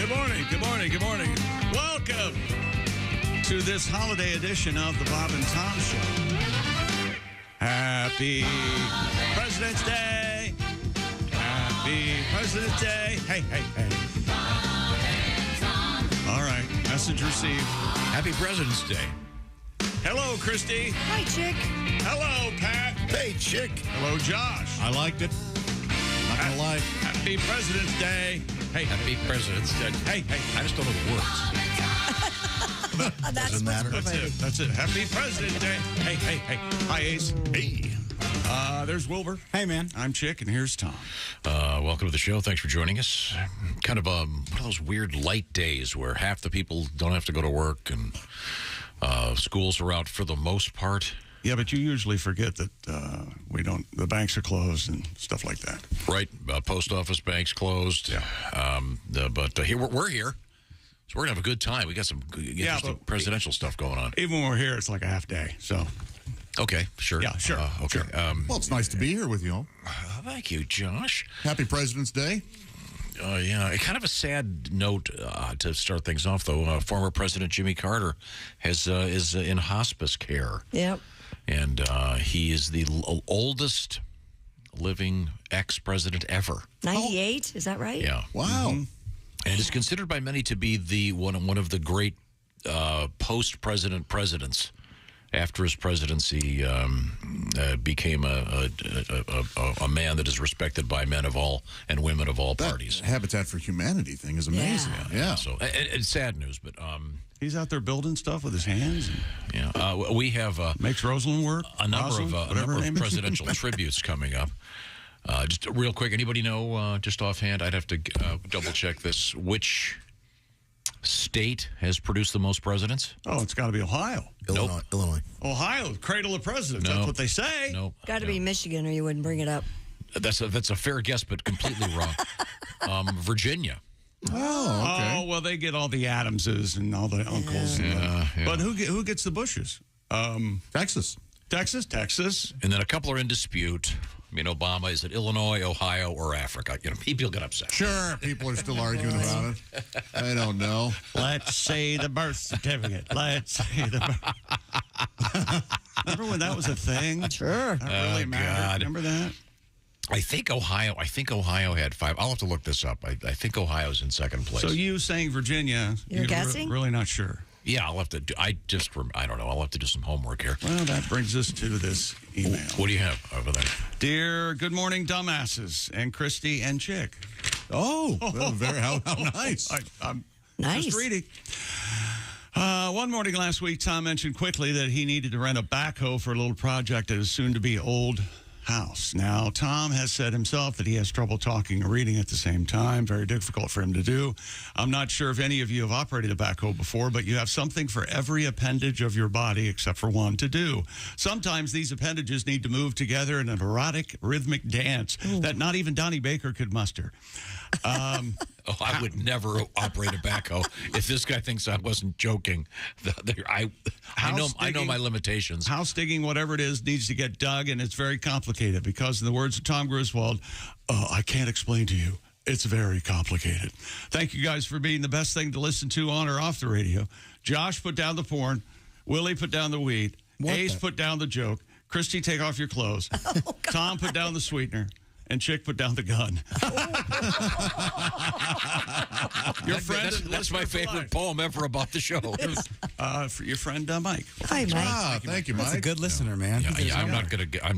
Good morning, good morning, good morning. Welcome to this holiday edition of the Bob and Tom Show. Happy President's Day. Happy President's Day. Hey, hey, hey. All right, message received. Happy President's Day. Hello, Christy. Hi, Chick. Hello, Pat. Hey, Chick. Hello, Josh. I liked it. Not gonna lie. Happy President's Day. Hey, Happy President's Day. hey, hey. I just don't know the words. That's Doesn't matter. That's it. That's it. Happy President's Day. Hey, hey, hey. Hi, Ace. Hey. There's Wilbur. Hey, man. I'm Chick, and here's Tom. Welcome to the show. Thanks for joining us. Kind of one of those weird light days where half the people don't have to go to work and schools are out for the most part. Yeah, but you usually forget that the banks are closed and stuff like that. Right. Post office, banks closed. Yeah. But here we're here. So we're going to have a good time. We got some interesting presidential stuff going on. Even when we're here, it's like a half day. So, Okay, sure. Yeah, sure. Okay. Sure. Well, it's nice to be here with you all. Thank you, Josh. Happy President's Day. Yeah, kind of a sad note to start things off, though. Former President Jimmy Carter is in hospice care. Yep. And he is the oldest living ex-president ever. 98, is that right? Yeah. Wow. And is considered by many to be the one of the great post-president presidents. After his presidency, became a man that is respected by men of all and women of all parties. That Habitat for Humanity thing is amazing. Yeah. So it's sad news, but he's out there building stuff with his hands. And we have makes Rosalind work. a number Rosalind, of whatever her name is. presidential tributes coming up. Just real quick, anybody know, just offhand, I'd have to double check this, which state has produced the most presidents? Oh, it's got to be Ohio. Illinois. Ohio, cradle of presidents. No. That's what they say. No. Got to be Michigan or you wouldn't bring it up. That's a fair guess, but completely wrong. Virginia. Oh, okay. Oh, well, they get all the Adamses and all the uncles. Yeah. But who gets the Bushes? Texas. Texas. And then a couple are in dispute. I mean, Obama, is it Illinois, Ohio, or Africa? You know, people get upset. Sure, people are still arguing about it. I don't know. Let's say the birth certificate. Let's say the birth. Remember when that was a thing? Sure. That really mattered. God. Remember that? I think Ohio had 5. I'll have to look this up. I think Ohio's in second place. So you saying Virginia? You're guessing? Really not sure. Yeah, I'll have to do. I don't know. I'll have to do some homework here. Well, that brings us to this email. What do you have over there? Dear good morning, dumbasses, and Christy and Chick. Oh, well, how nice. I'm Nice. just reading. One morning last week, Tom mentioned quickly that he needed to rent a backhoe for a little project at his soon-to-be old house. Now, Tom has said himself that he has trouble talking and reading at the same time. Very difficult for him to do. I'm not sure if any of you have operated a backhoe before, but you have something for every appendage of your body except for one to do. Sometimes these appendages need to move together in an erotic, rhythmic dance that not even Donnie Baker could muster. I would never operate a backhoe. If this guy thinks I wasn't joking, I know my limitations. House digging, whatever it is, needs to get dug, and it's very complicated because, in the words of Tom Griswold, I can't explain to you. It's very complicated. Thank you guys for being the best thing to listen to on or off the radio. Josh, put down the porn. Willie, put down the weed. Ace, put down the joke. Christy, take off your clothes. Tom, put down the sweetener. And Chick, put down the gun. Your friend. That's my favorite poem ever about the show. For your friend Mike. Hi, Mike. Thank you, Mike. That's a good listener, man. Yeah, I'm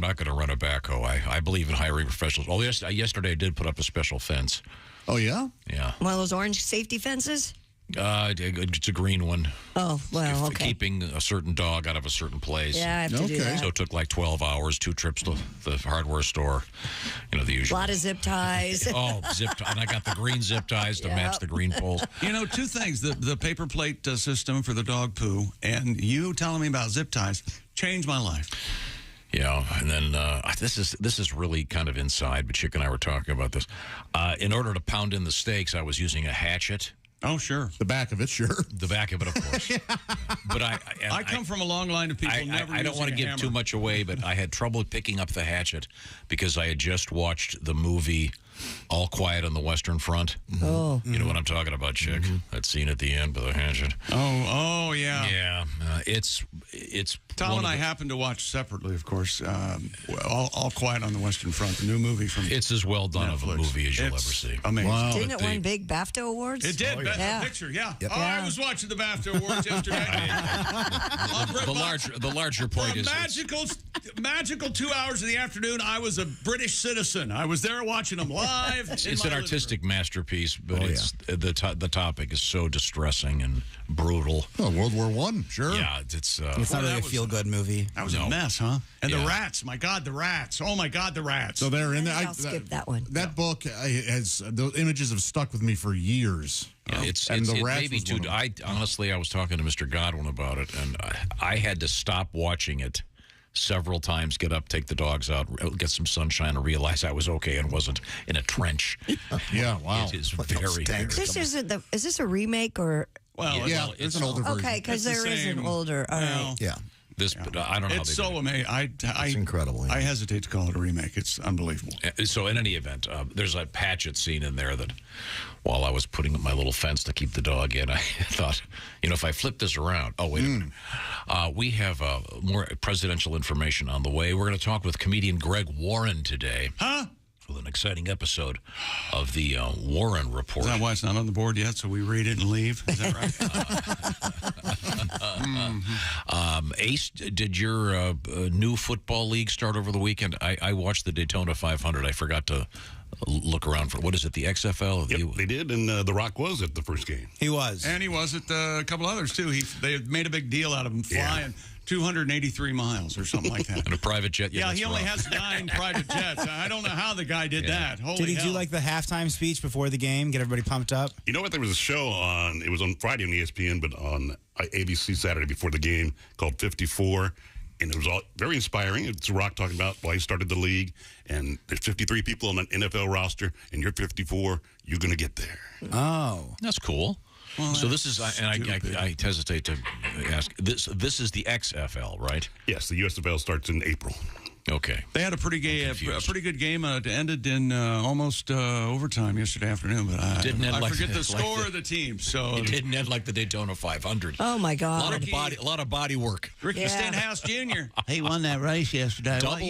not gonna run a backhoe. I believe in hiring professionals. Oh, yes. Yesterday I did put up a special fence. Oh, yeah? Yeah. One of those orange safety fences? It's a green one. Oh, well, okay. Keeping a certain dog out of a certain place. Yeah, I have to do that. So it took like 12 hours, 2 trips to the hardware store. You know, the A usual. lot of zip ties. Oh, and I got the green zip ties to match the green poles. You know, two things: the paper plate system for the dog poo, and you telling me about zip ties changed my life. Yeah, and then this is really kind of inside, but Chick and I were talking about this. In order to pound in the steaks, I was using a hatchet. Oh, sure. The back of it, sure. The back of it, of course. But I come from a long line of people I don't want to give too much away, but I had trouble picking up the hatchet because I had just watched the movie All Quiet on the Western Front. Oh. You know what I'm talking about, chick? That scene at the end with the handshake. Oh, yeah. Yeah, it's Tom and I happened to watch separately, of course. All Quiet on the Western Front, the new movie from It's as well done Netflix. of a movie as you'll ever It's see. amazing. Wow. Didn't it win big BAFTA awards? It did. Best yeah. Picture, yeah. Yep. Oh, I was watching the BAFTA Awards yesterday. The larger point For a is magical 2 hours of the afternoon, I was a British citizen. I was there watching them live. it's an artistic masterpiece, but the topic is so distressing and brutal. Oh, World War I, sure. Yeah, it's It's not really a feel-good movie. That was a mess, huh? And the rats. My God, the rats. Oh, my God, the rats. So they're in there. I'll skip that one. That book has those images have stuck with me for years. It's and the it rats maybe was too. one of them. Honestly, I was talking to Mr. Godwin about it, and I had to stop watching it several times. Get up, take the dogs out, get some sunshine, and realize I was okay and wasn't in a trench. Yeah, wow. It is What, very, those very. tanks? Is this a remake or? Well, Yeah, it's there's an older version. Okay, because It's the there is an same. older. All right. Yeah. This, but I don't know. it's how they so did amazing. It's incredible. I hesitate to call it a remake. It's unbelievable. it. So in any event, there's a Patchett scene in there that, while I was putting up my little fence to keep the dog in, I thought, if I flip this around. Oh, wait a minute. We have more presidential information on the way. We're going to talk with comedian Greg Warren today. Huh? With an exciting episode of the Warren Report. Is that why it's not on the board yet? So we read it and leave? Is that right? Ace, did your new football league start over the weekend? I watched the Daytona 500. I forgot to look around for, what is it, the XFL? Yep, they did, and The Rock was at the first game. He was. And he was at a couple others, too. They made a big deal out of him flying 283 miles or something like that. In a private jet? Yeah, that's he only rough. has 9 private jets. I don't know how the guy did that. Holy Did he hell. do like the halftime speech before the game, get everybody pumped up? You know what? There was a show it was on Friday on ESPN, but on ABC Saturday before the game called 54. And it was all very inspiring. It's Rock talking about why he started the league. And there's 53 people on an NFL roster, and you're 54. You're going to get there. Oh. That's cool. Well, so this is, and stupid. I hesitate to ask, this is the XFL, right? Yes, the USFL starts in April. Okay. They had a pretty good game. It ended in almost overtime yesterday afternoon, but I forget the score of the team. So It didn't end like the Daytona 500. Oh my A God. lot of body work. Ricky Stenhouse Jr. He won that race yesterday. Double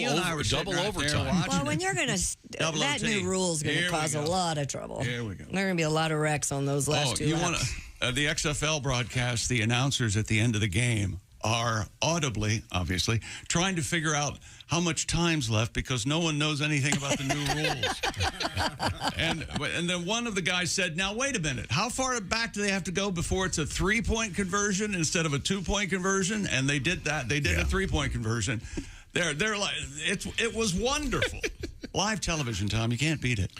overtime. Well, when you're going to, Double that OT. new rule's going to Here we cause a go. lot of trouble. Here we go. There are going to be a lot of wrecks on those last 2 you laps. want the XFL broadcast? The announcers at the end of the game are audibly, obviously, trying to figure out how much time's left because no one knows anything about the new rules. And then one of the guys said, "Now wait a minute, how far back do they have to go before it's a 3-point conversion instead of a 2-point conversion?" And they did that. They did a 3-point conversion. They're like, it was wonderful. Live television, Tom, you can't beat it.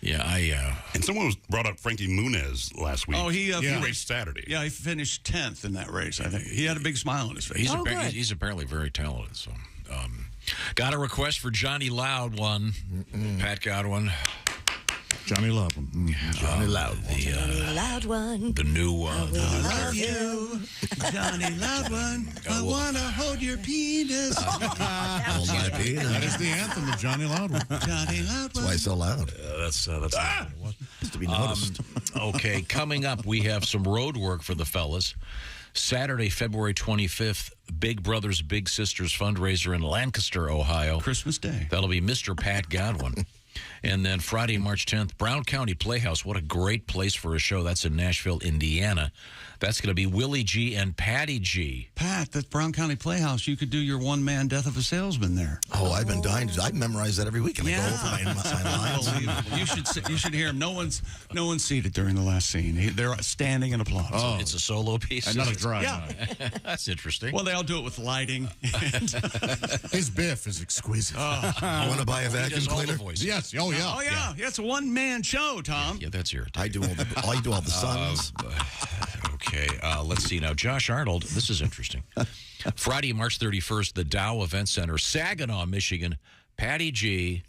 Yeah, And someone brought up Frankie Muniz last week. Oh, he raced Saturday. Yeah, he finished 10th in that race, I think. He had a big smile on his face. good. he's apparently very talented. So, got a request for Johnny Loud one. Pat Godwin. Johnny Loudon. Johnny Loud. Loud one. The new I love you, Johnny Loudon. I want to hold your penis. That is the anthem of Johnny Loudon. Johnny Loudon. Why so loud? that's Just to be noticed. okay. Coming up, we have some road work for the fellas. Saturday, February 25th, Big Brothers Big Sisters fundraiser in Lancaster, Ohio. Christmas Day. That'll be Mr. Pat Godwin. And then Friday, March 10th, Brown County Playhouse. What a great place for a show. That's in Nashville, Indiana. That's going to be Willie G and Patty G. Pat, that's Brown County Playhouse. You could do your one-man Death of a Salesman there. Oh, I've been dying. I memorize that every week, and I go over my lines. Unbelievable. You should hear him. No one's seated during the last scene. They're standing in applause. Oh. It's a solo piece. And not a dry. Yeah. That's interesting. Well, they all do it with lighting. His biff is exquisite. I want to buy a He vacuum does all the cleaner. voices. Yes. Oh, yeah. Oh, yeah. It's a one-man show, Tom. Yeah, that's your. I do all the sons. Okay, let's see now. Josh Arnold, this is interesting. Friday, March 31st, the Dow Event Center, Saginaw, Michigan. Patty G,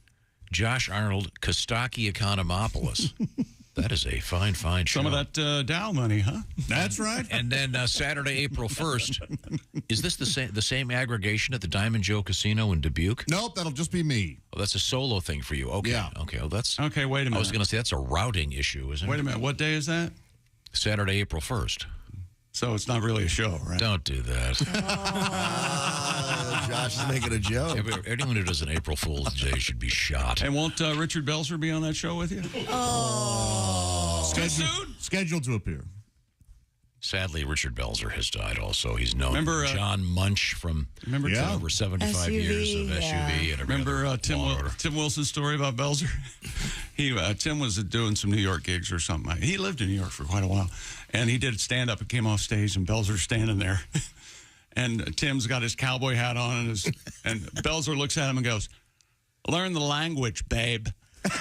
Josh Arnold, Kostaki Economopoulos. That is a fine show. Some of that Dow money, huh? That's right. And then Saturday, April 1st, is this the same aggregation at the Diamond Joe Casino in Dubuque? Nope, that'll just be me. Oh, that's a solo thing for you. Okay. Yeah. Okay. Well, that's Okay, wait a minute. I was going to say that's a routing issue, isn't it? Wait a minute. What day is that? Saturday, April 1st. So it's not really a show, right? Don't do that. Josh is making a joke. Anyone who does an April Fool's Day should be shot. And won't Richard Belzer be on that show with you? Scheduled to appear. Sadly, Richard Belzer has died also. He's known Remember, John Munch from Yeah. over 75 SUV, years of yeah. SUV. And every Remember other Tim Law and Order. Tim Wilson's story about Belzer? Tim was doing some New York gigs or something. He lived in New York for quite a while, and he did stand up and came off stage, and Belzer's standing there, and Tim's got his cowboy hat on, and Belzer looks at him and goes, "Learn the language, babe." And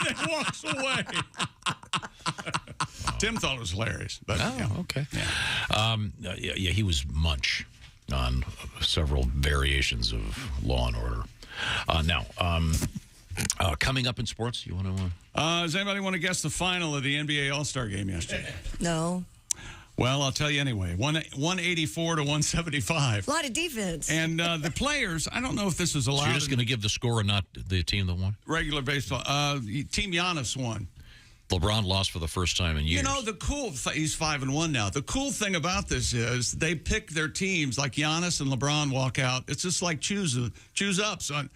then walks away. Tim thought it was hilarious, but Okay. Yeah, he was Munch on several variations of Law and Order. Coming up in sports, you want to? does anybody want to guess the final of the NBA All-Star Game yesterday? No. Well, I'll tell you anyway. 184 to 175. A lot of defense. And the players, I don't know if this is allowed. So you're just going to give the score and not the team that won? Regular baseball. Team Giannis won. LeBron lost for the first time in years. You know, he's 5-1 now. The cool thing about this is they pick their teams, like Giannis and LeBron walk out. It's just like choose up, son.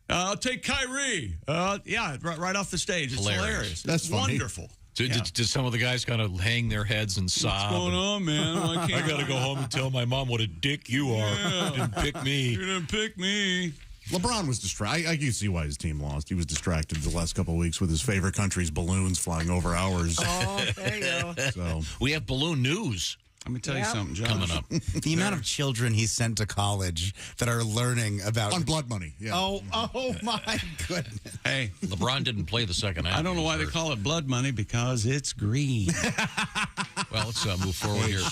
I'll take Kyrie. Right off the stage. It's hilarious. That's funny. Wonderful. Did some of the guys kind of hang their heads and sob? What's going on, man? I got to go home and tell my mom what a dick you are. Yeah. You didn't pick me. You didn't pick me. LeBron was distracted. I can see why his team lost. He was distracted the last couple of weeks with his favorite country's balloons flying over ours. Oh, there you go. So We have balloon news Let me tell you something, Josh. coming up. The amount of children he sent to college that are learning about on blood money. Yeah. Oh my goodness. Hey, LeBron didn't play the second half. I don't know why they call it blood money, because it's green. Well, let's move forward here.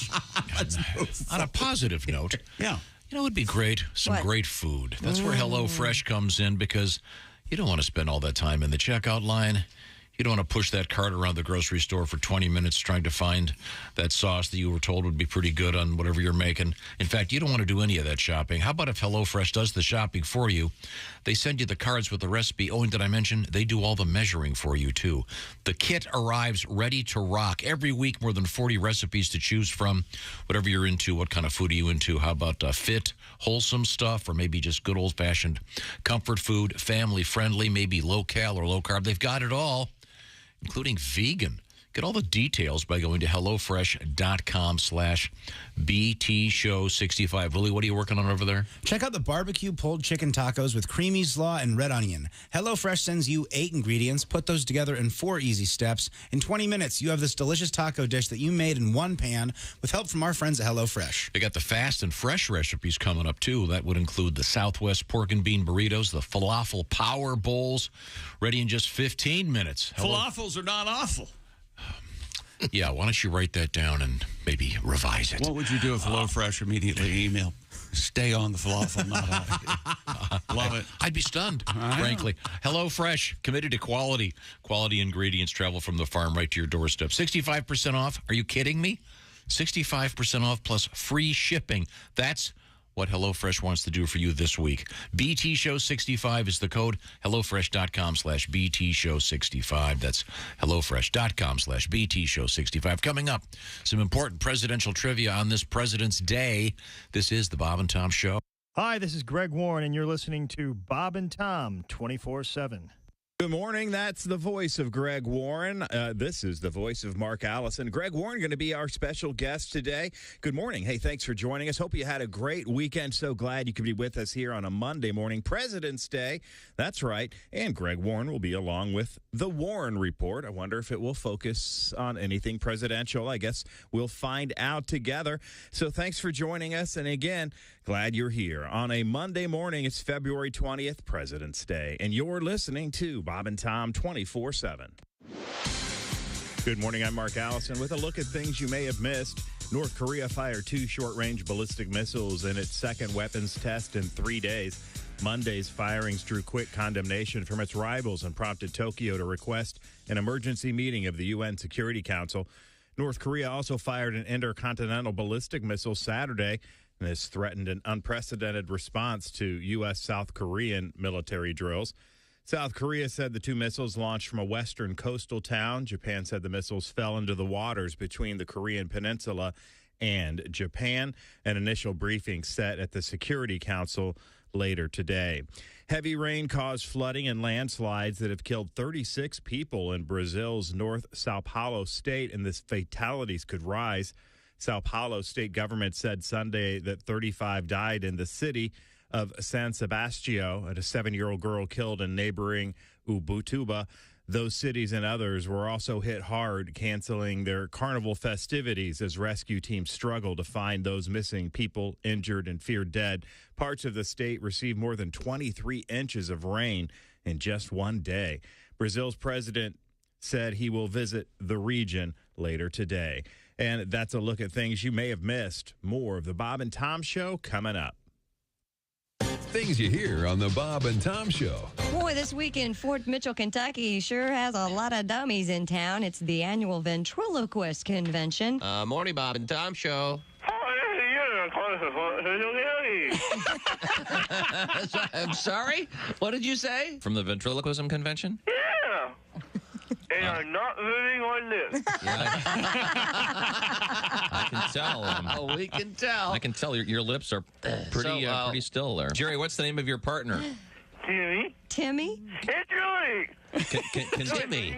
On a positive note, Yeah. you know, it would be great. Some What? great food. That's where HelloFresh comes in, because you don't want to spend all that time in the checkout line. You don't want to push that cart around the grocery store for 20 minutes trying to find that sauce that you were told would be pretty good on whatever you're making. In fact, you don't want to do any of that shopping. How about if HelloFresh does the shopping for you? They send you the cards with the recipe. Oh, and did I mention they do all the measuring for you, too? The kit arrives ready to rock. Every week, more than 40 recipes to choose from. Whatever you're into, what kind of food are you into? How about fit, wholesome stuff, or maybe just good old-fashioned comfort food, family-friendly, maybe low-cal or low-carb? They've got it all, including vegan. Get all the details by going to HelloFresh.com/BTShow65. Willie, what are you working on over there? Check out the barbecue pulled chicken tacos with creamy slaw and red onion. HelloFresh sends you 8 ingredients. Put those together in 4 easy steps. In 20 minutes, you have this delicious taco dish that you made in one pan with help from our friends at HelloFresh. They got the fast and fresh recipes coming up, too. That would include the Southwest pork and bean burritos, the falafel power bowls, ready in just 15 minutes. Falafels are not awful. Yeah, why don't you write that down and maybe revise it? What would you do if HelloFresh immediately email? Stay on the falafel, not off. Love it. I'd be stunned, frankly. HelloFresh, committed to quality. Quality ingredients travel from the farm right to your doorstep. 65% off. Are you kidding me? 65% off plus free shipping. That's what HelloFresh wants to do for you this week. BT Show 65 is the code. HelloFresh.com/BT Show 65. That's HelloFresh.com/BT Show 65. Coming up, some important presidential trivia on this President's Day. This is the Bob and Tom Show. Hi, this is Greg Warren, and you're listening to Bob and Tom 24/7. Good morning. That's the voice of Greg Warren. This is the voice of Mark Allison. Greg Warren going to be our special guest today. Good morning. Hey, thanks for joining us. Hope you had a great weekend. So glad you could be with us here on a Monday morning, President's Day. That's right. And Greg Warren will be along with the Warren Report. I wonder if it will focus on anything presidential. I guess we'll find out together. So thanks for joining us. And again, glad you're here on a Monday morning. It's February 20th, President's Day. And you're listening to Bob and Tom 24/7. Good morning. I'm Mark Allison with a look at things you may have missed. North Korea fired 2 short-range ballistic missiles in its second weapons test in 3 days. Monday's firings drew quick condemnation from its rivals and prompted Tokyo to request an emergency meeting of the UN Security Council. North Korea also fired an intercontinental ballistic missile Saturday and has threatened an unprecedented response to U.S. South Korean military drills. South Korea said the two missiles launched from a western coastal town. Japan said the missiles fell into the waters between the Korean peninsula and Japan. An initial briefing set at the Security Council later today. Heavy rain caused flooding and landslides that have killed 36 people in Brazil's North Sao Paulo state, and the fatalities could rise. Sao Paulo state government said Sunday that 35 died in the city of San Sebastião and a 7-year-old girl killed in neighboring Ubatuba. Those cities and others were also hit hard, canceling their carnival festivities as rescue teams struggle to find those missing people, injured, and feared dead. Parts of the state received more than 23 inches of rain in just one day. Brazil's president said he will visit the region later today. And that's a look at things you may have missed. More of the Bob and Tom Show coming up. Things you hear on the Bob and Tom Show. Boy, this week in Fort Mitchell, Kentucky sure has a lot of dummies in town. It's the annual ventriloquist convention. Morning, Bob and Tom Show. I'm sorry? What did you say? From the ventriloquism convention? Yeah. And I'm not moving on this. I can tell. We can tell. I can tell your lips are pretty still there. Jerry, what's the name of your partner? Timmy. Timmy? It's Julie. Can Timmy?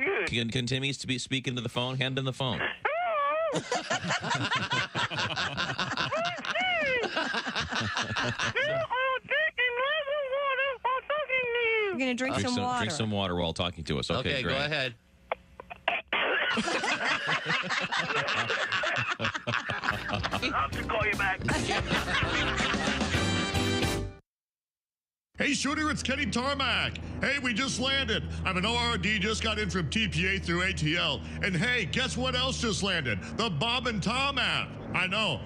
Can Timmy speak into the phone? Hand him the phone. We're going to drink some water. Drink some water while talking to us. Okay, great. Go ahead. I'll have to call you back. Hey, Shooter, it's Kenny Tarmac. Hey, we just landed. I'm an ORD, just got in from TPA through ATL. And hey, guess what else just landed? The Bob and Tom app. I know.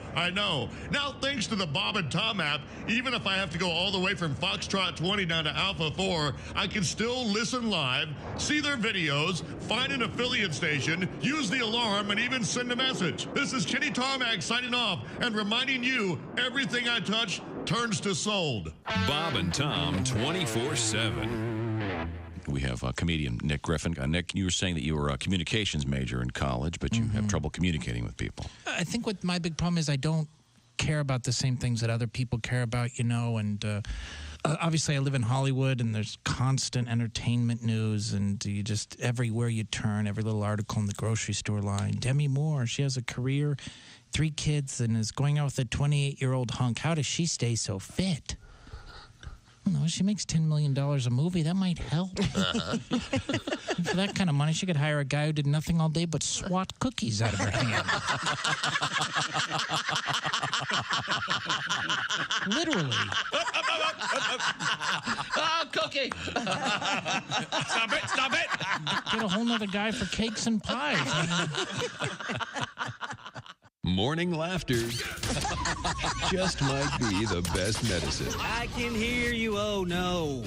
Now, thanks to the Bob and Tom app, even if I have to go all the way from Foxtrot 20 down to Alpha 4, I can still listen live, see their videos, find an affiliate station, use the alarm, and even send a message. This is Kenny Tarmac signing off and reminding you, everything I touch turns to sold. Bob and Tom 24/7. We have comedian Nick Griffin. Nick, you were saying that you were a communications major in college, but you have trouble communicating with people. I think what my big problem is I don't care about the same things that other people care about, and obviously I live in Hollywood, and there's constant entertainment news, and you just, everywhere you turn, every little article in the grocery store line. Demi Moore, she has a career, 3 kids, and is going out with a 28-year-old hunk. How does she stay so fit? No, she makes $10 million a movie. That might help. For that kind of money, she could hire a guy who did nothing all day but swat cookies out of her hand. Literally. Oh, cookie. Stop it. Get a whole nother guy for cakes and pies. Morning laughter just might be the best medicine. I can hear you, oh no.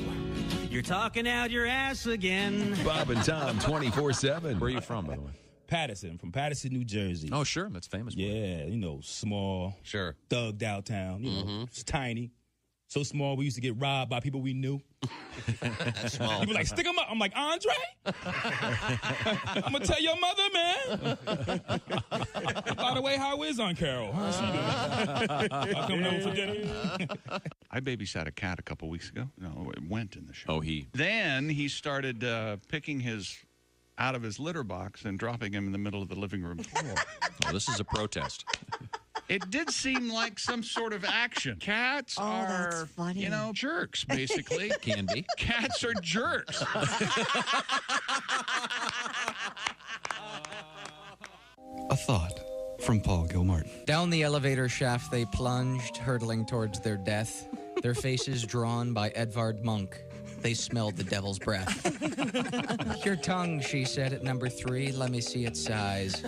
You're talking out your ass again. Bob and Tom 24/7. Where are you from, by the way? Patterson, from Patterson, New Jersey. Oh, sure. That's famous. Yeah, small. Sure. Thugged out town. It's tiny. So small, we used to get robbed by people we knew. That's small. People like, stick them up. I'm like, Andre? I'm going to tell your mother, man. By the way, how is Aunt Carol? How's she doing? I'll come over for dinner. I babysat a cat a couple weeks ago. No, it went in the show. Oh, Then he started picking his out of his litter box and dropping him in the middle of the living room floor. Oh, this is a protest. It did seem like some sort of action. Cats are, jerks, basically. Can be. Cats are jerks. A thought from Paul Gilmartin. Down the elevator shaft they plunged, hurtling towards their death, their faces drawn by Edvard Munch. they smelled the devil's breath. Your tongue, she said at number 3. Let me see its size.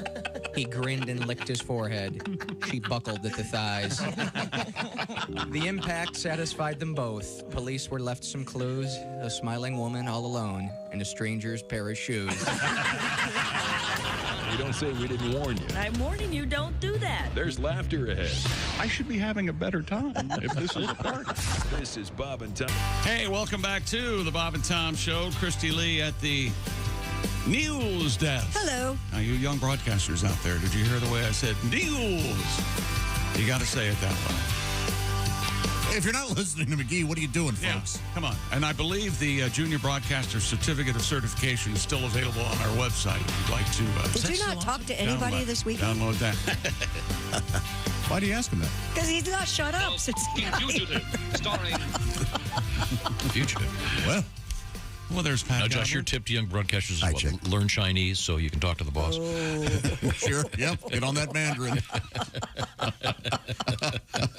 He grinned and licked his forehead. She buckled at the thighs. The impact satisfied them both. Police were left some clues. A smiling woman all alone in a stranger's pair of shoes. You don't say we didn't warn you. I'm warning you, don't do that. There's laughter ahead. I should be having a better time if this is a party. This is Bob and Tom. Hey, welcome back to the Bob and Tom Show. Christy Lee at the news desk. Hello. Now, you young broadcasters out there, did you hear the way I said news? You got to say it that way. If you're not listening to McGee, what are you doing, folks? Yeah, come on. And I believe the Junior Broadcaster Certificate of Certification is still available on our website if you'd like to. Did you not talk to anybody this weekend? Download that. Why do you ask him that? Because he's not shut up since he got Fugitive, starring Fugitive. Well, there's Pat. Now, Josh, your tip to young broadcasters is what? Learn Chinese so you can talk to the boss. Sure. Yep. Get on that Mandarin.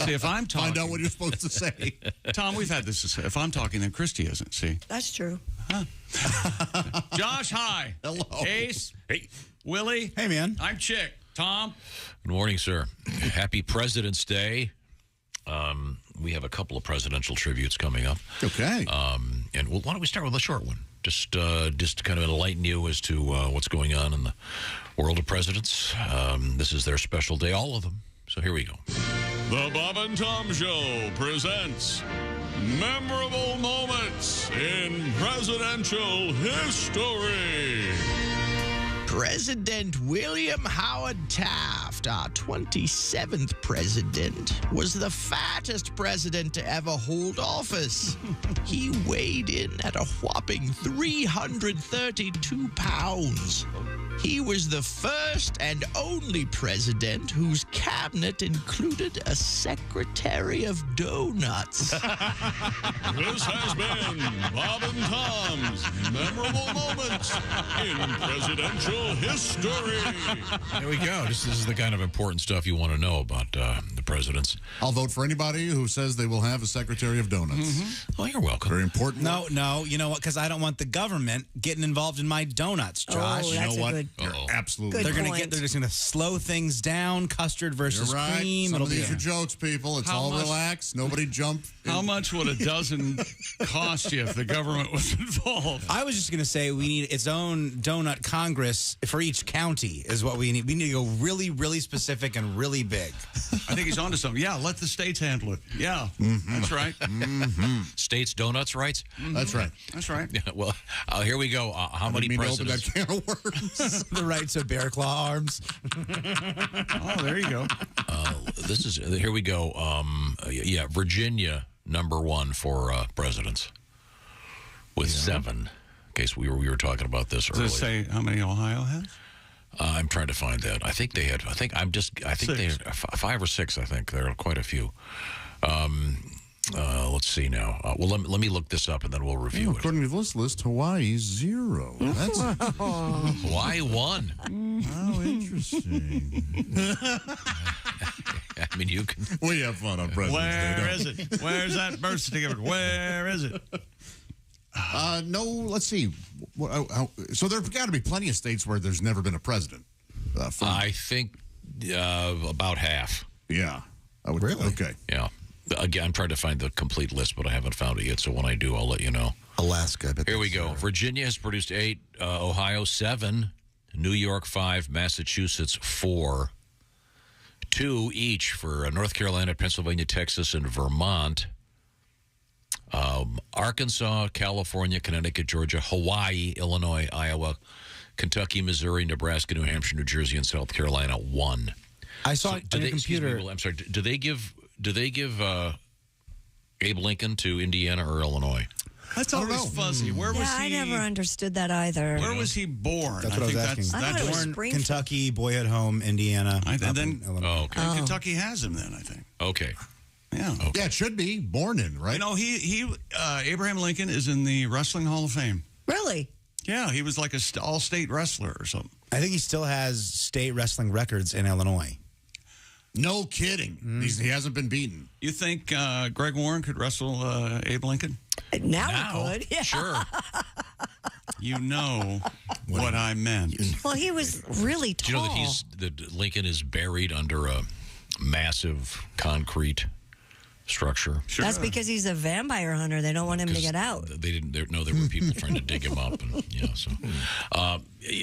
See, if I'm talking, find out what you're supposed to say. Tom, we've had this to say. If I'm talking, then Christy isn't. See? That's true. Huh. Josh, hi. Hello. Ace. Hey. Willie. Hey, man. I'm Chick. Tom. Good morning, sir. Happy President's Day. We have a couple of presidential tributes coming up. Okay. And why don't we start with a short one? Just to kind of enlighten you as to what's going on in the world of presidents. This is their special day, all of them. So here we go. The Bob and Tom Show presents Memorable Moments in Presidential History. President William Howard Taft, our 27th president, was the fattest president to ever hold office. He weighed in at a whopping 332 pounds. He was the first and only president whose cabinet included a secretary of donuts. This has been Bob and Tom's Memorable Moments in Presidential History. There we go. This is the kind of important stuff you want to know about the presidents. I'll vote for anybody who says they will have a secretary of donuts. Oh, you're welcome. Very important. No. You know what? Because I don't want the government getting involved in my donuts, Josh. You know what? You're absolutely They're right. They're just gonna slow things down. Custard versus You're right. cream. Some It'll of be these are jokes, people. It's How all much- relaxed. Nobody jump. How much would a dozen cost you if the government was involved? I was just going to say we need its own donut congress for each county is what we need. We need to go really, really specific and really big. I think he's onto something. Yeah, let the states handle it. Yeah, that's right. States donuts rights? That's right. That's right. Yeah, well, here we go. How many presidents? That can of worms. The rights of bear claw arms. Oh, there you go. Here we go. Yeah, Virginia, #1 for presidents with 7. In case we were talking about this earlier. Does it say how many Ohio has? I'm trying to find that. I think they had. I think they had 5 or 6. I think there are quite a few. Let's see now. Well, let me look this up and then we'll review it. According to this list, Hawaii 0. That's Hawaii 1. How interesting. I mean, you can. We have fun on President's Day. Where is it? Where's that birth certificate? Where is it? No, let's see. So there's got to be plenty of states where there's never been a president. I think about half. Yeah. Really? Okay. Yeah. Again, I'm trying to find the complete list, but I haven't found it yet. So when I do, I'll let you know. Alaska. Here we go. Virginia has produced 8, Ohio 7, New York 5, Massachusetts 4, 2 each for North Carolina, Pennsylvania, Texas, and Vermont. Arkansas, California, Connecticut, Georgia, Hawaii, Illinois, Iowa, Kentucky, Missouri, Nebraska, New Hampshire, New Jersey, and South Carolina 1. I saw it on your computer. I'm sorry. Do they give Abe Lincoln to Indiana or Illinois? That's always fuzzy. Where was he? I never understood that either. Where was he born? That's what I was asking. I thought it was Born Springfield. Kentucky, boyhood home, Indiana. And then Illinois. Okay. Kentucky has him then, I think. Okay. Yeah. Okay. Yeah, it should be born in, right? You know, Abraham Lincoln is in the Wrestling Hall of Fame. Really? Yeah, he was like a all-state wrestler or something. I think he still has state wrestling records in Illinois. No kidding. He hasn't been beaten. You think Greg Warren could wrestle Abe Lincoln? Now he could. Yeah. Sure. You know what I meant. Well, he was really Do tall. you know that Lincoln is buried under a massive concrete structure? Sure. That's because he's a vampire hunter. They don't want him to get out. They didn't know there were people trying to dig him up. And,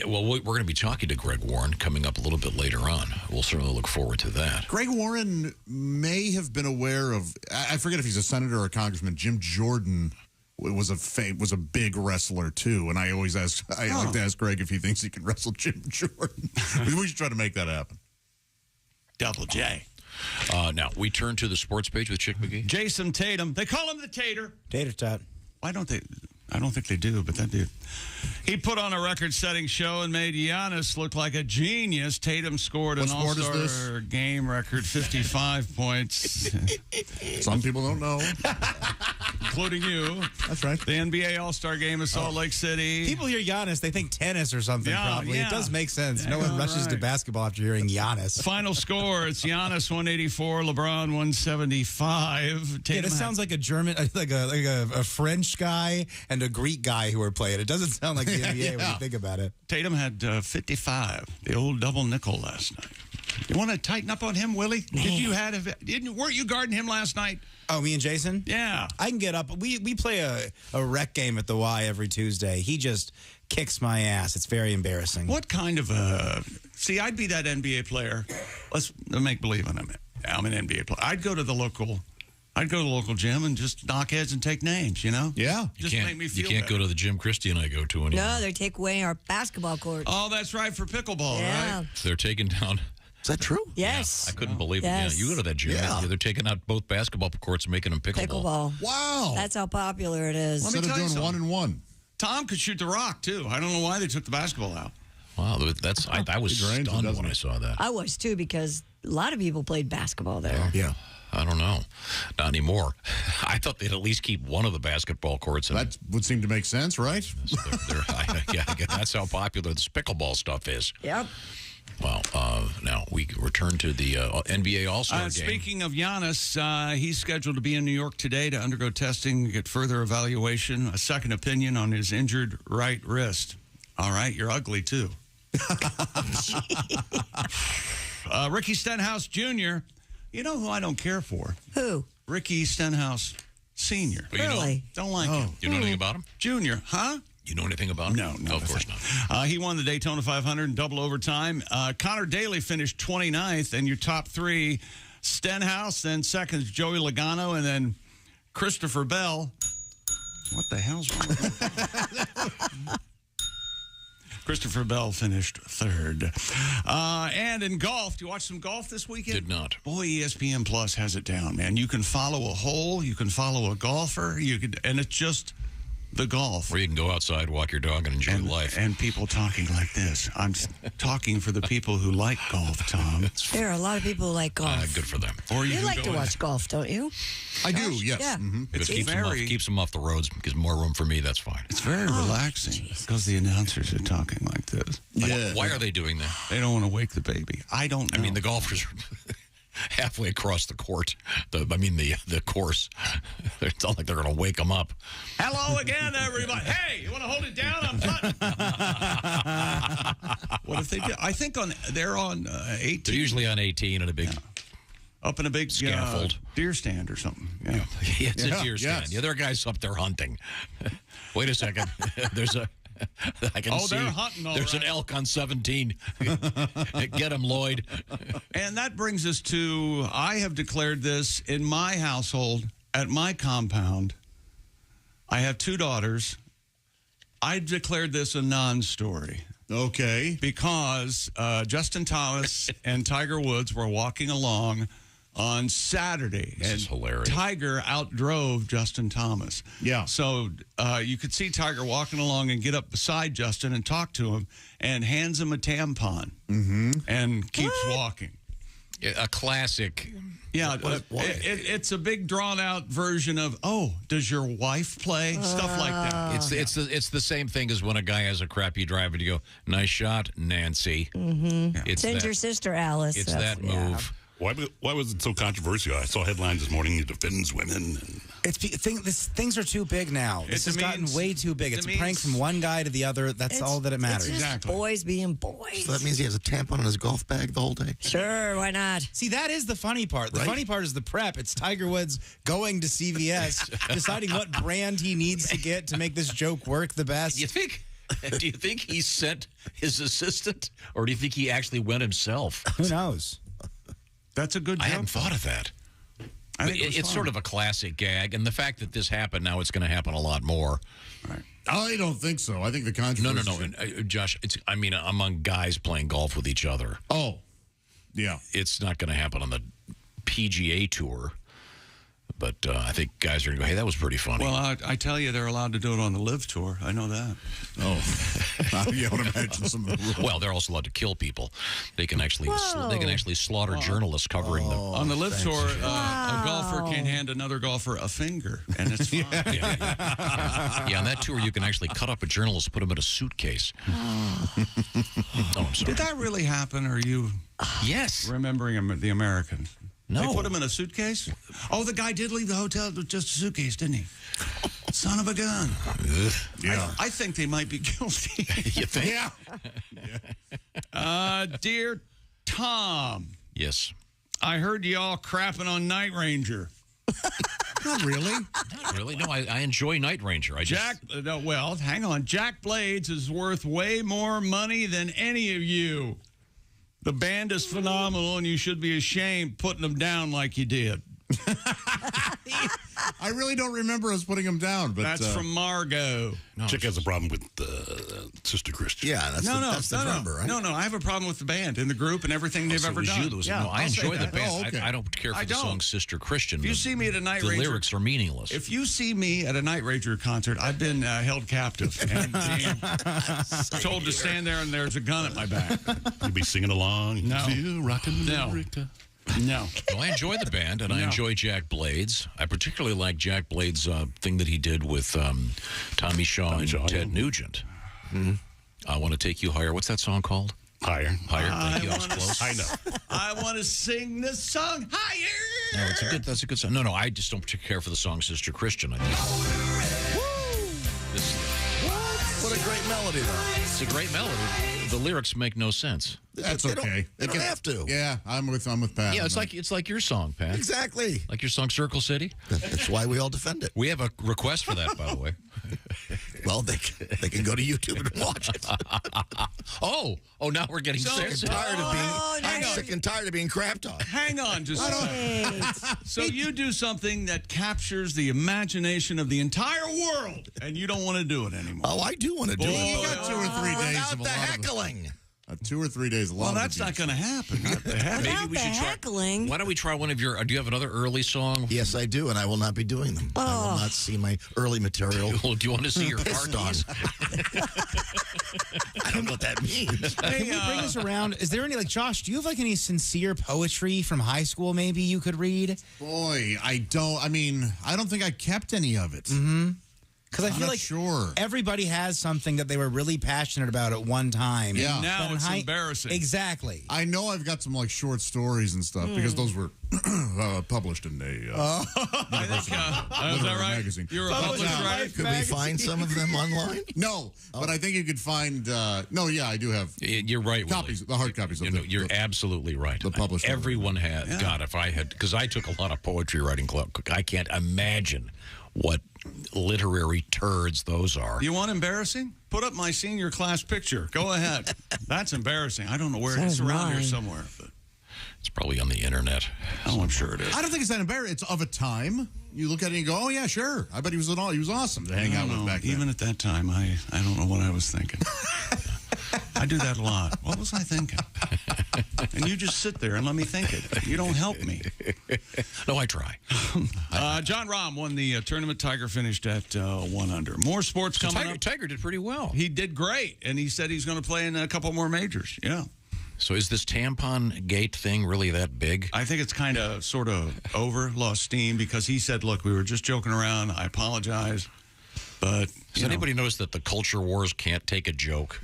well, we're going to be talking to Greg Warren coming up a little bit later on. We'll certainly look forward to that. Greg Warren may have been aware of, I forget if he's a senator or a congressman, Jim Jordan was a big wrestler, too. And I always like to ask Greg if he thinks he can wrestle Jim Jordan. We should try to make that happen. Double J. Now, we turn to the sports page with Chick McGee. Jason Tatum. They call him the Tater. Tater tot. Why don't they? I don't think they do, but that dude. He put on a record-setting show and made Giannis look like a genius. Tatum scored an all-star game record, 55 points. Some people don't know. Including you. That's right. The NBA All-Star Game in Salt Lake City. People hear Giannis, they think tennis or something, probably. Yeah. It does make sense. Yeah, no one rushes to basketball after hearing Giannis. Final score, it's Giannis 184, LeBron 175. Yeah, this sounds like a German, like a French guy and a Greek guy who are playing. It doesn't sound like the NBA when you think about it. Tatum had 55, the old double nickel last night. You want to tighten up on him, Willie? Weren't you guarding him last night? Oh, me and Jason? Yeah. I can get up. We play a rec game at the Y every Tuesday. He just kicks my ass. It's very embarrassing. What kind of see, I'd be that NBA player. Let's make believe I'm an NBA player. I'd go to the local gym and just knock heads and take names, you know? Yeah. Just make me feel You can't better. go to the gym Christy and I go to anymore. No, they take away our basketball court. Oh, that's right, for pickleball, right? So they're taking down... Is that true? Yes. I couldn't believe it. Yes. Yeah, you go to that gym. Yeah. They're taking out both basketball courts and making them pickleball. Wow. That's how popular it is. Let me Instead tell of you doing something. 1-1. Tom could shoot the rock, too. I don't know why they took the basketball out. Wow, I was stunned when I saw that. I was, too, because a lot of people played basketball there. Yeah. I don't know. Not anymore. I thought they'd at least keep one of the basketball courts. That would seem to make sense, right? That's how popular this pickleball stuff is. Yep. Well, now we return to the NBA All-Star game. Speaking of Giannis, he's scheduled to be in New York today to undergo testing, get further evaluation, a second opinion on his injured right wrist. All right, you're ugly, too. Ricky Stenhouse Jr., you know who I don't care for? Who? Ricky Stenhouse Sr. Really? Don't like him. You know anything about him? Junior, huh? You know anything about him? No, of course not. He won the Daytona 500 in double overtime. Connor Daly finished 29th, and your top three, Stenhouse, then second is Joey Logano, and then Christopher Bell. What the hell's wrong with me? Christopher Bell finished third. And in golf, do you watch some golf this weekend? Did not. Boy, ESPN Plus has it down, man. You can follow a hole, you can follow a golfer, and it's just the golf. Or you can go outside, walk your dog, and enjoy life. And people talking like this. I'm talking for the people who like golf, Tom. There are a lot of people who like golf. Good for them. Or You like to watch golf, don't you? I do, yes. Yeah. Mm-hmm. It keeps them off the roads, gives more room for me, that's fine. It's very relaxing because the announcers are talking like this. Why are they doing that? They don't want to wake the baby. I don't know. I mean, the golfers are halfway across the court. The course. It's not like they're going to wake them up. Hello again, everybody. Hey, you want to hold it down? I'm putting. What if they do? I think they're on 18. They're usually on 18 and a big... Up in a big scaffold. Deer stand or something. Yeah, it's a deer stand. Yes. Yeah, there are guys up there hunting. Wait a second. There's a... I can see. They're hunting all There's right. an elk on 17. Get him, Lloyd. And that brings us to, I have declared this in my household, at my compound. I have two daughters. I've declared this a non-story. Okay. Because Justin Thomas and Tiger Woods were walking along on Saturday. This is hilarious. Tiger outdrove Justin Thomas. Yeah. So you could see Tiger walking along and get up beside Justin and talk to him and hands him a tampon and keeps walking. A classic. Yeah, it's a big drawn-out version of, does your wife play? Stuff like that. It's the same thing as when a guy has a crappy drive and you go, nice shot, Nancy. Send your sister, Alice. It's that move. Why was it so controversial? I saw headlines this morning. He defends women. And Things are too big now. This has gotten way too big. It's a prank from one guy to the other. That's all that it matters. It's just boys being boys. So that means he has a tampon in his golf bag the whole day? Sure, why not? See, that is the funny part. The funny part is the prep. It's Tiger Woods going to CVS, deciding what brand he needs to get to make this joke work the best. Do you think he sent his assistant, or do you think he actually went himself? Who knows? That's a good joke. I hadn't thought of that. It's sort of a classic gag, and the fact that this happened, now it's going to happen a lot more. Right. I don't think so. I think the controversy... No. And, Josh, among guys playing golf with each other. Oh, yeah. It's not going to happen on the PGA Tour. But I think guys are going to go, hey, that was pretty funny. Well, I tell you, they're allowed to do it on the Live Tour. I know that. Oh, yeah, I would imagine some of the rules. Well, they're also allowed to kill people. They can actually slaughter journalists covering them. On the Live Tour, a golfer can hand another golfer a finger, and it's fine. Yeah, on that tour, you can actually cut up a journalist, put him in a suitcase. Oh, I'm sorry. Did that really happen, or are you remembering the Americans? No. They put him in a suitcase? Oh, the guy did leave the hotel with just a suitcase, didn't he? Son of a gun. Yeah. I think they might be guilty. You think? Yeah. Dear Tom. Yes. I heard y'all crapping on Night Ranger. Not really. Not really. No, I enjoy Night Ranger. Hang on. Jack Blades is worth way more money than any of you. The band is phenomenal, and you should be ashamed putting them down like you did. I really don't remember us putting him down. But that's from Margot. No, Chick has a problem with Sister Christian. Yeah, that's the number, right? No, I have a problem with the band and the group and everything they've ever done. I enjoy the band. Oh, okay. I don't care for the song Sister Christian. If you see me at a Night the Ranger... The lyrics are meaningless. If you see me at a Night Ranger concert, I've been held captive and told to stand there, and there's a gun at my back. You'll be singing along. No. No. Well, I enjoy the band, and I enjoy Jack Blades. I particularly like Jack Blades' thing that he did with Tommy Shaw and Ted Nugent. Mm-hmm. I Want to Take You Higher. What's that song called? Higher. Thank you. I was close. I know. I want to sing this song higher. No, that's a good song. No, I just don't particularly care for the song Sister Christian. I think what a great melody, though. It's a great melody. The lyrics make no sense. That's okay. They don't have to. Yeah, I'm with Pat. Yeah, it's like your song, Pat. Exactly. Like your song Circle City. That's why we all defend it. We have a request for that, by the way. Well, they can go to YouTube and watch it. Oh, now we're getting sick and tired of being. I'm sick and tired of being crapped on. Hang on, just a second. So you do something that captures the imagination of the entire world, and you don't want to do it anymore. Oh, I do want to do it. You got 2 or 3 days without of a the lot heckling. 2 or 3 days. Well, that's not going to happen. Maybe we should heckling. Why don't we try one of your? Do you have another early song? Yes, I do, and I will not be doing them. I will not see my early material. Well, do you want to see your parties? I don't know what that means. Can we bring this around? Is there any, Josh, do you have any sincere poetry from high school maybe you could read? Boy, I don't. I mean, I don't think I kept any of it. Mm-hmm. Because I feel like everybody has something that they were really passionate about at one time. Yeah. And now it's embarrassing. Exactly. I know I've got some short stories and stuff because those were published in a is that right? magazine. You're a published writer? Could we find some of them online? No, but I think you could find. No, yeah, I do have. You're right, copies, the hard copies. You're absolutely right. The published. Everyone had. Yeah. God, if I had, because I took a lot of poetry writing club. I can't imagine what literary turds those are. You want embarrassing? Put up my senior class picture. Go ahead. That's embarrassing. I don't know where it is. Around here somewhere. But it's probably on the internet. Oh, I'm sure it is. I don't think it's that embarrassing. It's of a time. You look at it and go, oh, yeah, sure. I bet he was awesome to hang out with back then. Even at that time, I don't know what I was thinking. I do that a lot. What was I thinking? And you just sit there and let me think it. You don't help me. No, I try. John Rahm won the tournament. Tiger finished at 1 under. More sports coming up. Tiger did pretty well. He did great, and he said he's going to play in a couple more majors. Yeah. So is this tampon gate thing really that big? I think it's kind of sort of over, lost steam, because he said, look, we were just joking around. I apologize. But Does anybody notice that the culture wars can't take a joke?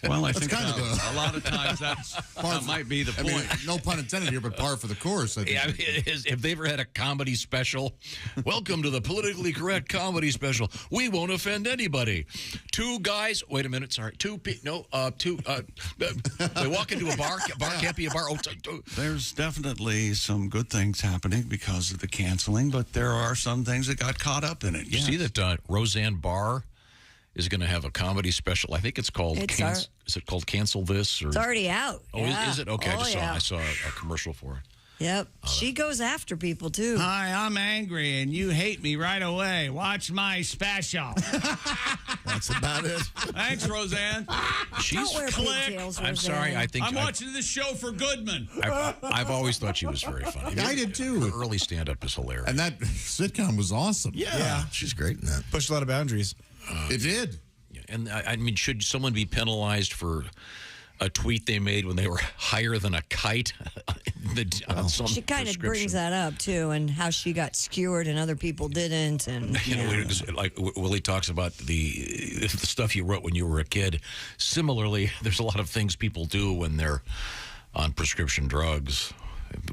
Well, I That's think kind of a lot of times that might be the point. I mean, no pun intended here, but par for the course. I think. Yeah, I mean, if they ever had a comedy special, welcome to the politically correct comedy special. We won't offend anybody. Two guys. Wait a minute. Sorry. They walk into a bar. Bar can't be a bar. There's definitely some good things happening because of the canceling, but there are some things that got caught up in it. You see that Roseanne Barr is going to have a comedy special. I think it's called. Is it called Cancel This? Or It's already out. Oh, yeah. is it? Okay, Oh, I saw a commercial for it. Yep. She goes after people, too. Hi, I'm angry, and you hate me right away. Watch my special. That's about it. Thanks, Roseanne. Don't wear pigtails, I'm sorry. I'm watching this show for Goodman. I've always thought she was very funny. I did, too. Her early stand-up is hilarious. And that sitcom was awesome. Yeah. She's great in that. Pushed a lot of boundaries. It did. And I mean, should someone be penalized for a tweet they made when they were higher than a kite? She kind of brings that up, too, and how she got skewered and other people didn't. And like Willie talks about the stuff you wrote when you were a kid. Similarly, there's a lot of things people do when they're on prescription drugs.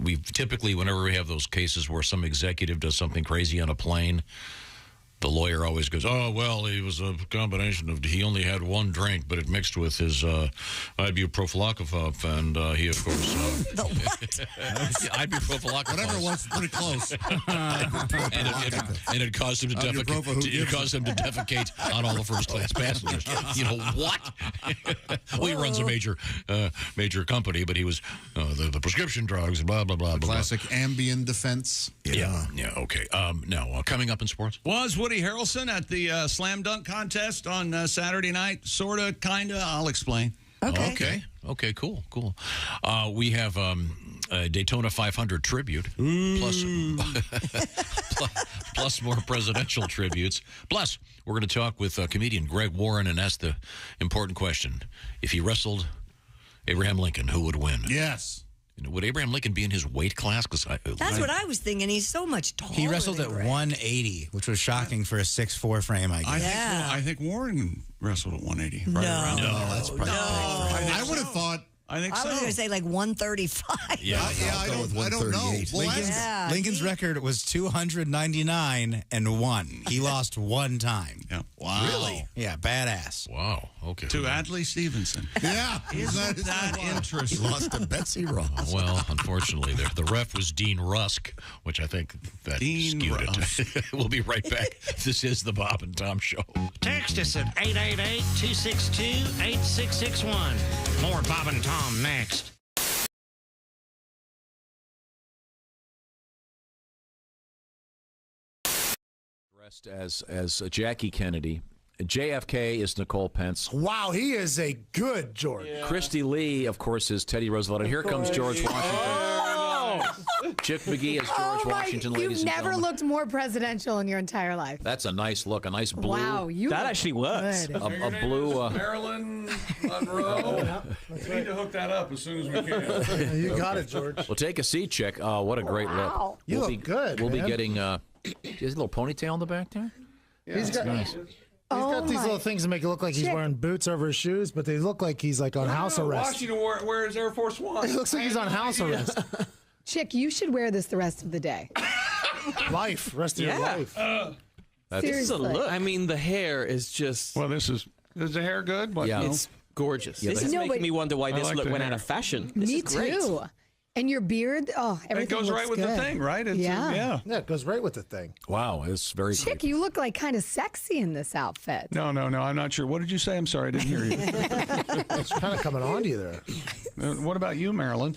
We typically, whenever we have those cases where some executive does something crazy on a plane, the lawyer always goes, oh, well, he was a combination of, he only had one drink, but it mixed with his ibuprofen, and he, of course... the what? Ibuprofen. Whatever it was, pretty close. and it caused him to defecate on all the first-class passengers. You know, what? Well, he runs a major company, but he was the prescription drugs, blah, blah, blah, blah. Classic Ambien defense. Yeah, okay. Now, coming up in sports. Was Woody Harrelson at the slam dunk contest on Saturday night? Sorta, kinda. I'll explain. Okay. Okay, cool. We have a Daytona 500 tribute, plus more presidential tributes. Plus, we're going to talk with comedian Greg Warren and ask the important question. If he wrestled Abraham Lincoln, who would win? Yes. Would Abraham Lincoln be in his weight class? That's what I was thinking. He's so much taller. He wrestled at than Greg. 180, which was shocking for a 6'4" frame, I guess. I think Warren wrestled at 180. No, that's probably I would have thought. I think I so. was going to say like 135. I don't know. Well, Lincoln's record was 299 and 1. He lost one time. Yeah. Wow. Really? Yeah, badass. Wow. Okay. To Adley Stevenson. Yeah. Isn't that interesting? He lost to Betsy Ross. Well, unfortunately, the ref was Dean Rusk, which I think that skewed it. We'll be right back. This is the Bob and Tom Show. Text us at 888-262-8661. More Bob and Tom next. Dressed as Jackie Kennedy. JFK is Nicole Pence. Wow, he is a good George. Yeah. Christy Lee, of course, is Teddy Roosevelt. And here comes George Washington. Chick McGee is George Washington, ladies You've and never gentlemen. looked more presidential in your entire life. That's a nice look, a nice blue. Wow, you that look actually works. good. A blue. Marilyn Monroe. We need to hook that up as soon as we can. You got it, George. Well, take a seat, Chick. What a great look. You look good, We'll man. be getting. He has a little ponytail in the back there. Yeah, he's got nice. He's got these little things that make it look like he's wearing boots over his shoes, but they look like he's like on house arrest. Washington wears Air Force One. It looks like he's on house arrest. Chick, you should wear this the rest of the day. Rest of your life. This is a look. I mean, the hair is just. Well, is the hair good? What, Yeah, no? it's gorgeous. Yeah, this is making me wonder why this like look the went hair. out of fashion. This Me is great. too. And your beard, everything It goes looks right with good. the thing, right? It's, yeah. Yeah, it goes right with the thing. Wow, it's very Chick, you look like kind of sexy in this outfit. No, I'm not sure. What did you say? I'm sorry, I didn't hear you. It's kind of coming on to you there. What about you, Marilyn?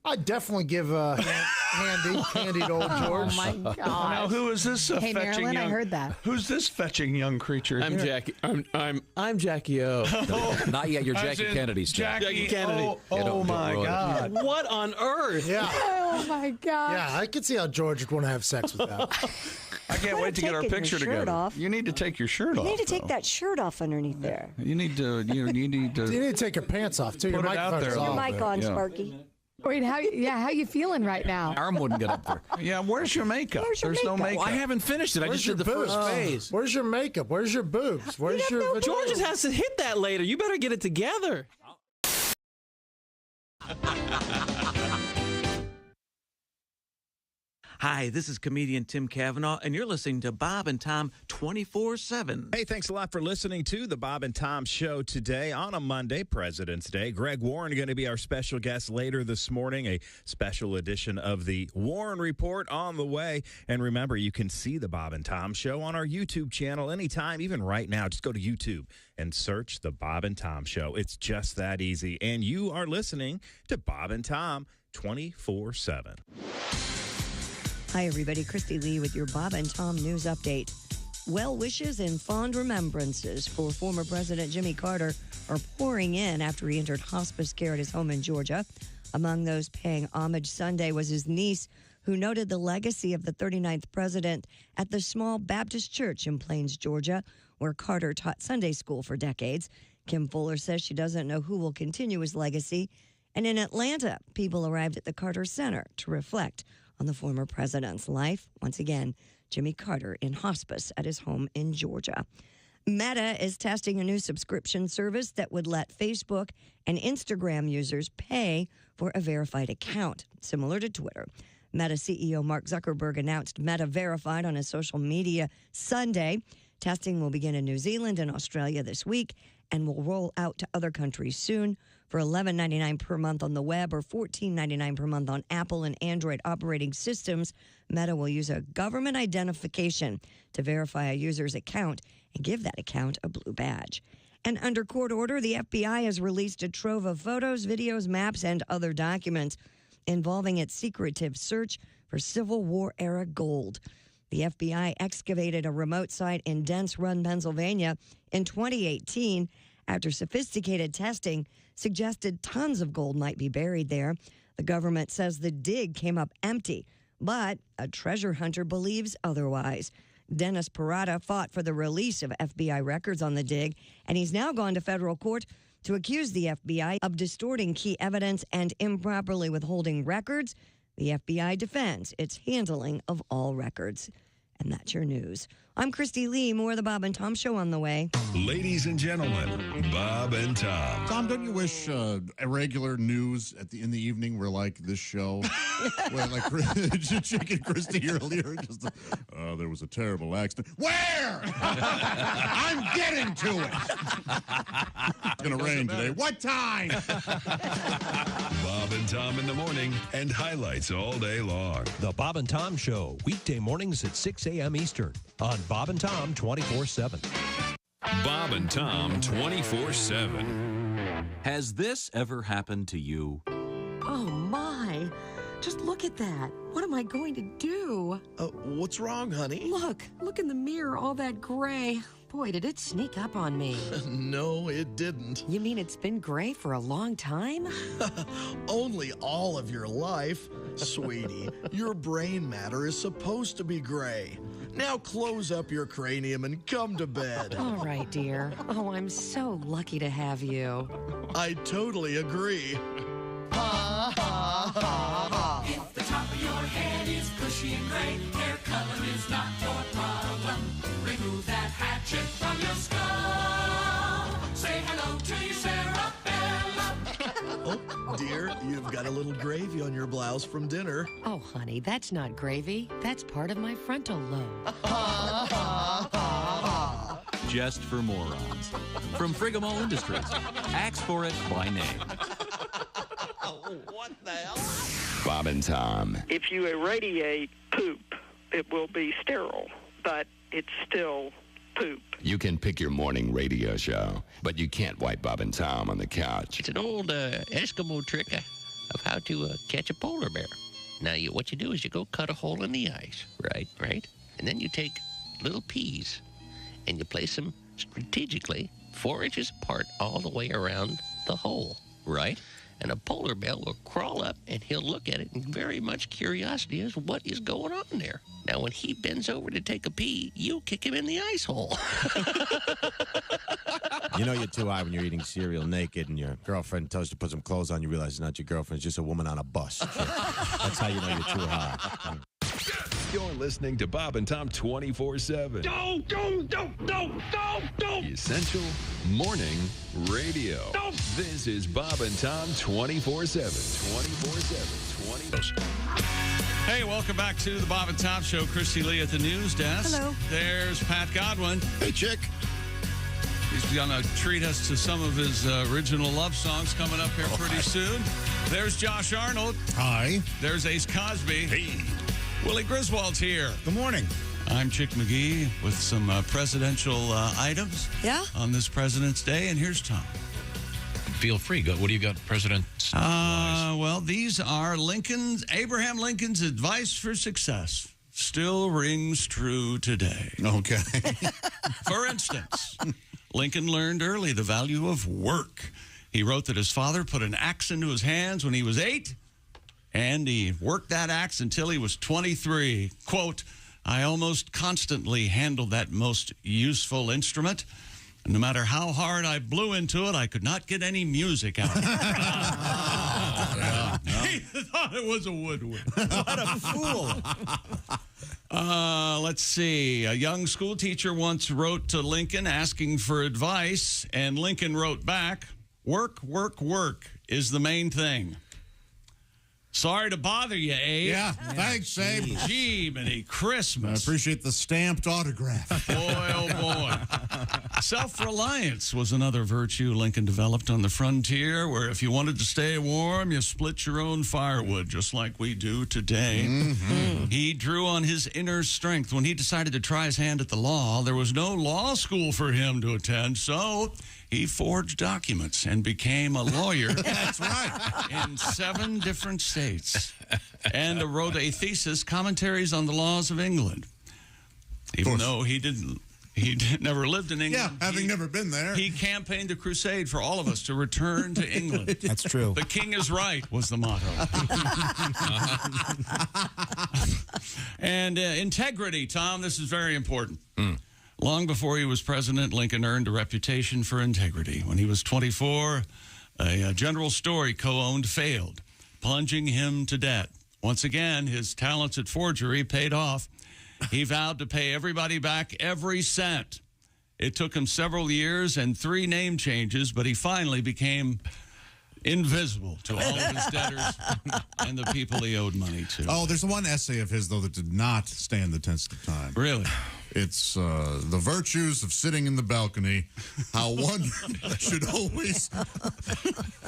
I'd definitely give handy to old George. Oh my gosh. Now, who is this Hey, fetching Marilyn, young? I heard that. Who's this fetching young creature? I'm here? Jackie. I'm Jackie O. Not yet. You're As Jackie in Kennedy. Still. Jackie Kennedy. Oh my ruin it. God! What on earth? Yeah. Oh my gosh. Yeah, I could see how George would want to have sex with that. I can't wait to get our taking your picture shirt together. off. You need to take your shirt off. You need to take though. that shirt off underneath there. You need to. You need to. You need to take your pants off, too. Put Your it out microphone's there. off. Your mic on, Yeah. Sparky. Wait, how you feeling right now? Arm wouldn't get up there. Yeah, where's your makeup? There's no makeup. Well, I haven't finished it. I just did the first phase. Where's your makeup? Where's your boobs? Where's your George has to hit that later. You better get it together. Hi, this is comedian Tim Cavanaugh, and you're listening to Bob and Tom 24/7. Hey, thanks a lot for listening to the Bob and Tom Show today on a Monday, President's Day. Greg Warren going to be our special guest later this morning, a special edition of the Warren Report on the way. And remember, you can see the Bob and Tom Show on our YouTube channel anytime, even right now. Just go to YouTube and search the Bob and Tom Show. It's just that easy. And you are listening to Bob and Tom 24/7. Hi, everybody. Christy Lee with your Bob and Tom News Update. Well wishes and fond remembrances for former President Jimmy Carter are pouring in after he entered hospice care at his home in Georgia. Among those paying homage Sunday was his niece, who noted the legacy of the 39th president at the small Baptist church in Plains, Georgia, where Carter taught Sunday school for decades. Kim Fuller says she doesn't know who will continue his legacy. And in Atlanta, people arrived at the Carter Center to reflect on the former president's life. Once again, Jimmy Carter in hospice at his home in Georgia. Meta is testing a new subscription service that would let Facebook and Instagram users pay for a verified account, similar to Twitter. Meta CEO Mark Zuckerberg announced Meta Verified on his social media Sunday. Testing will begin in New Zealand and Australia this week and will roll out to other countries soon. For $11.99 per month on the web or $14.99 per month on Apple and Android operating systems, Meta will use a government identification to verify a user's account and give that account a blue badge. And under court order, the FBI has released a trove of photos, videos, maps, and other documents involving its secretive search for Civil War-era gold. The FBI excavated a remote site in Dents Run, Pennsylvania in 2018 after sophisticated testing suggested tons of gold might be buried there. The government says the dig came up empty, but a treasure hunter believes otherwise. Dennis Parada fought for the release of FBI records on the dig, and he's now gone to federal court to accuse the FBI of distorting key evidence and improperly withholding records. The FBI defends its handling of all records. And that's your news. I'm Christy Lee. More of the Bob and Tom Show on the way. Ladies and gentlemen, Bob and Tom. Tom, don't you wish irregular news in the evening were like this show? Where like Chick and Christy earlier, just there was a terrible accident. Where? I'm getting to it. It's gonna rain today. What time? Bob and Tom in the morning and highlights all day long. The Bob and Tom Show, weekday mornings at 6 a.m. Eastern on Bob and Tom 24/7. Bob and Tom 24/7. Has this ever happened to you? Oh, my. Just look at that. What am I going to do? What's wrong, honey? Look in the mirror, all that gray. Boy, did it sneak up on me. No, it didn't. You mean it's been gray for a long time? Only all of your life. Sweetie, your brain matter is supposed to be gray. Now close up your cranium and come to bed. All right, dear. Oh, I'm so lucky to have you. I totally agree. Ha, ha, ha, ha. If the top of your head is bushy and gray, hair color is not your problem. Remove that hatchet from your skull. Say hello to your cerebellum. Oh, dear, you've got a little gravy on your blouse from dinner. Oh, honey, that's not gravy. That's part of my frontal lobe. Ha, ha, ha, ha. Just for morons. From Frigamo Industries. Ask for it by name. What the hell? Bob and Tom. If you irradiate poop, it will be sterile, but it's still poop. You can pick your morning radio show, but you can't wipe Bob and Tom on the couch. It's an old Eskimo trick of how to catch a polar bear. Now, what you do is you go cut a hole in the ice, right? And then you take little peas and you place them strategically 4 inches apart all the way around the hole, right? And a polar bear will crawl up and he'll look at it in very much curiosity as what is going on there. Now, when he bends over to take a pee, you kick him in the ice hole. You know you're too high when you're eating cereal naked and your girlfriend tells you to put some clothes on. You realize it's not your girlfriend. It's just a woman on a bus. That's how you know you're too high. You're listening to Bob and Tom 24/7. The Essential Morning Radio. This is Bob and Tom 24/7. 24/7. Hey, welcome back to the Bob and Tom Show. Christy Lee at the news desk. Hello. There's Pat Godwin. Hey, chick. He's going to treat us to some of his original love songs coming up here pretty soon. There's Josh Arnold. Hi. There's Ace Cosby. Hey. Willie Griswold's here. Good morning. I'm Chick McGee with some presidential items on this President's Day, and here's Tom. Feel free. What do you got, President? Well, these are Abraham Lincoln's advice for success. Still rings true today. Okay. For instance, Lincoln learned early the value of work. He wrote that his father put an axe into his hands when he was 8, and he worked that axe until he was 23. Quote, I almost constantly handled that most useful instrument. No matter how hard I blew into it, I could not get any music out. He thought it was a woodwind. What a fool. Let's see. A young school teacher once wrote to Lincoln asking for advice, and Lincoln wrote back, work, work, work is the main thing. Sorry to bother you, Abe. Yeah, thanks, Abe. Gee, many Christmas. I appreciate the stamped autograph. Boy, oh boy. Self-reliance was another virtue Lincoln developed on the frontier, where if you wanted to stay warm, you split your own firewood, just like we do today. Mm-hmm. He drew on his inner strength. When he decided to try his hand at the law, there was no law school for him to attend, so he forged documents and became a lawyer. That's right. In 7 different states. And wrote a thesis, Commentaries on the Laws of England. Even though he never lived in England. Yeah, having never been there. He campaigned the crusade for all of us to return to England. That's true. The king is right was the motto. And integrity, Tom, this is very important. Long before he was president, Lincoln earned a reputation for integrity. When he was 24, a general store he co-owned failed, plunging him to debt. Once again, his talents at forgery paid off. He vowed to pay everybody back every cent. It took him several years and 3 name changes, but he finally became invisible to all of his debtors and the people he owed money to. Oh, there's one essay of his, though, that did not stand the test of time. Really? It's the virtues of sitting in the balcony, how one should always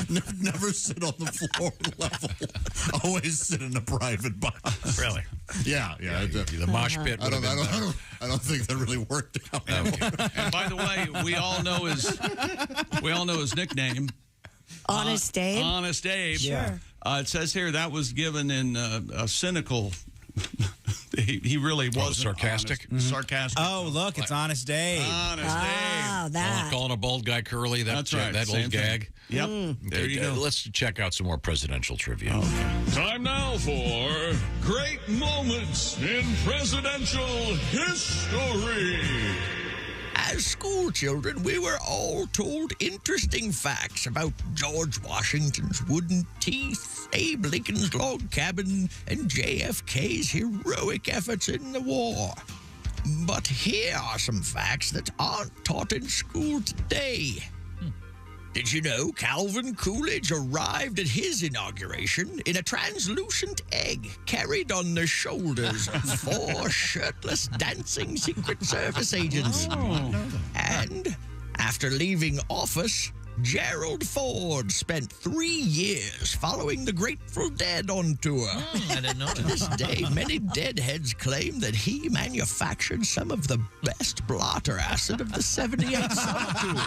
never sit on the floor level, always sit in a private box. Really? Yeah. The mosh pit. I don't think that really worked out. And by the way, we all know his nickname. Honest Abe? Honest Abe. Sure. It says here that was given in a cynical... He really was sarcastic. Sarcastic. Oh, look, it's Honest Abe. Honest Abe. That. Calling a bald guy curly. That's right. That Same old thing. gag. Yep. There you go. Let's check out some more presidential trivia. Okay. Time now for Great Moments in Presidential History. As school children, we were all told interesting facts about George Washington's wooden teeth, Abe Lincoln's log cabin, and JFK's heroic efforts in the war. But here are some facts that aren't taught in school today. Did you know Calvin Coolidge arrived at his inauguration in a translucent egg carried on the shoulders of 4 shirtless dancing Secret Service agents? And after leaving office, Gerald Ford spent 3 years following the Grateful Dead on tour. I didn't know that. To this day, many deadheads claim that he manufactured some of the best blotter acid of the 78 summer tour.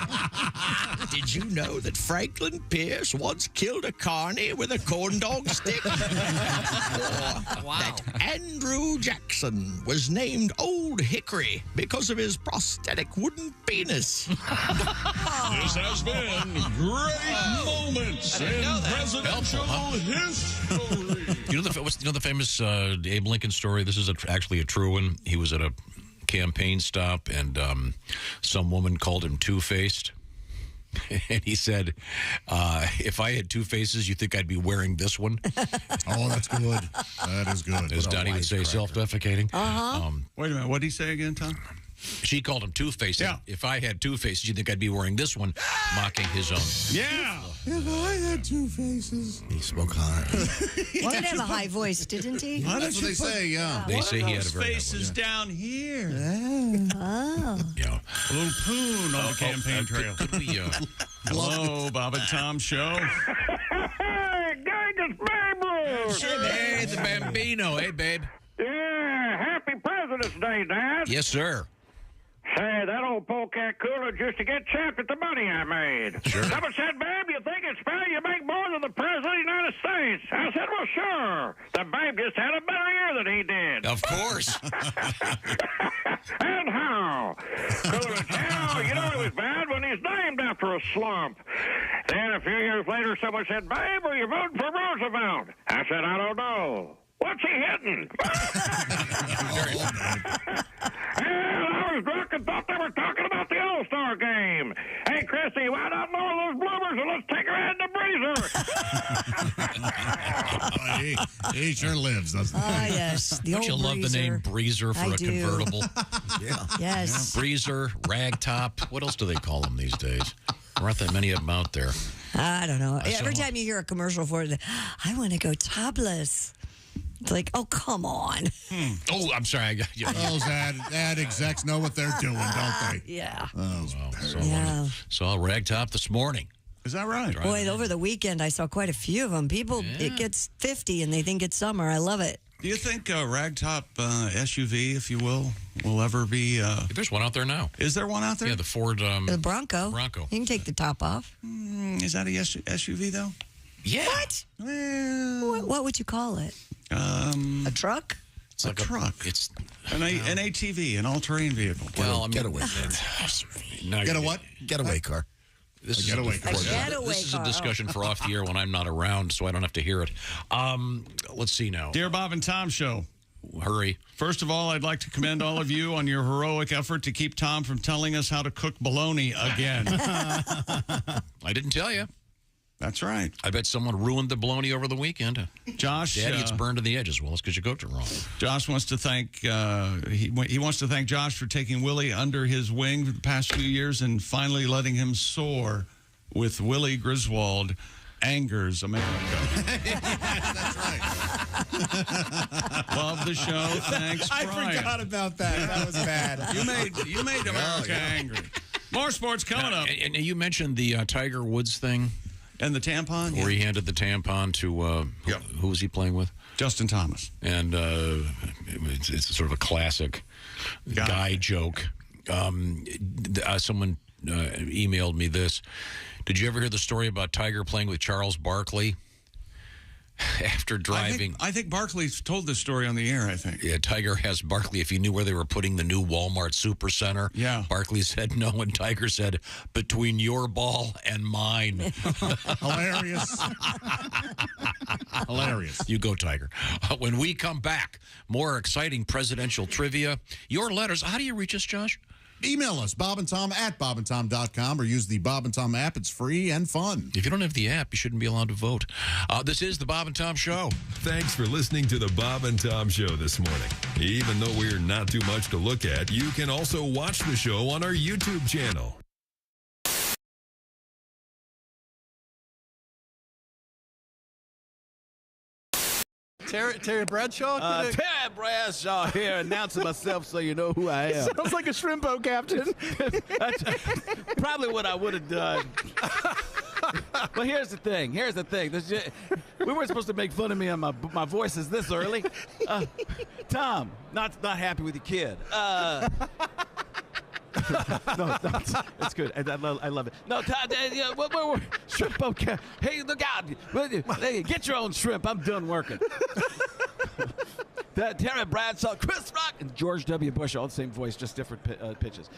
Did you know that Franklin Pierce once killed a carny with a corn dog stick? Or that Andrew Jackson was named Old Hickory because of his prosthetic wooden penis? This has been Great Moments in Presidential History. You know the famous Abe Lincoln story? This is actually a true one. He was at a campaign stop, and some woman called him two-faced. And he said, if I had two faces, you think I'd be wearing this one? Oh, that's good. That is good. As Donnie would say, self-defecating. Wait a minute. What did he say again, Tom? She called him Two-Face. Yeah. If I had two faces, you think I'd be wearing this one, mocking his own. Yeah. If I had two faces. He spoke high. He did have a high voice, didn't he? That's what they say, yeah. They say he had a very high faces voice. down here. Oh. Yeah. A little poon on the campaign trail. Could we, Hello, Bob and Tom Show. Hey, gang, it's Babe. Hey, the Bambino. Hey, babe. Yeah, happy President's Day, Dad. Yes, sir. Say, that old polecat cooler just to get chapped at the money I made. Sure. Someone said, babe, you think it's fair you make more than the President of the United States? I said, well, sure. The babe just had a better year than he did. Of course. And how? Cooler, hell, you know it was bad when he's named after a slump. Then a few years later, someone said, babe, are you voting for Roosevelt? I said, I don't know. What's he hitting? Hell, I was drunk and thought they were talking about the All-Star game. Hey, Christy, why not lower those bloomers and let's take her head in the breezer? He sure lives, doesn't he? Ah, yes. The Don't you old love the name Breezer for I a do. convertible? Yeah. Yes. Breezer, ragtop. What else do they call them these days? There aren't that many of them out there. I don't know. I Every saw- time you hear a commercial for it, I want to go topless. It's like, oh, come on. Oh, I'm sorry. Those ad execs know what they're doing, don't they? Yeah. Saw ragtop this morning. Is that right? Boy, over the weekend, I saw quite a few of them. People, it gets 50 and they think it's summer. I love it. Do you think ragtop SUV, if you will ever be... There's one out there now. Is there one out there? Yeah, the Ford... The Bronco. Bronco. You can take the top off. Is that a SUV, though? Yeah. What? Well, what would you call it? A truck? It's a like truck. It's an ATV, an all-terrain vehicle. Well, I mean, Getaway. now Get a you- what? Getaway car. This is getaway car. This is a discussion for off the air when I'm not around, so I don't have to hear it. Let's see now. Dear Bob and Tom Show. Hurry. First of all, I'd like to commend all of you on your heroic effort to keep Tom from telling us how to cook bologna again. I didn't tell you. That's right. I bet someone ruined the bologna over the weekend. Josh, Daddy, it's burned to the edges. Well, it's because you cooked it wrong. Josh wants to thank he wants to thank Josh for taking Willie under his wing for the past few years and finally letting him soar with Willie Griswold. Angers America. That's right. Love the show. Thanks, I Brian. forgot about that. That was bad. You made America angry. More sports coming up. And you mentioned the Tiger Woods thing. And the tampon? Where he handed the tampon to, who was he playing with? Justin Thomas. And it's sort of a classic guy joke. Someone emailed me this. Did you ever hear the story about Tiger playing with Charles Barkley? After driving. I think Barkley's told this story on the air, I think. Yeah, Tiger asked Barkley if he knew where they were putting the new Walmart Supercenter. Yeah. Barkley said no, and Tiger said, between your ball and mine. Hilarious. Hilarious. You go, Tiger. When we come back, more exciting presidential trivia. Your letters. How do you reach us, Josh? Email us, bobandtom@bobandtom.com, or use the Bob and Tom app. It's free and fun. If you don't have the app, you shouldn't be allowed to vote. This is the Bob and Tom Show. Thanks for listening to the Bob and Tom Show this morning. Even though we're not too much to look at, you can also watch the show on our YouTube channel. Terry Bradshaw? Terry Bradshaw here, announcing myself so you know who I am. Sounds like a shrimp boat captain. That's probably what I would have done. But here's the thing. We weren't supposed to make fun of me on my voice is this early. Tom, not happy with your kid. No, it's good. I love it. No, we're shrimp boat captain. Hey, look out. Hey, get your own shrimp. I'm done working. Terry Bradshaw, Chris Rock, and George W. Bush, all the same voice, just different pitches.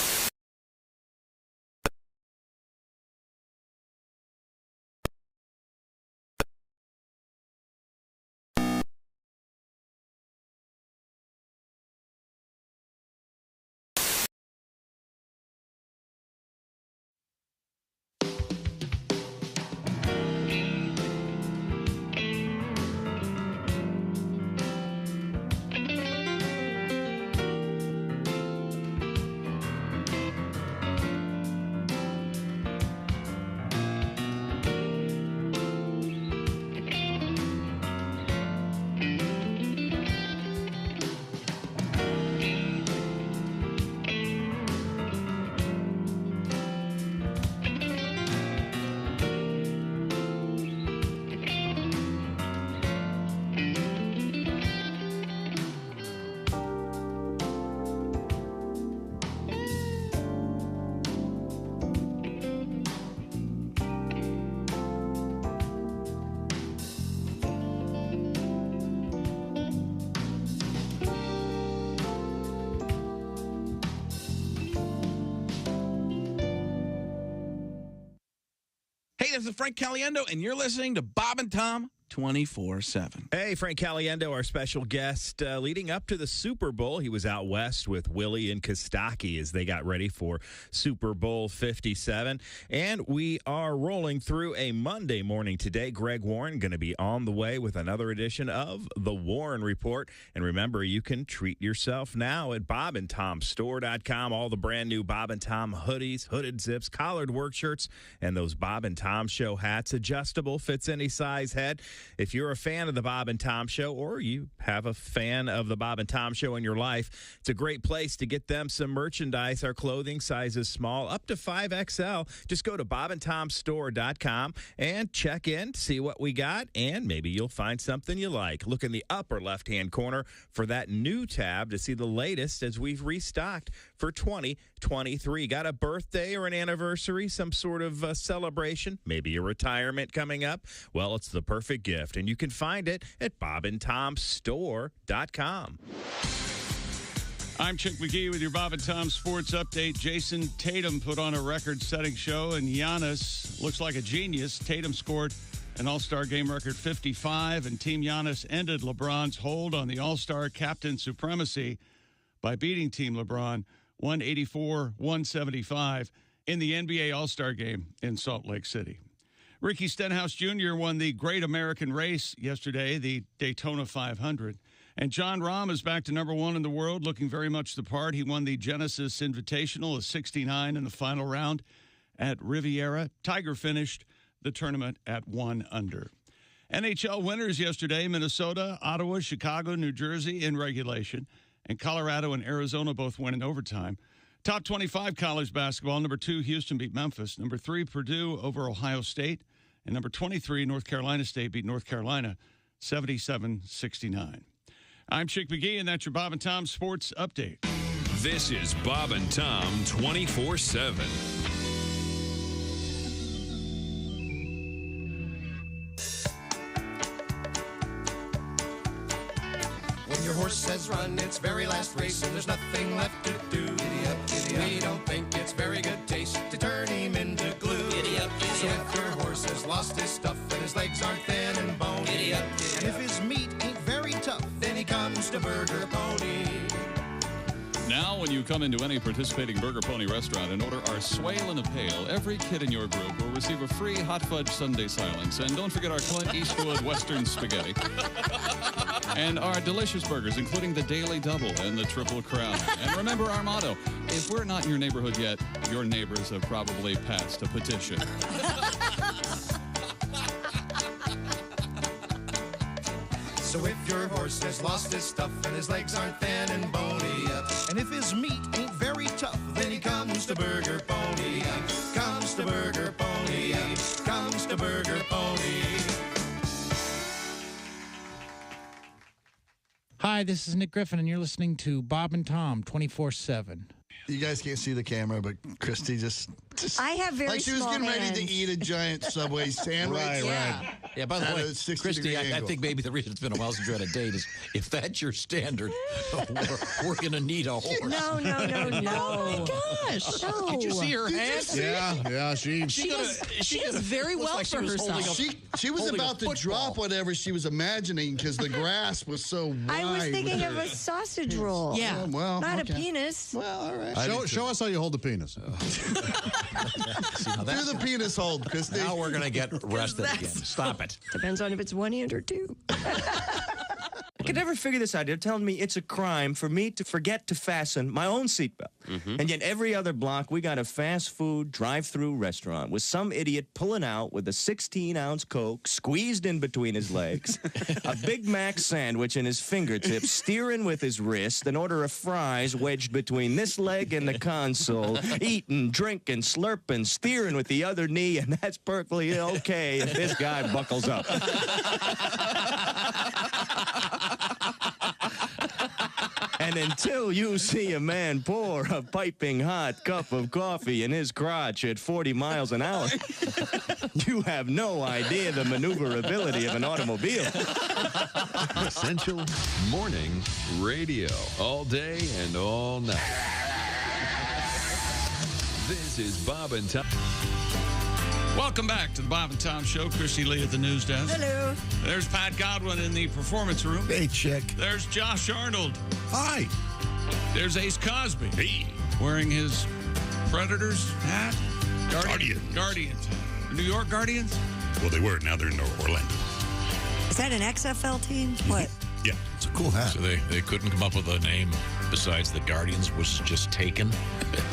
this is Frank Caliendo, and you're listening to Bob and Tom 24/7. Hey, Frank Caliendo, our special guest. Leading up to the Super Bowl, he was out west with Willie and Kostaki as they got ready for Super Bowl 57. And we are rolling through a Monday morning today. Greg Warren going to be on the way with another edition of The Warren Report. And remember, you can treat yourself now at bobandtomstore.com. All the brand new Bob and Tom hoodies, hooded zips, collared work shirts, and those Bob and Tom Show hats. Adjustable, fits any size head. If you're a fan of the Bob and Tom Show, or you have a fan of the Bob and Tom Show in your life, it's a great place to get them some merchandise. Our clothing size is small, up to 5XL. Just go to bobandtomstore.com and check in, see what we got, and maybe you'll find something you like. Look in the upper left-hand corner for that new tab to see the latest as we've restocked for 2023. Got a birthday or an anniversary, some sort of celebration, maybe a retirement coming up? Well, it's the perfect gift, and you can find it at bobandtomstore.com. I'm Chick McGee with your Bob and Tom Sports Update. Jason Tatum put on a record-setting show, and Giannis looks like a genius. Tatum scored an All-Star game record 55, and Team Giannis ended LeBron's hold on the All-Star captain supremacy by beating Team LeBron 184-175 in the NBA All-Star game in Salt Lake City. Ricky Stenhouse Jr. won the Great American Race yesterday, the Daytona 500. And John Rahm is back to number one in the world, looking very much the part. He won the Genesis Invitational, a 69 in the final round at Riviera. Tiger finished the tournament at 1 under. NHL winners yesterday, Minnesota, Ottawa, Chicago, New Jersey in regulation, and Colorado and Arizona both win in overtime. Top 25 college basketball, number 2, Houston beat Memphis. Number 3, Purdue over Ohio State. And number 23, North Carolina State beat North Carolina 77-69. I'm Chick McGee, and that's your Bob and Tom Sports Update. This is Bob and Tom 24/7. When your horse says run its very last race and there's nothing left to do, giddy up, giddy up. We don't think it's very good taste to turn him into glue. Giddy up, giddy so up. If your horse has lost his stuff and his legs aren't thin and bony, giddy up, giddy and if his meat ain't very tough, then he comes to Burger Pony. Now, when you come into any participating Burger Pony restaurant and order our Swale in a Pail, every kid in your group will receive a free hot fudge sundae silence. And don't forget our Clint Eastwood Western spaghetti. And our delicious burgers, including the Daily Double and the Triple Crown. And remember our motto, if we're not in your neighborhood yet, your neighbors have probably passed a petition. So if your horse has lost his stuff and his legs aren't thin and bony, and if his meat ain't very tough, then he comes to Burger Pony. Comes to Burger Pony. Comes to Burger Pony. Hi, this is Nick Griffin, and you're listening to Bob and Tom 24/7. You guys can't see the camera, but Christy just I have very like she was small getting ready to hands. eat a giant Subway sandwich. Right. Yeah, by the At way, a 60 Christy, degree I angle. think maybe the reason it's been a while since you're on a date is if that's your standard, we're going to need a horse. No. Oh, my gosh. No. Did you see her hands? Yeah, she does very well like she for was holding herself. She was holding a about to football. drop whatever she was imagining because the grasp was so wide. I was thinking with of her. a sausage roll. Yeah. Well, Not okay. a penis. Well, all right. Show us how you hold the penis. Do the penis hold, Christy. Now we're going to get arrested again. Stop it. Depends on if it's one hand or two. I could never figure this out. They're telling me it's a crime for me to forget to fasten my own seatbelt. And yet every other block, we got a fast food drive-through restaurant with some idiot pulling out with a 16-ounce Coke squeezed in between his legs, a Big Mac sandwich in his fingertips, steering with his wrist, an order of fries wedged between this leg and the console, eating, drinking, slurping, steering with the other knee, and that's perfectly okay if this guy buckles up. And until you see a man pour a piping hot cup of coffee in his crotch at 40 miles an hour, you have no idea the maneuverability of an automobile. Essential morning radio. All day and all night. This is Bob and Tom. Welcome back to the Bob and Tom Show. Christy Lee at the news desk. Hello. There's Pat Godwin in the performance room. Hey, chick. There's Josh Arnold. Hi. There's Ace Cosby. Hey. Wearing his Predators hat. Guardians. New York Guardians? Well, they were. Now they're in Orlando. Is that an XFL team? What? Yeah, it's a cool hat. So they couldn't come up with a name besides the Guardians, was just taken.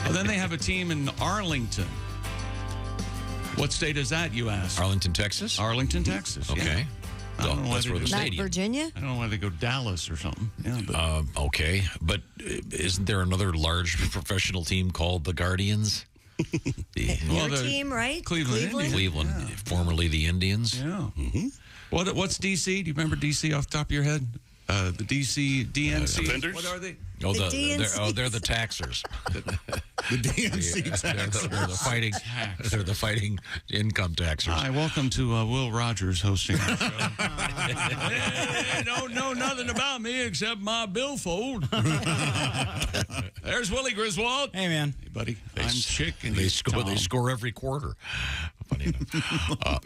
Well, then they have a team in Arlington. What state is that, you ask? Arlington, Texas? Arlington, Texas. Okay. I don't know why that's where the Not stadium. Virginia? I don't know why they go Dallas or something. Yeah, but Okay, but isn't there another large professional team called the Guardians? Your team, right? Cleveland. Formerly the Indians. Yeah. Mm-hmm. What's DC? Do you remember DC off the top of your head? The DC DNC. Defenders? What are they? Oh, The DNC. they're the taxers. The DNC taxers. They're the fighting. They're the fighting income taxers. Hi, welcome to Will Rogers hosting our show. Hey, don't know nothing about me except my billfold. There's Willie Griswold. Hey, man. Hey, buddy. I'm Chick, and They he's score. Tom. They score every quarter. Funny enough.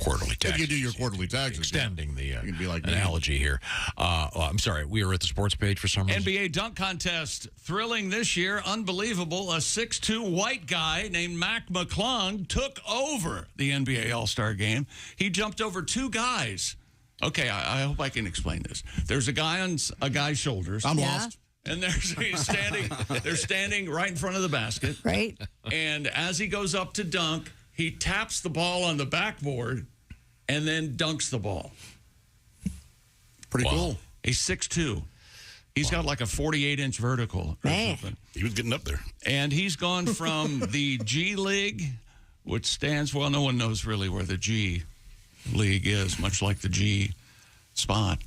Quarterly taxes. If you do your quarterly taxes. Extending the can be like me. analogy here. I'm sorry. We were at the sports page for some reason. NBA dunk contest. Thrilling this year. Unbelievable. A 6'2" white guy named Mac McClung took over the NBA All-Star game. He jumped over two guys. Okay, I hope I can explain this. There's a guy on a guy's shoulders. I'm lost. And he's standing. They're standing right in front of the basket. Right. And as he goes up to dunk, he taps the ball on the backboard and then dunks the ball. Pretty cool. He's 6'2". He's got like a 48-inch vertical or something. He was getting up there. And he's gone from the G League, which stands, well, no one knows really where the G League is, much like the G spot.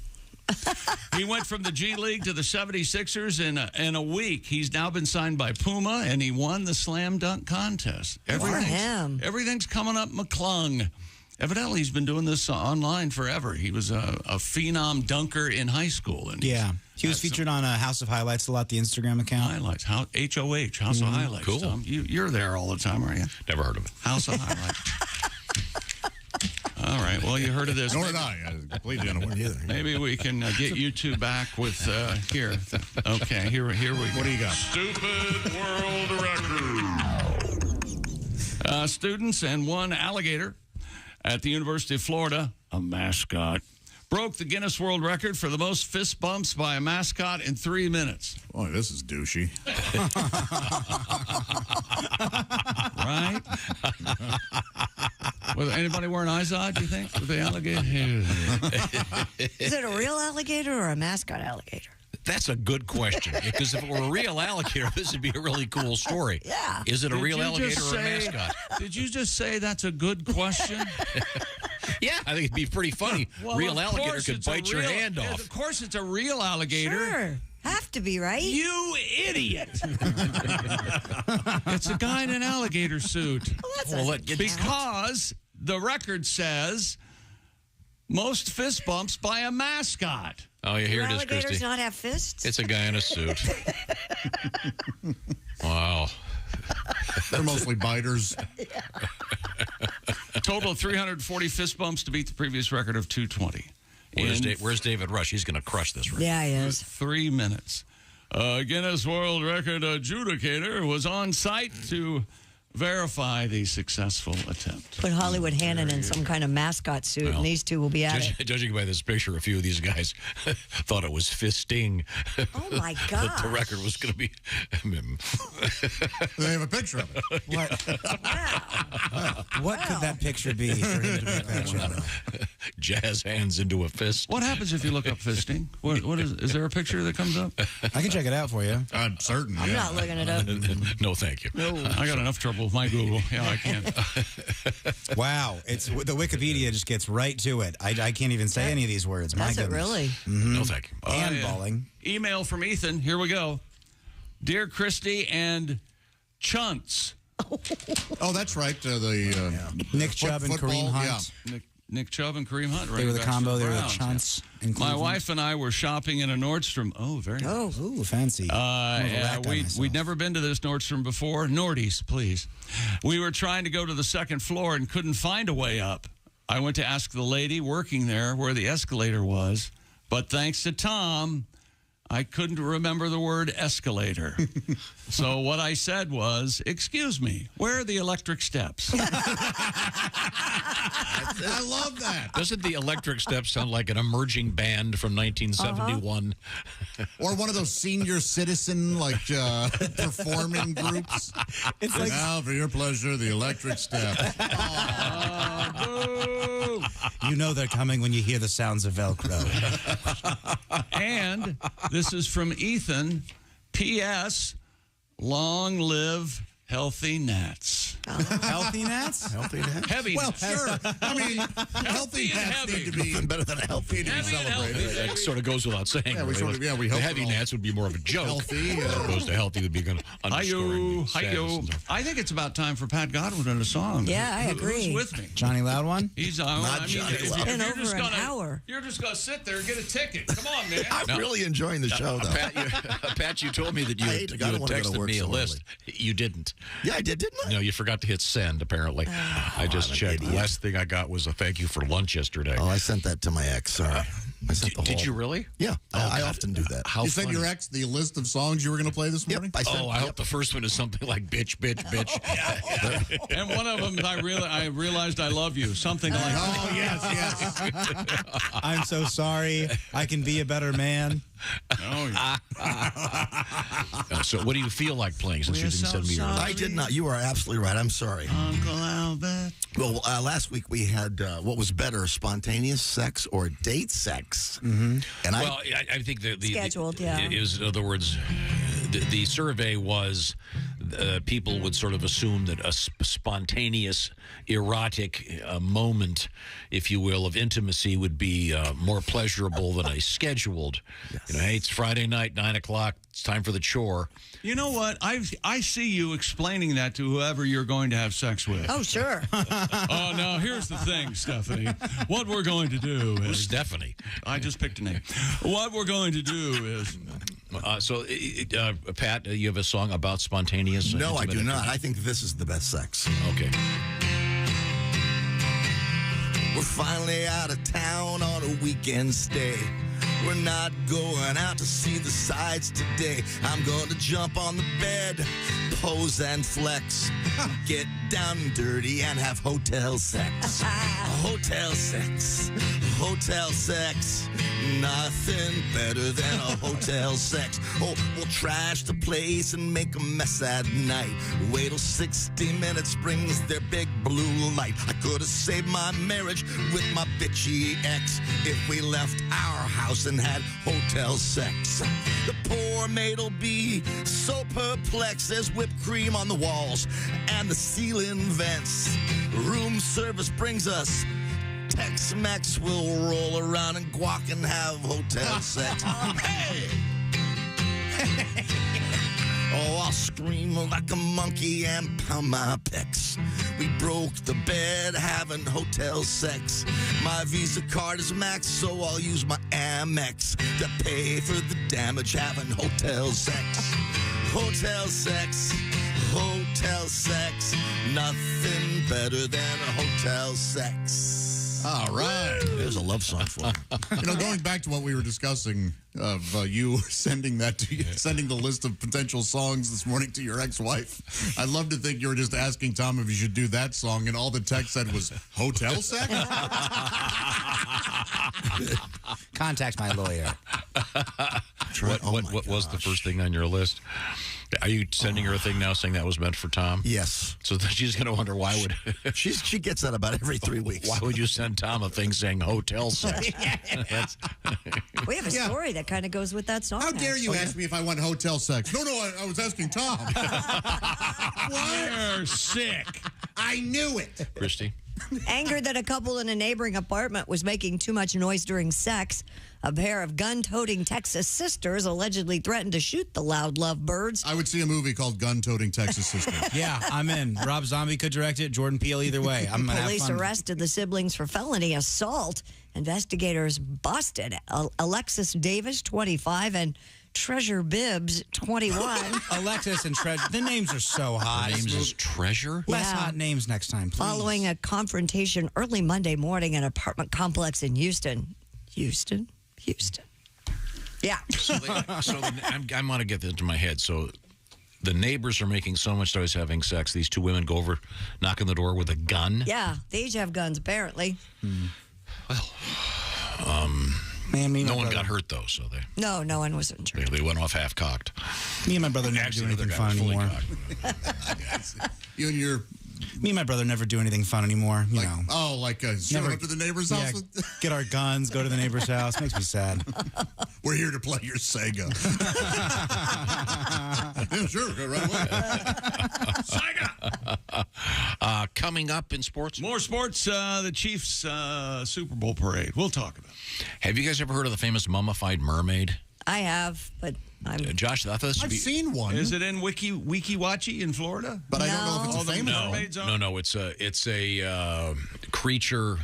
He went from the G League to the 76ers in a week. He's now been signed by Puma, and he won the slam dunk contest. Everything's coming up McClung. Evidently, he's been doing this online forever. He was a phenom dunker in high school. And he was featured on House of Highlights a lot, the Instagram account. Highlights, HOH, House of Highlights. Cool. Tom. You're there all the time, are you? Never heard of it. House of Highlights. All right. Well, you heard of this. Nor did I. I was completely unaware either. Maybe we can get you two back with here. Okay, here we go. What do you got? Stupid world record. Students and one alligator at the University of Florida, a mascot, broke the Guinness World Record for the most fist bumps by a mascot in 3 minutes. Boy, this is douchey. Right? Was anybody wearing Izod, do you think, with the alligator? Is it a real alligator or a mascot alligator? That's a good question. Because if it were a real alligator, this would be a really cool story. Yeah. Is it a real alligator or a mascot? Did you just say that's a good question? Yeah, I think it'd be pretty funny. Well, real of alligator course could it's a bite your real- hand off. Of course it's a real alligator. Sure. Have to be, right? You idiot. It's a guy in an alligator suit. Because the record says most fist bumps by a mascot. Oh, yeah, here Do it is, alligators Christy. not have fists? It's a guy in a suit. Wow. They're mostly biters. A total of 340 fist bumps to beat the previous record of 220. Where's David Rush? He's going to crush this record. Yeah, he is. 3 minutes. Guinness World Record adjudicator was on site to verify the successful attempt. Put Hollywood Hannon in some kind of mascot suit, and these two will be at it. Judging by this picture, a few of these guys thought it was fisting. Oh, my That the God. record was going to be... They have a picture of it. What could that picture be for him to make that joke? Jazz hands into a fist. What happens if you look up fisting? What is there a picture that comes up? I can check it out for you. I'm certain. I'm not looking it up. No, thank you. I got enough trouble with my Google. Yeah, I can't. Wow, it's the Wikipedia just gets right to it. I can't even say any of these words. My Does it goodness. really? Mm-hmm. No, thank you. Handballing. Email from Ethan. Here we go. Dear Christy and Chunts. Oh, that's right. The Nick Chubb and football, Kareem Hunt. yeah. Nick Chubb and Kareem Hunt. They were the combo. They were the Browns, chunts. yeah. My wife and I were shopping in a Nordstrom. Oh, very nice. Ooh, fancy. We'd never been to this Nordstrom before. Nordy's, please. We were trying to go to the second floor and couldn't find a way up. I went to ask the lady working there where the escalator was, but thanks to Tom, I couldn't remember the word escalator. So what I said was, excuse me, where are the electric steps? I love that. Doesn't the Electric Steps sound like an emerging band from 1971? Or one of those senior citizen, performing groups. It's like, now, for your pleasure, the Electric Steps. you know they're coming when you hear the sounds of Velcro. And this is from Ethan. P.S. Long live healthy gnats. Healthy gnats? Healthy gnats? Heavy Well, gnats. sure. I mean, healthy gnats need to be Nothing better than a healthy gnat. Heavy and celebrated. That sort of goes without saying. Yeah, we really. sort of- yeah, we The hope heavy it all- gnats would be more of a joke. Healthy, as opposed to healthy would be going to underscoring the Hi-yo. sadness and- I think it's about time for Pat Godwin and a song. Yeah, I agree. Who's with me? Johnny Loud one? He's Not Johnny if Loud. you're Been over just an gonna- hour. You're just going to sit there and get a ticket. Come on, man. I'm really enjoying the show, though. Pat, you told me that you I had hate to go. I don't wanna go to texted work me a so list. You didn't. Yeah, I did, didn't I? No, you forgot to hit send, apparently. I just I'm an checked. The idiot. last thing I got was a thank you for lunch yesterday. Oh, I sent that to my ex. Sorry. I sent the Did whole- you really? Yeah, I often do that. How You sent funny. your ex the list of songs you were going to play this morning? I sent, I hope the first one is something like bitch, bitch, bitch. And one of them, I realized I love you. Something like that. Oh, yes. I'm so sorry. I can be a better man. Oh, yeah. So what do you feel like playing since you didn't send me your list? I did not. You are absolutely right. I'm sorry. Uncle Albert. Well, last week we had what was better, spontaneous sex or date sex? Mm-hmm. And Well, I think the Scheduled, yeah. It was, in other words, the survey was people would sort of assume that a spontaneous, erotic moment, if you will, of intimacy would be more pleasurable than a scheduled. Yes. You know, hey, it's Friday night, 9 o'clock. It's time for the chore. You know what? I see you explaining that to whoever you're going to have sex with. Oh, sure. Oh, now here's the thing, Stephanie. What we're going to do Who's is Stephanie? I just picked a name. What we're going to do is Pat, you have a song about spontaneous? no, I do intimate not. I think this is the best sex. Okay. We're finally out of town on a weekend stay. We're not going out to see the sights today. I'm going to jump on the bed, pose and flex, get down and dirty and have hotel sex. Hotel sex. Hotel sex. Nothing better than a hotel sex. Oh, we'll trash the place and make a mess at night. Wait till 60 minutes brings their big blue light. I could have saved my marriage with my bitchy ex if we left our house and had hotel sex. The poor maid'll be so perplexed. There's whipped cream on the walls and the ceiling vents. Room service brings us Tex-Mex. Will roll around and guac and have hotel sex. Hey! Oh, I'll scream like a monkey and pound my pecs. We broke the bed having hotel sex. My Visa card is maxed, so I'll use my Amex to pay for the damage having hotel sex. Hotel sex. Hotel sex. Nothing better than a hotel sex. All right. There's a love song for you. You know, going back to what we were discussing of you sending the list of potential songs this morning to your ex-wife, I'd love to think you were just asking Tom if you should do that song, and all the text said was hotel sex. Contact my lawyer. What was the first thing on your list? Are you sending her a thing now saying that was meant for Tom? Yes. So then she's going to wonder why would she gets that about every 3 weeks. Why would you send Tom a thing saying hotel sex? We have a story that kind of goes with that song. How dare you actually. ask me if I want hotel sex? No, I was asking Tom. You're sick. I knew it. Christy? Angered that a couple in a neighboring apartment was making too much noise during sex, a pair of gun-toting Texas sisters allegedly threatened to shoot the loud lovebirds. I would see a movie called Gun-Toting Texas Sisters. Yeah, I'm in. Rob Zombie could direct it. Jordan Peele, either way. I'm gonna Police have fun. arrested the siblings for felony assault. Investigators busted Alexis Davis, 25, and Treasure Bibbs, 21. Alexis and Treasure. The names are so hot. Her names is Treasure? Less Yeah. hot names next time, please. Following a confrontation early Monday morning in an apartment complex in Houston. Houston. Yeah. I'm going to get this into my head. So the neighbors are making so much noise having sex. These two women go over, knock on the door with a gun. Yeah, they each have guns, apparently. No one got hurt, though, so No one was injured. they went off half-cocked. Me and my brother never do anything fun anymore. You and your... Me and my brother never do anything fun anymore, you know. Oh, like showing up to the neighbor's house? Get our guns, go to the neighbor's house. Makes me sad. We're here to play your Sega. Yeah, sure, go right away. Sega! Coming up in sports? More sports, the Chiefs Super Bowl parade. We'll talk about it. Have you guys ever heard of the famous mummified mermaid? I have, but I'm... Josh, I thought this would be... I've seen one. Is it in Wiki Wachi in Florida? But I don't know if it's a famous mermaids one. No, it's a creature...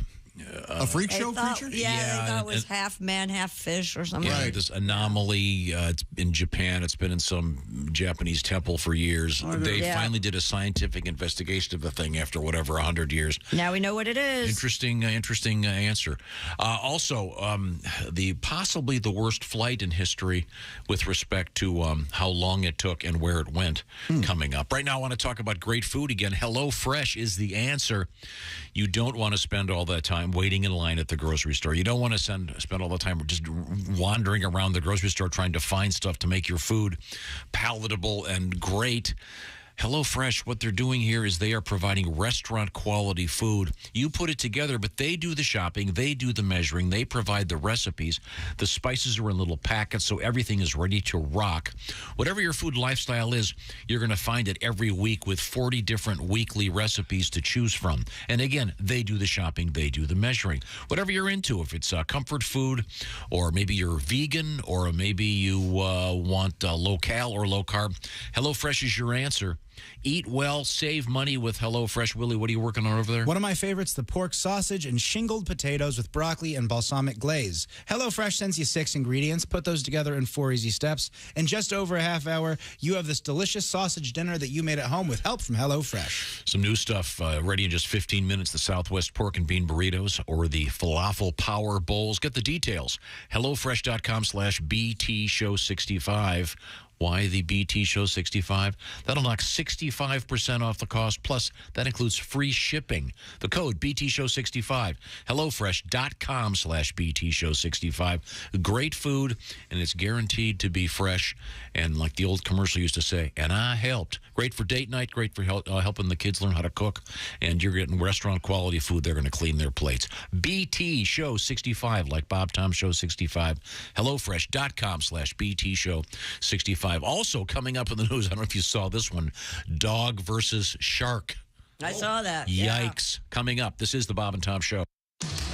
a freak show creature? Yeah, they thought it was half man, half fish or something. Yeah, this anomaly. It's in Japan. It's been in some Japanese temple for years. They finally did a scientific investigation of the thing after whatever 100 years. Now we know what it is. Interesting answer. Also, possibly the worst flight in history with respect to how long it took and where it went. Coming up right now, I want to talk about great food again. HelloFresh is the answer. You don't want to spend all that time waiting in line at the grocery store. You don't want to spend all the time just wandering around the grocery store trying to find stuff to make your food palatable and great. HelloFresh, what they're doing here is they are providing restaurant-quality food. You put it together, but they do the shopping, they do the measuring, they provide the recipes. The spices are in little packets, so everything is ready to rock. Whatever your food lifestyle is, you're going to find it every week with 40 different weekly recipes to choose from. And again, they do the shopping, they do the measuring. Whatever you're into, if it's comfort food, or maybe you're vegan, or maybe you want low-cal or low-carb, HelloFresh is your answer. Eat well, save money with HelloFresh. Willie, what are you working on over there? One of my favorites, the pork sausage and shingled potatoes with broccoli and balsamic glaze. HelloFresh sends you 6 ingredients. Put those together in 4 easy steps. In just over a half hour, you have this delicious sausage dinner that you made at home with help from HelloFresh. Some new stuff ready in just 15 minutes. The Southwest Pork and Bean Burritos or the Falafel Power Bowls. Get the details. HelloFresh.com/BT Show 65. Why the BT Show 65? That'll knock 65% off the cost, plus that includes free shipping. The code BT Show 65. HelloFresh.com/BT Show 65. Great food, and it's guaranteed to be fresh. And like the old commercial used to say, and I helped. Great for date night, great for helping the kids learn how to cook. And you're getting restaurant quality food. They're going to clean their plates. BT Show 65, like Bob Tom Show 65. HelloFresh.com/BT Show 65. Also coming up in the news, I don't know if you saw this one, dog versus shark. I saw that. Yikes. Coming up, this is the Bob and Tom Show.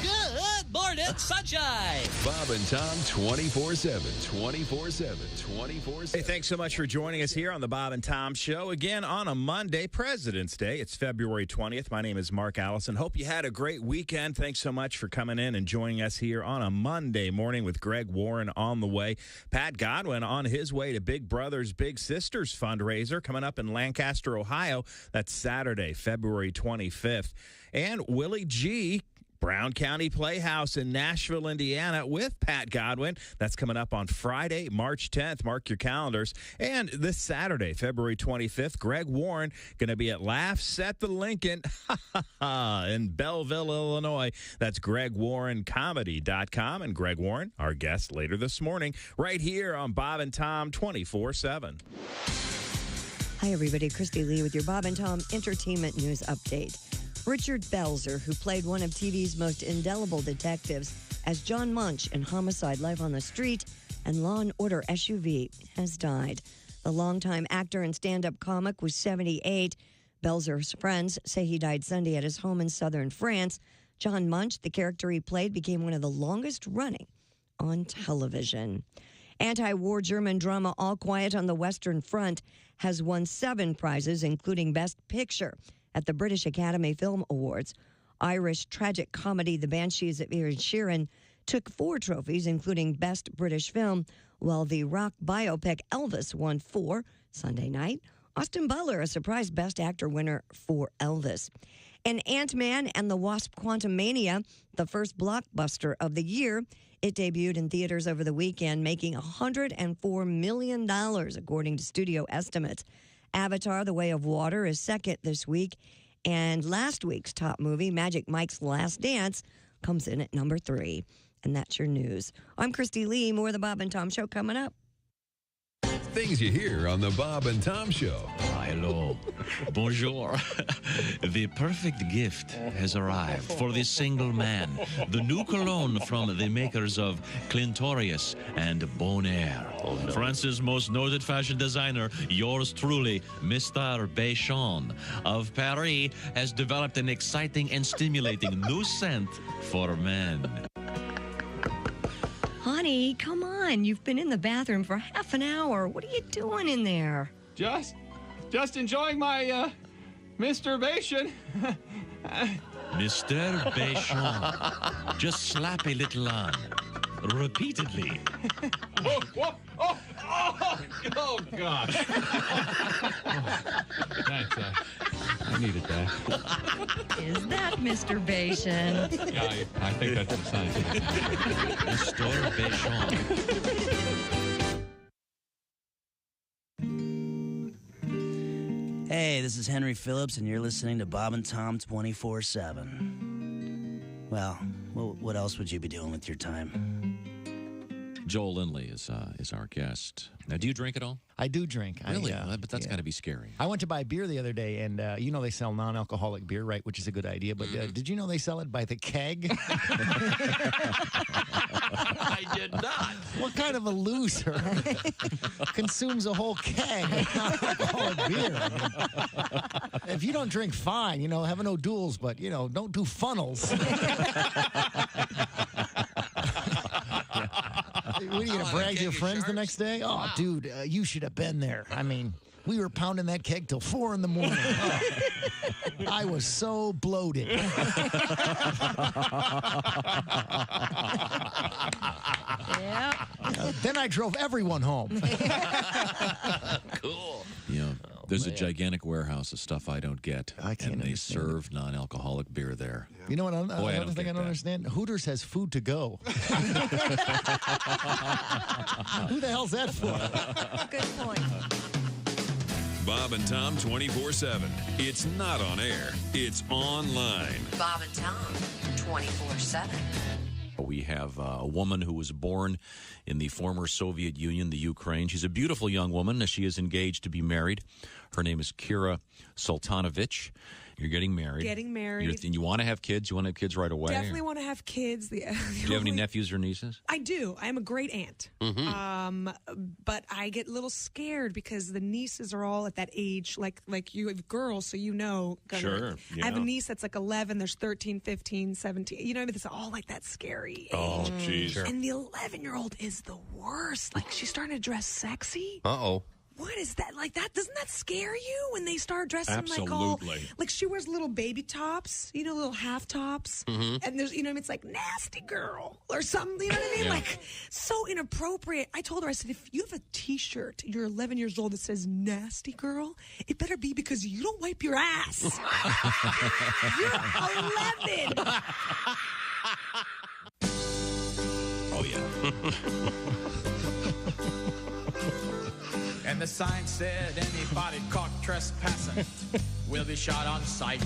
Good morning, sunshine. Bob and Tom 24/7, 24/7, 24/7. Hey, thanks so much for joining us here on the Bob and Tom Show. Again, on a Monday, President's Day. It's February 20th. My name is Mark Allison. Hope you had a great weekend. Thanks so much for coming in and joining us here on a Monday morning with Greg Warren on the way. Pat Godwin on his way to Big Brothers Big Sisters fundraiser coming up in Lancaster, Ohio. That's Saturday, February 25th. And Willie G., Brown County Playhouse in Nashville, Indiana with Pat Godwin. That's coming up on Friday, March 10th. Mark your calendars. And this Saturday, February 25th, Greg Warren going to be at Laughs at the Lincoln in Belleville, Illinois. That's GregWarrenComedy.com. And Greg Warren, our guest later this morning, right here on Bob and Tom 24/7. Hi, everybody. Christy Lee with your Bob and Tom Entertainment News Update. Richard Belzer, who played one of TV's most indelible detectives as John Munch in Homicide Live on the Street and Law & Order SUV, has died. The longtime actor and stand-up comic was 78. Belzer's friends say he died Sunday at his home in southern France. John Munch, the character he played, became one of the longest running on television. Anti-war German drama All Quiet on the Western Front has won 7 prizes, including Best Picture at the British Academy Film Awards. Irish tragic comedy The Banshees of Inisherin took 4 trophies, including Best British Film, while the rock biopic Elvis won 4 Sunday night. Austin Butler, a surprise Best Actor winner for Elvis. And Ant-Man and the Wasp: Quantumania, the first blockbuster of the year. It debuted in theaters over the weekend, making $104 million, according to studio estimates. Avatar: The Way of Water is second this week. And last week's top movie, Magic Mike's Last Dance, comes in at number 3. And that's your news. I'm Christy Lee. More of the Bob and Tom Show coming up. Things you hear on the Bob and Tom Show. Hello. Bonjour. The perfect gift has arrived for the single man. The new cologne from the makers of Clintorius and Bonaire. Oh, no. France's most noted fashion designer, yours truly, Mr. Béchon of Paris, has developed an exciting and stimulating new scent for men. Honey, come on. You've been in the bathroom for half an hour. What are you doing in there? Just enjoying my masturbation. Mr. Béchon, just slap a little on, repeatedly. Oh, gosh. Thanks, I needed that. Is that Mr. Béchon? Yeah, I think that's the sign. Mr. Béchon. Hey, this is Henry Phillips, and you're listening to Bob and Tom 24/7. Well, what else would you be doing with your time? Joel Lindley is our guest. Now, do you drink at all? I do drink. Really? But that's got to be scary. I went to buy beer the other day, and you know they sell non-alcoholic beer, right? Which is a good idea. But did you know they sell it by the keg? I did not. What kind of a loser consumes a whole keg of non-alcoholic beer? I mean, if you don't drink, fine. You know, have no duels, but you know, don't do funnels. What are you going to brag to your friends the next day? Oh, wow. Dude, you should have been there. I mean, we were pounding that keg till 4 in the morning. I was so bloated. Then I drove everyone home. Cool. You know, there's a gigantic warehouse of stuff I don't get. And they serve non-alcoholic beer there. Yeah. You know what? Another thing I don't understand? Hooters has food to go. Who the hell's that for? Good point. Bob and Tom 24/7. It's not on air. It's online. Bob and Tom 24/7. We have a woman who was born in the former Soviet Union, the Ukraine. She's a beautiful young woman. She is engaged to be married. Her name is Kira Sultanovich. You're getting married. Getting married. You want to have kids? You want to have kids right away? Definitely want to have kids. Do you have any nephews or nieces? I do. I am a great aunt. Mm-hmm. But I get a little scared because the nieces are all at that age, like you have girls, so you know. Sure. Yeah. I have a niece that's like 11. There's 13, 15, 17. You know, it's all like that scary age. Oh, jeez. Sure. And the 11-year-old is the worst. Like, she's starting to dress sexy. Uh-oh. What is that? Like that? Doesn't that scare you when they start dressing Absolutely. like she wears little baby tops, you know, little half tops, and there's, you know, it's like nasty girl or something. You know what I mean? Yeah. Like so inappropriate. I told her, I said, if you have a T-shirt, you're 11 years old that says "nasty girl," it better be because you don't wipe your ass. You're 11. Oh yeah. And the sign said anybody caught trespassing will be shot on sight.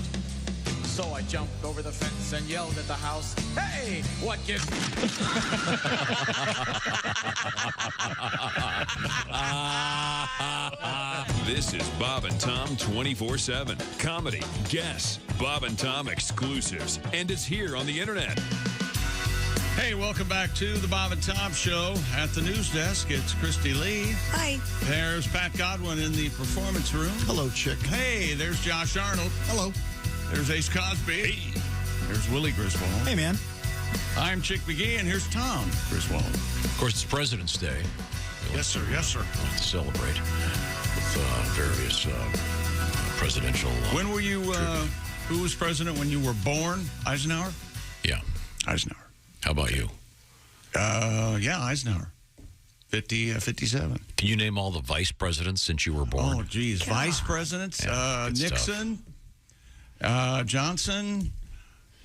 So I jumped over the fence and yelled at the house, "Hey, what gives..." This is Bob and Tom 24/7. Comedy, guests, Bob and Tom exclusives, and it's here on the internet. Hey, welcome back to the Bob and Tom Show. At the news desk, it's Christy Lee. Hi. There's Pat Godwin in the performance room. Hello, chick. Hey, there's Josh Arnold. Hello. There's Ace Cosby. Hey. There's Willie Griswold. Hey, man. I'm Chick McGee, and here's Tom Griswold. Of course, it's President's Day. Yes, sir. Yes, sir. We like to celebrate with various presidential. When were you? Who was president when you were born? Eisenhower. Yeah, Eisenhower. How about you? Yeah, Eisenhower. 57. Can you name all the vice presidents since you were born? Oh, geez. God. Vice presidents? Nixon, Johnson,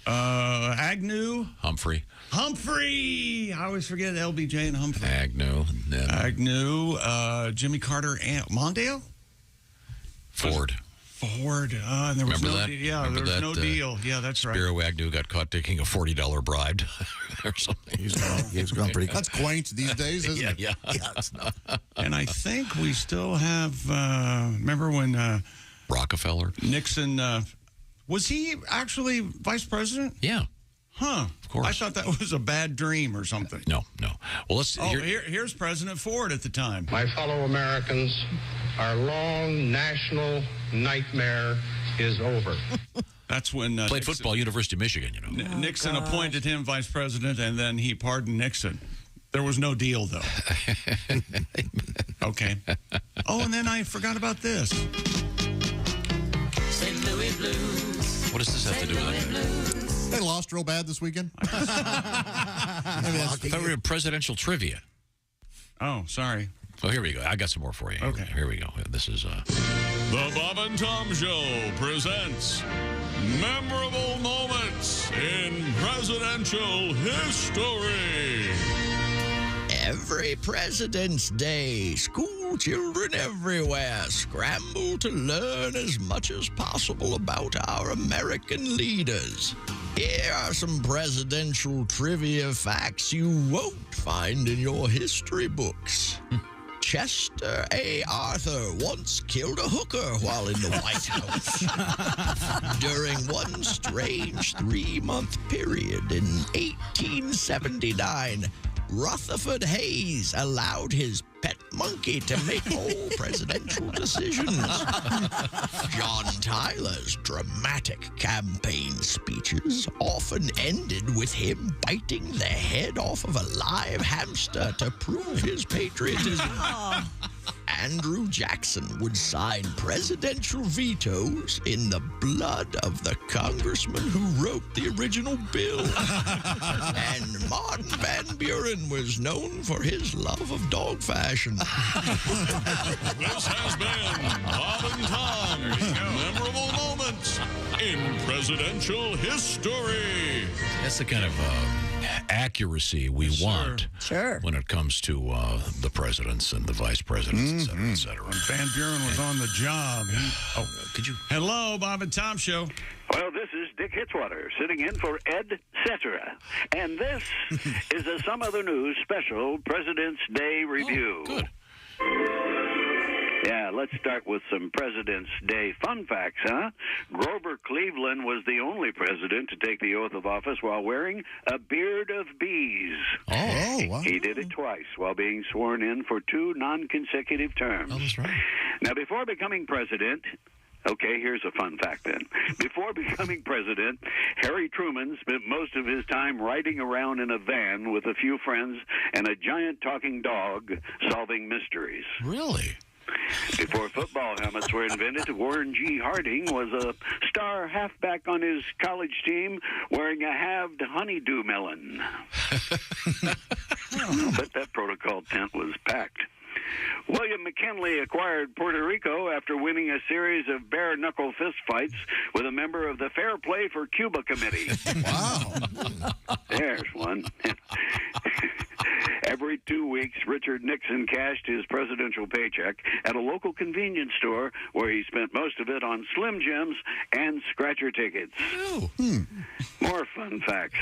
Agnew. Humphrey. I always forget LBJ and Humphrey. Agnew. Jimmy Carter, and Mondale? Ford. And there was Remember no that? deal. Yeah, Remember there was that, no deal. Yeah, that's right. Spiro Agnew got caught taking a $40 bribe or something. He's gone pretty. That's quaint these days, isn't it? Yeah. It's not. And I think we still have. Remember when Rockefeller? Nixon was he actually vice president? Yeah. Huh. Of course. I thought that was a bad dream or something. No. Well, let's. Here's President Ford at the time. My fellow Americans, our long national nightmare is over. That's when played football, University of Michigan. You know, Nixon appointed him vice president, and then he pardoned Nixon. There was no deal, though. Okay. Oh, and then I forgot about this. St. Louis Blues. What does this have to do with anything? They lost real bad this weekend. I thought we were in presidential trivia. Oh, sorry. Well, here we go. I got some more for you. Okay. Here we go. This is The Bob and Tom Show presents memorable moments in presidential history. Every President's Day, school children everywhere scramble to learn as much as possible about our American leaders. Here are some presidential trivia facts you won't find in your history books. Chester A. Arthur once killed a hooker while in the White House. During one strange 3-month period in 1879, Rutherford Hayes allowed his pet monkey to make all presidential decisions. John Tyler's dramatic campaign speeches often ended with him biting the head off of a live hamster to prove his patriotism. Andrew Jackson would sign presidential vetoes in the blood of the congressman who wrote the original bill. And Martin Van Buren was known for his love of dog fashion. This has been Bob and Tom. Memorable moments in presidential history. That's the kind of accuracy we want. Sure. When it comes to the presidents and the vice presidents, et cetera, et cetera. When Van Buren was on the job. Could you? Hello, Bob and Tom Show. Well, this is Dick Hitzwater sitting in for Ed Cetera. And this is a Some Other News special President's Day review. Oh, good. Yeah, let's start with some President's Day fun facts, huh? Grover Cleveland was the only president to take the oath of office while wearing a beard of bees. Oh, wow. He did it twice while being sworn in for 2 non-consecutive terms. Oh, that's right. Now, before becoming president... Okay, here's a fun fact then. Before becoming president, Harry Truman spent most of his time riding around in a van with a few friends and a giant talking dog solving mysteries. Really? Before football helmets were invented, Warren G. Harding was a star halfback on his college team wearing a halved honeydew melon. But that protocol tent was packed. William McKinley acquired Puerto Rico after winning a series of bare-knuckle fistfights with a member of the Fair Play for Cuba Committee. Wow. There's one. Every 2 weeks, Richard Nixon cashed his presidential paycheck at a local convenience store where he spent most of it on Slim Jims and scratcher tickets. Oh. More fun facts.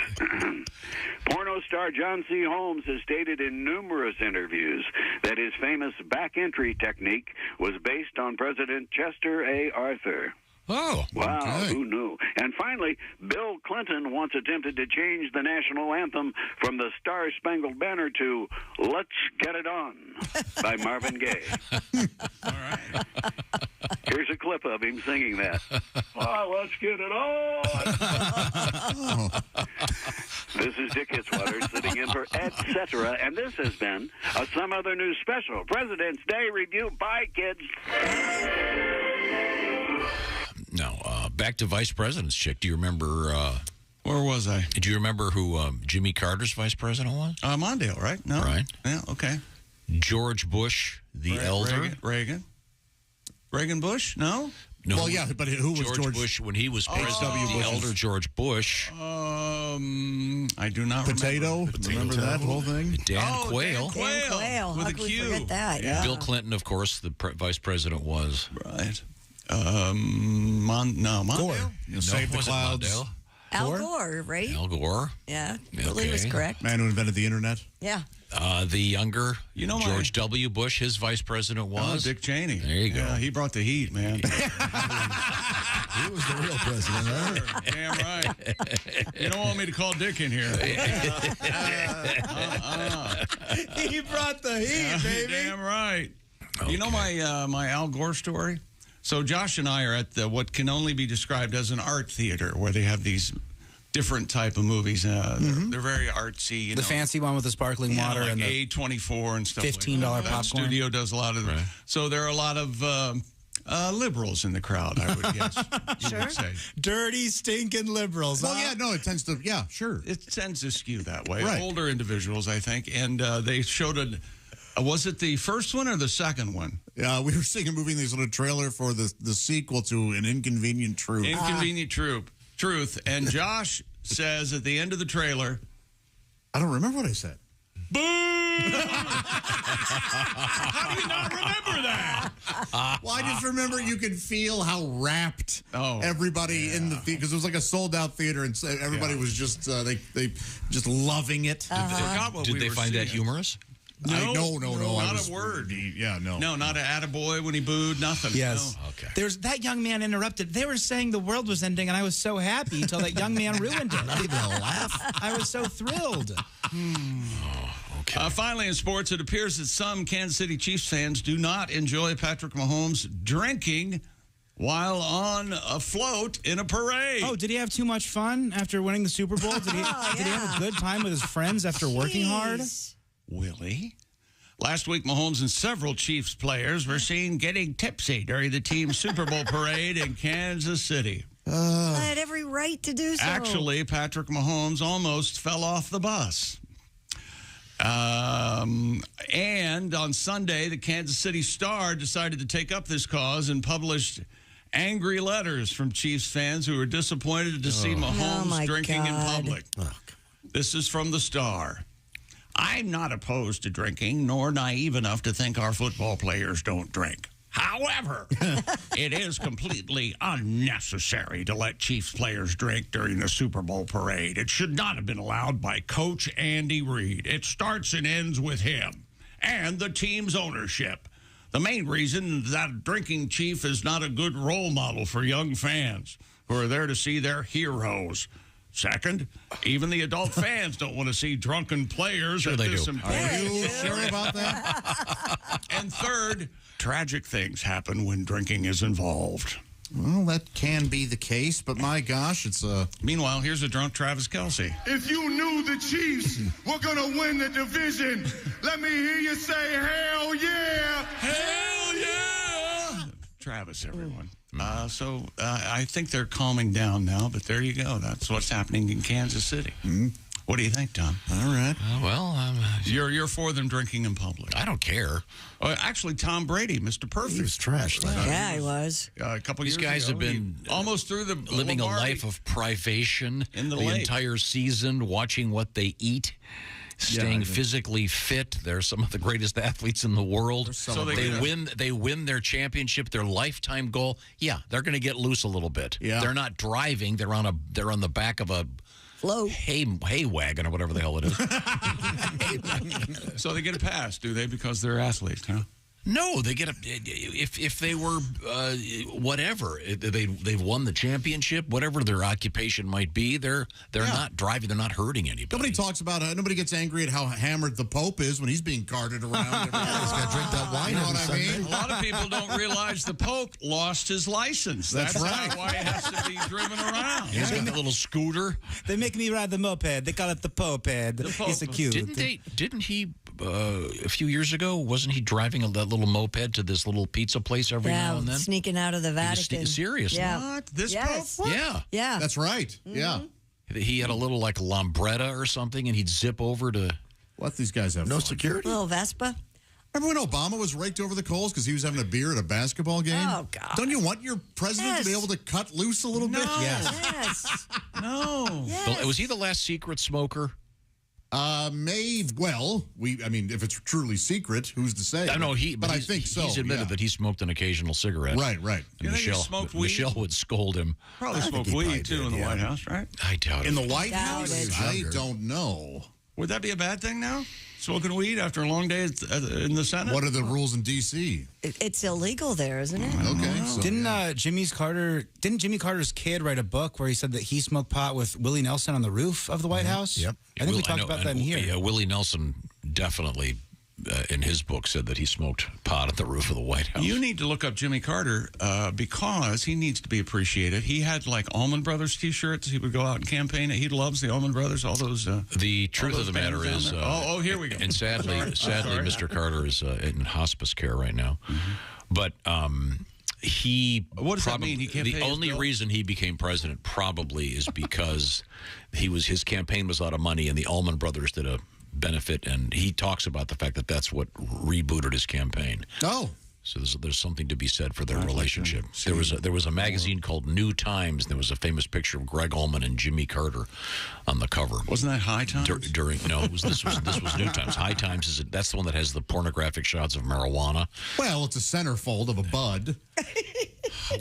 Porno star John C. Holmes has stated in numerous interviews that his famous back entry technique was based on President Chester A. Arthur. Oh, wow, okay. who knew? And finally, Bill Clinton once attempted to change the national anthem from the Star Spangled Banner to Let's Get It On by Marvin Gaye. All right. Here's a clip of him singing that. Oh, let's get it on. This is Dick Hitzwater sitting in for Etc. And this has been a Some Other News special. President's Day review. Bye, kids. Now, back to Vice President's chick. Do you remember... where was I? Do you remember who Jimmy Carter's Vice President was? Mondale, right? No. Right. Yeah, okay. George Bush, the elder. Reagan Bush? No? No. Well, yeah, but who was George Bush when he was president? The elder George Bush. I do not remember. Remember that whole thing? Dan Quayle. Dan Quayle. With How a could we Q. forget that? Yeah. Bill Clinton, of course, the vice president was. Right. Mondale? Gore. Save the Clouds. Mondale. Al Gore, right? Al Gore. Yeah, Billy was correct. Man who invented the internet. Yeah. The younger, George W. Bush, his vice president was Dick Cheney. There you go. Yeah, he brought the heat, man. He was the real president, right? Damn right. You don't want me to call Dick in here. He brought the heat, baby. Damn right. Okay. You know my Al Gore story? So Josh and I are at what can only be described as an art theater, where they have these different type of movies. They're very artsy. The fancy one with the sparkling water like and the A24 and stuff. $15 like that. popcorn. That studio does a lot of. Right. So there are a lot of liberals in the crowd, I would guess. You would say. Dirty, stinking liberals. Well, yeah, no, it tends to. Yeah, sure. It tends to skew that way. Right. Older individuals, I think, and they showed a. Was it the first one or the second one? Yeah, we were seeing a movie in this little trailer for the sequel to An Inconvenient Truth. Inconvenient Truth. And Josh says at the end of the trailer, I don't remember what I said. Boo! How do you not remember that? Well, I just remember you could feel how rapt everybody in the theater, because it was like a sold-out theater, and everybody was just they just loving it. Did they find that humorous? No, not a word. No, not an attaboy when he booed, nothing. Yes. No. Okay. There's that young man interrupted. They were saying the world was ending, and I was so happy until that young man ruined it. Not even a laugh. I was so thrilled. Okay. Finally, in sports, it appears that some Kansas City Chiefs fans do not enjoy Patrick Mahomes drinking while on a float in a parade. Oh, did he have too much fun after winning the Super Bowl? Did he have a good time with his friends after working hard? Willie? Last week, Mahomes and several Chiefs players were seen getting tipsy during the team's Super Bowl parade in Kansas City. I had every right to do so. Actually, Patrick Mahomes almost fell off the bus. And on Sunday, the Kansas City Star decided to take up this cause and published angry letters from Chiefs fans who were disappointed to see Mahomes drinking in public. This is from the Star. I'm not opposed to drinking, nor naive enough to think our football players don't drink. However, it is completely unnecessary to let Chiefs players drink during the Super Bowl parade. It should not have been allowed by Coach Andy Reid. It starts and ends with him and the team's ownership. The main reason that a drinking chief is not a good role model for young fans who are there to see their heroes. Second, even the adult fans don't want to see drunken players. Sure they do. Are you sure about that? And third, tragic things happen when drinking is involved. Well, that can be the case, but my gosh, it's a... Meanwhile, here's a drunk Travis Kelce. If you knew the Chiefs were going to win the division, let me hear you say, hell yeah! Hell yeah! Travis, everyone. So I think they're calming down now, but there you go. That's what's happening in Kansas City. What do you think, Tom? All right. You're for them drinking in public. I don't care. Actually, Tom Brady, Mr. Perfect. He was trash. Yeah, he was. A couple These years guys ago, have been almost through the living Lombardi. a life of privation In the the lake. entire season, watching what they eat, staying physically fit. They're some of the greatest athletes in the world. So they win their championship, their lifetime goal. Yeah, they're going to get loose a little bit. Yeah. They're not driving. They're on the back of a float hay wagon or whatever the hell it is. So they get a pass, do they? Because they're athletes, huh? No, they get if they were whatever, they've won the championship, whatever their occupation might be, they're not driving, they're not hurting anybody. Nobody talks about nobody gets angry at how hammered the Pope is when he's being carted around. He's got to drink that wine. You know what I mean? A lot of people don't realize the Pope lost his license. That's right. Why it has to be driven around. He's got the little scooter. They make me ride the moped. They call it the Poped. It's so cute. Didn't he a few years ago? Wasn't he driving that little moped to this little pizza place every now and then? Sneaking out of the Vatican. Seriously? Yeah. What? This Yes. Pope? Yeah. Yeah. That's right. Mm-hmm. Yeah. He had a little like Lambretta or something, and he'd zip over to. Let these guys have no fun. security. Little Vespa. Remember when Obama was raked over the coals because he was having a beer at a basketball game? Oh, God. Don't you want your president to be able to cut loose a little bit? Yes. No. Yes. Was he the last secret smoker? If it's truly secret, who's to say? I know but I think so. He's admitted that he smoked an occasional cigarette. Right. And Michelle would scold him. Probably smoked weed, too, in the White House, right? I doubt it. In the White House? I don't know. Would that be a bad thing now? Smoking weed after a long day in the Senate? What are the rules in D.C.? It's illegal there, isn't it? Okay. So, Didn't Jimmy Carter's kid write a book where he said that he smoked pot with Willie Nelson on the roof of the White House? Yep. I think we talked about that in here. Yeah, Willie Nelson definitely, in his book, said that he smoked pot at the roof of the White House. You need to look up Jimmy Carter because he needs to be appreciated. He had like Allman Brothers T-shirts. He would go out and campaign. He loves the Allman Brothers. All those. The truth of the matter is, here we go. And sadly, Mr. Carter is in hospice care right now. Mm-hmm. But what does that mean? He can't the pay his only bill? reason he became president probably is because his campaign was out of money, and the Allman Brothers did a benefit, and he talks about the fact that that's what rebooted his campaign. Oh. So there's something to be said for their relationship. There was a magazine called New Times. There was a famous picture of Greg Allman and Jimmy Carter on the cover. Wasn't that High Times? This was New Times. High Times that's the one that has the pornographic shots of marijuana. Well, it's a centerfold of a bud.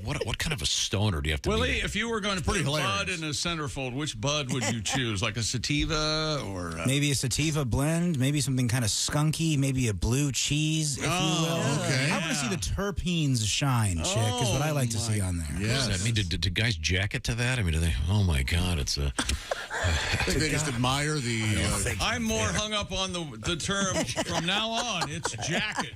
What kind of a stoner do you have to Willie, be? if you were going to put a bud in a centerfold, which bud would you choose? Like a sativa or maybe a sativa blend, maybe something kind of skunky, maybe a blue cheese, if you will. Okay. I want to see the terpines shine, chick, is what I like to see on there. What does that mean? Did guys jacket to that? I mean, do they? Oh my God, it's a. I think they just admire the. I'm more hung up on the term from now on. It's jacket.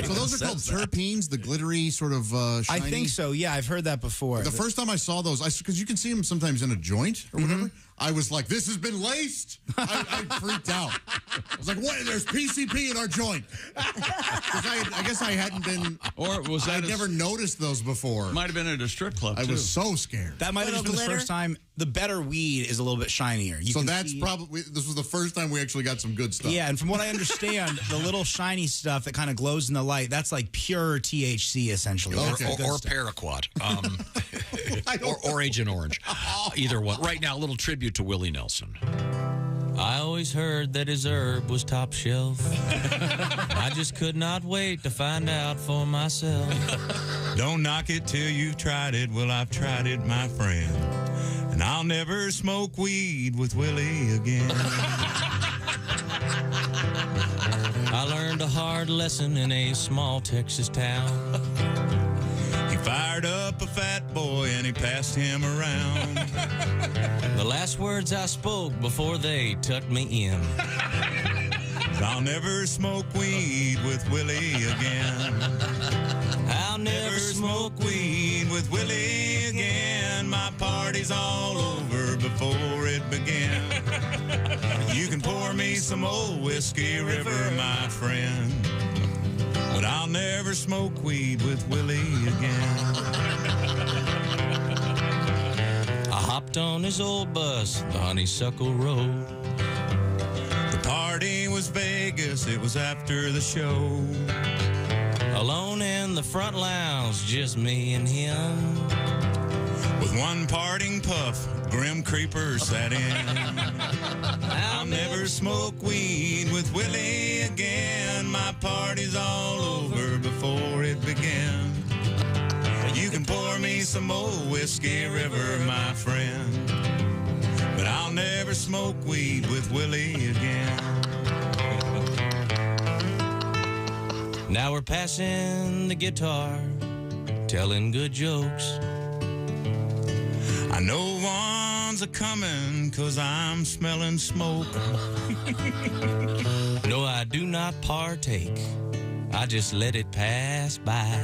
So those are called terpenes, the glittery sort of shiny. I think so. Yeah, I've heard that before. The first time I saw those, because you can see them sometimes in a joint or whatever, I was like, this has been laced. I freaked out. I was like, what? There's PCP in our joint. I guess I hadn't been, or was that I'd never noticed those before. Might have been at a strip club, I was so scared. That might have been the first time. The better weed is a little bit shinier. So that's probably, this was the first time we actually got some good stuff. Yeah, and from what I understand, the little shiny stuff that kind of glows in the light, that's like pure THC, essentially. Or paraquat. Or Agent Orange. Either one. Right now, a little tribute to Willie Nelson. I always heard that his herb was top shelf. I just could not wait to find out for myself. Don't knock it till you've tried it. Well, I've tried it, my friend. And I'll never smoke weed with Willie again. I learned a hard lesson in a small Texas town. He fired up a fat boy and he passed him around. The last words I spoke before they tucked me in. I'll never smoke weed with Willie again. I'll never smoke weed with Willie again. My party's all over before it began. You can pour me some old Whiskey River, my friend, but I'll never smoke weed with Willie again. I hopped on his old bus, the Honeysuckle Road. The party was Vegas, it was after the show. Alone in the front lounge, just me and him. With one parting puff, Grim Creeper sat in. I'll never smoke weed with Willie again. My party's all over before it began. You can pour me some old Whiskey River, my friend, but I'll never smoke weed with Willie again. Now we're passing the guitar, telling good jokes. I know one's a-coming 'cause I'm smelling smoke. No, I do not partake. I just let it pass by.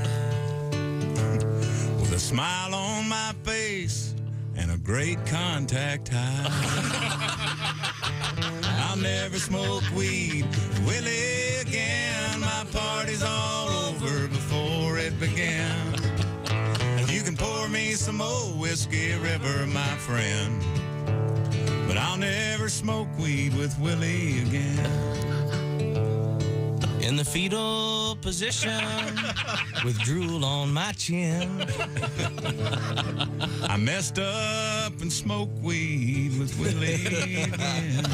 With a smile on my face and a great contact high. I'll never smoke weed, Willie, again. My party's all over before it began. You can pour me some old Whiskey River, my friend, but I'll never smoke weed with Willie again. In the fetal position, with drool on my chin. I messed up and smoked weed with Willie again.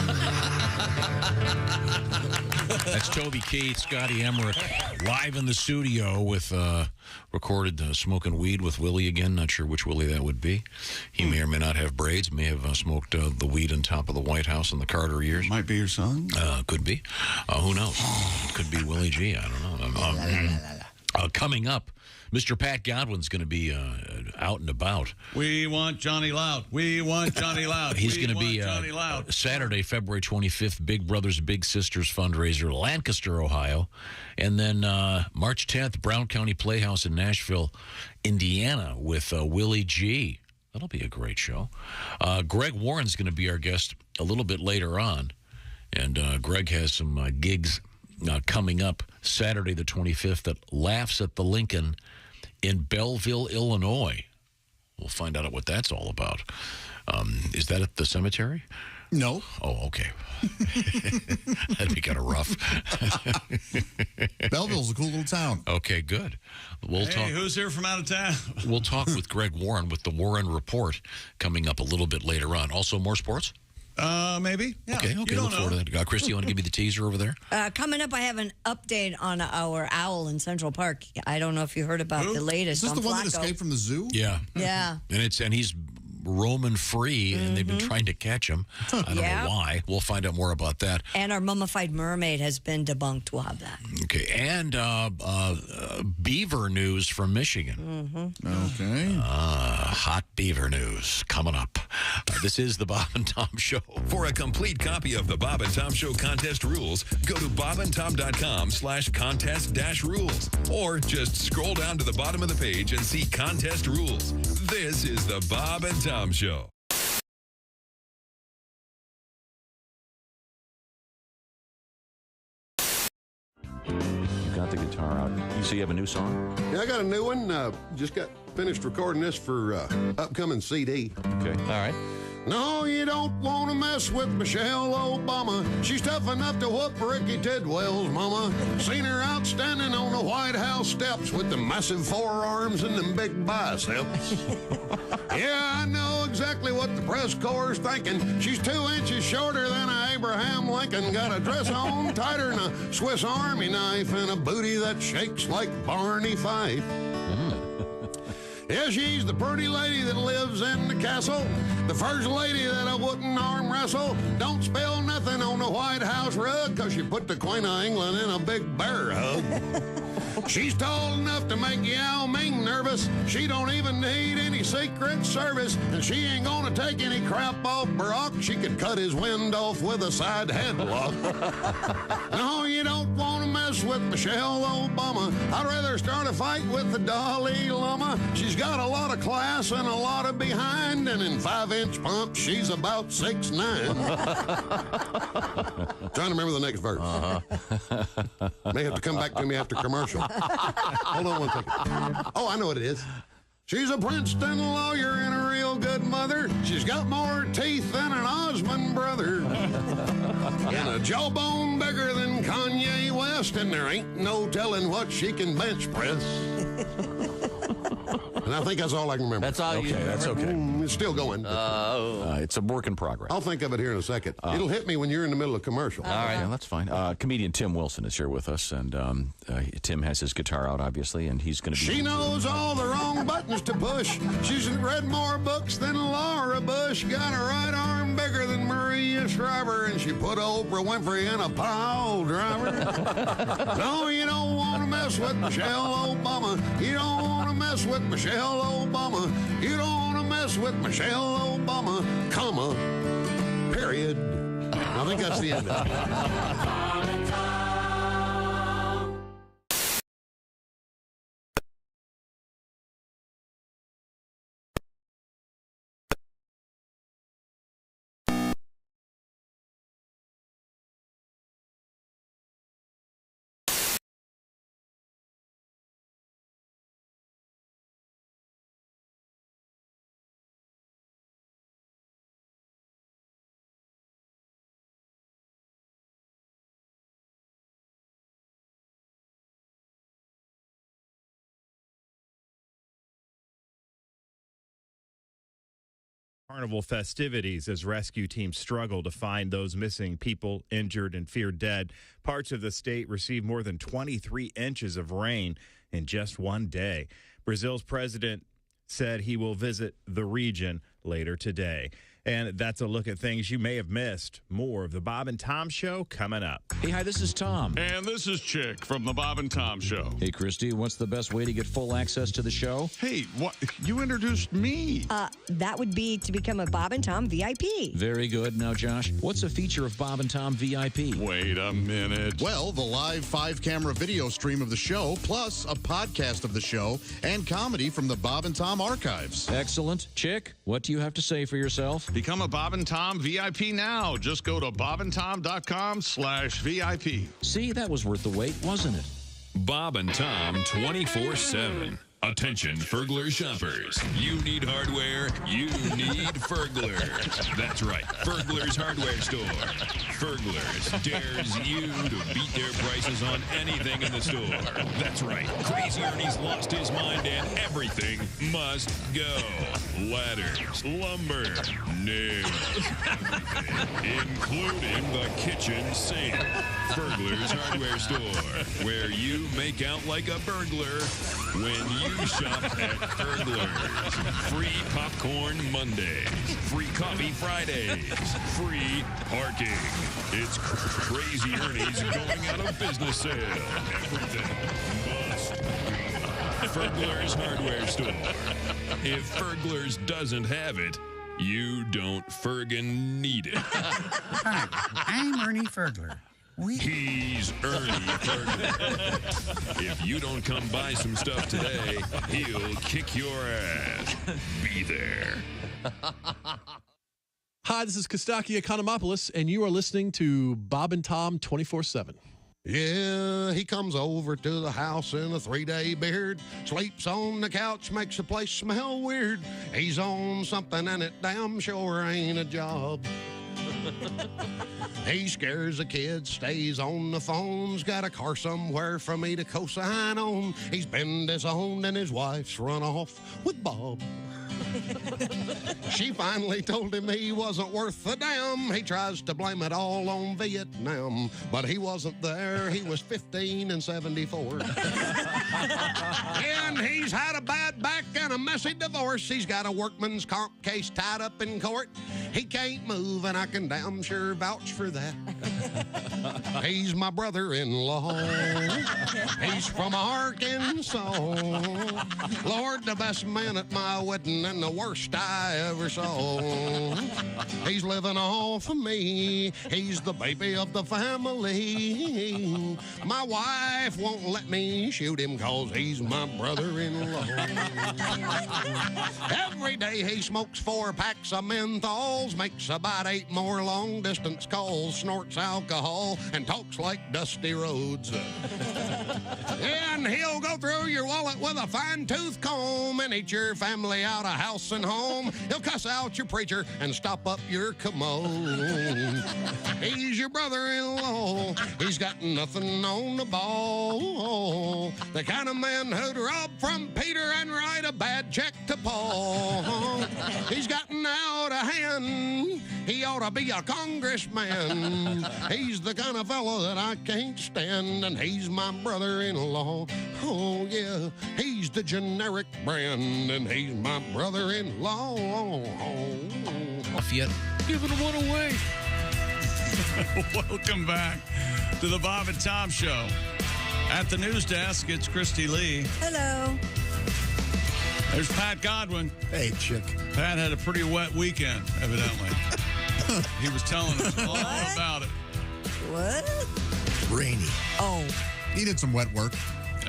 That's Toby Keith, Scotty Emmerich, live in the studio with recorded smoking weed with Willie again. Not sure which Willie that would be. He may or may not have braids. May have smoked the weed on top of the White House in the Carter years. Might be your son. Could be. Who knows? Could be Willie G. I don't know. Coming up, Mr. Pat Godwin's going to be out and about. We want Johnny Loud. We want Johnny Loud. He's going to be Johnny Loud. Saturday, February 25th, Big Brothers Big Sisters fundraiser, Lancaster, Ohio. And then March 10th, Brown County Playhouse in Nashville, Indiana with Willie G. That'll be a great show. Greg Warren's going to be our guest a little bit later on. And Greg has some gigs coming up Saturday the 25th at Laughs at the Lincoln in Belleville, Illinois. We'll find out what that's all about. Is that at the cemetery? No. Oh, okay. That'd be kind of rough. Belleville's a cool little town. Okay, good. We'll Hey, talk. who's here from out of town? We'll talk with Greg Warren with the Warren Report coming up a little bit later on. Also, more sports? Maybe. Yeah. Okay, look forward to that. Christy, you want to give me the teaser over there? Coming up, I have an update on our owl in Central Park. I don't know if you heard about the latest. Is this on the one that Flacco. escaped from the zoo? Yeah. Yeah. And he's roaming free, and they've been trying to catch him. I don't know why. We'll find out more about that. And our mummified mermaid has been debunked. We'll have that. Okay, and beaver news from Michigan. Okay. Hot beaver news coming up. This is the Bob and Tom Show. For a complete copy of the Bob and Tom Show contest rules, go to bobandtom.com/contest-rules, or just scroll down to the bottom of the page and see contest rules. This is the Bob and Tom Show. You got the guitar out. You say you have a new song? Yeah, I got a new one. Just got finished recording this for upcoming CD. Okay. All right. No, you don't want to mess with Michelle Obama. She's tough enough to whoop Ricky Tidwell's mama. Seen her out standing on the White House steps with the massive forearms and them big biceps. Yeah, I know exactly what the press corps is thinking. She's 2 inches shorter than a Abraham Lincoln. Got a dress on tighter than a Swiss Army knife and a booty that shakes like Barney Fife. Yeah, she's the pretty lady that lives in the castle. The first lady that I wouldn't arm wrestle. Don't spill nothing on the White House rug, 'cause she put the Queen of England in a big bear hug. She's tall enough to make Yao Ming nervous. She don't even need any Secret Service. And she ain't gonna take any crap off Barack. She could cut his wind off with a side headlock. No, you don't want to mess with Michelle Obama. I'd rather start a fight with the Dalai Lama. She's got a lot of class and a lot of behind. And in 5-inch pumps, she's about 6'9". Trying to remember the next verse. May have to come back to me after commercial. Hold on 1 second. Oh, I know what it is. She's a Princeton lawyer and a real good mother. She's got more teeth than an Osmond brother. And a jawbone bigger than Kanye West. And there ain't no telling what she can bench press. And I think that's all I can remember. That's all you remember? That's okay. It's still going. It's a work in progress. I'll think of it here in a second. It'll hit me when you're in the middle of commercial. All right, yeah, that's fine. Comedian Tim Wilson is here with us, and Tim has his guitar out, obviously, and he's going to be... She knows all the wrong buttons to push. She's read more books than Laura Bush. Got a right arm I'm bigger than Maria Shriver, and she put Oprah Winfrey in a pile driver. No, you don't want to mess with Michelle Obama. You don't want to mess with Michelle Obama. You don't want to mess with Michelle Obama, comma, period. I think that's the end of it. Carnival festivities as rescue teams struggle to find those missing people, injured and feared dead. Parts of the state received more than 23 inches of rain in just one day. Brazil's president said he will visit the region later today. And that's a look at things you may have missed. More of the Bob and Tom Show coming up. Hey, hi, this is Tom. And this is Chick from the Bob and Tom Show. Hey, Christy, what's the best way to get full access to the show? Hey, what? You introduced me. That would be to become a Bob and Tom VIP. Very good. Now, Josh, what's a feature of Bob and Tom VIP? Wait a minute. Well, the live 5-camera video stream of the show, plus a podcast of the show and comedy from the Bob and Tom archives. Excellent. Chick, what do you have to say for yourself? Become a Bob and Tom VIP now. Just go to bobandtom.com/VIP. See, that was worth the wait, wasn't it? Bob and Tom 24/7. Attention, Fergler shoppers. You need hardware, you need Fergler. That's right, Fergler's hardware store. Fergler's dares you to beat their prices on anything in the store. That's right, Crazy Ernie's lost his mind and everything must go. Ladders, lumber, nails, including the kitchen sink. Fergler's hardware store, where you make out like a burglar when you shop at Fergler's. Free popcorn Mondays, free coffee Fridays, free parking. It's Crazy Ernie's going out of business sale. Everything must be Fergler's hardware store. If Fergler's doesn't have it, you don't Fergin need it. Hi, I'm Ernie Fergler. He's Ernie Fergler. If you don't come buy some stuff today, he'll kick your ass. Be there. Hi, this is Kostaki Economopoulos, and you are listening to Bob and Tom 24/7. Yeah, he comes over to the house in a 3-day beard, sleeps on the couch, makes the place smell weird. He's on something and it damn sure ain't a job. He scares the kids, stays on the phones, got a car somewhere for me to co-sign on. He's been disowned and his wife's run off with Bob. She finally told him he wasn't worth a damn. He tries to blame it all on Vietnam, but he wasn't there. He was 15 and 74. And he's had a bad back and a messy divorce. He's got a workman's comp case tied up in court. He can't move, and I can damn sure vouch for that. He's my brother-in-law. He's from Arkansas. Lord, the best man at my wedding and the worst I ever saw. He's living off of me. He's the baby of the family. My wife won't let me shoot him 'cause he's my brother-in-law. Every day he smokes 4 packs of menthols, makes about 8 more long-distance calls, snorts alcohol, and talks like Dusty Rhodes. And he'll go through your wallet with a fine-tooth comb and eat your family out of house and home. He'll cuss out your preacher and stop up your commode. He's your brother-in-law. He's got nothing on the ball. The kind of man who'd rob from Peter and write a bad check to Paul. He's gotten out of hand. He ought to be a congressman. He's the kind of fellow that I can't stand, and he's my brother-in-law. Oh, yeah, he's the generic brand, and he's my brother-in-law. off yet. Giving one away. Welcome back to the Bob and Tom Show. At the news desk, it's Christy Lee. Hello. There's Pat Godwin. Hey, chick. Pat had a pretty wet weekend, evidently. He was telling us all about it. What? Rainy. Oh. He did some wet work.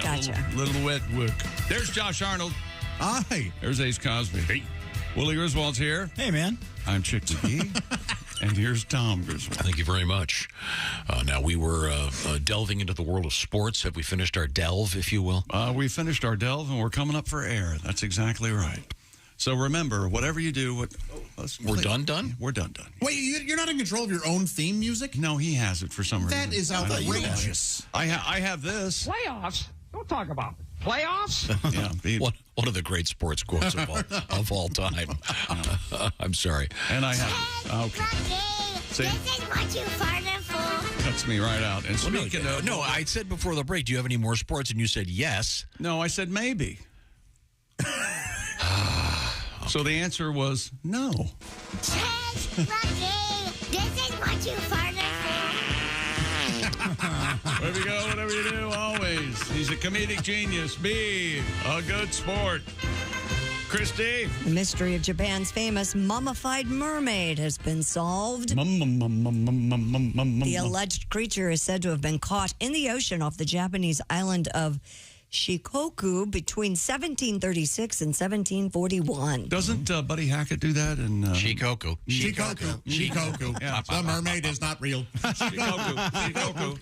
Gotcha. Little wet work. There's Josh Arnold. Hi. There's Ace Cosby. Hey. Willie Griswold's here. Hey, man. I'm Chick McGee. And here's Tom Griswold. Thank you very much. Now, we were delving into the world of sports. Have we finished our delve, if you will? We finished our delve, and we're coming up for air. That's exactly right. So remember, whatever you do... We're done? We're done. Wait, you're not in control of your own theme music? No, he has it for some reason. That is outrageous. I have this. Playoffs? Don't talk about it. Playoffs? Yeah. One of the great sports quotes of all time. I'm sorry. And I have... Okay. This is what you farted for. Cuts me right out. And speaking of... No, I said before the break, do you have any more sports? And you said yes. No, I said maybe. So the answer was no. Chess, Rocky, this is what you farted for. Wherever you go, whatever you do, always. He's a comedic genius. Be a good sport. Christy? The mystery of Japan's famous mummified mermaid has been solved. The alleged creature is said to have been caught in the ocean off the Japanese island of Shikoku between 1736 and 1741. Doesn't Buddy Hackett do that in Shikoku? Shikoku. Yeah. The mermaid is not real. Shikoku.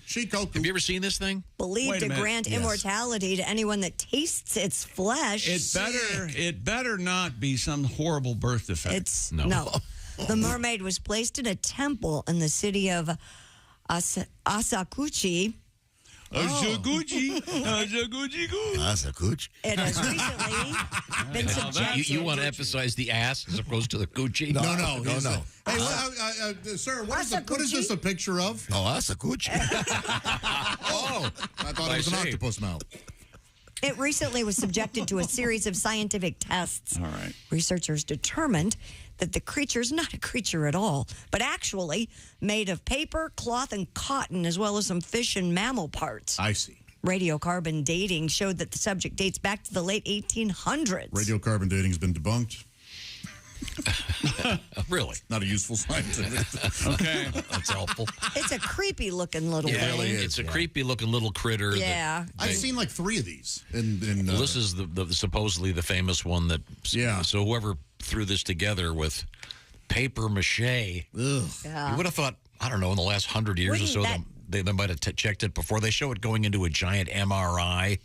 Have you ever seen this thing? Believed to grant immortality to anyone that tastes its flesh. It better not be some horrible birth defect. No. The mermaid was placed in a temple in the city of Asakuchi. Asakuchi. It has recently been subjected. You want to emphasize the ass as opposed to the coochie? No. Hey, sir, what is this a picture of? Oh, Asakuchi. Oh, I thought it was an octopus mouth. It recently was subjected to a series of scientific tests. All right. Researchers determined that the creature is not a creature at all, but actually made of paper, cloth, and cotton, as well as some fish and mammal parts. I see. Radiocarbon dating showed that the subject dates back to the late 1800s. Radiocarbon dating has been debunked. Really? Not a useful scientific. Okay. That's helpful. It's a creepy looking little Yeah, thing. it's a creepy looking little critter. Yeah. I've seen like 3 of these. Well, this is the supposedly the famous one that. Yeah. So whoever threw this together with paper mache. Yeah. You would have thought, I don't know, in the last 100 years or so, they might have checked it before. They show it going into a giant MRI.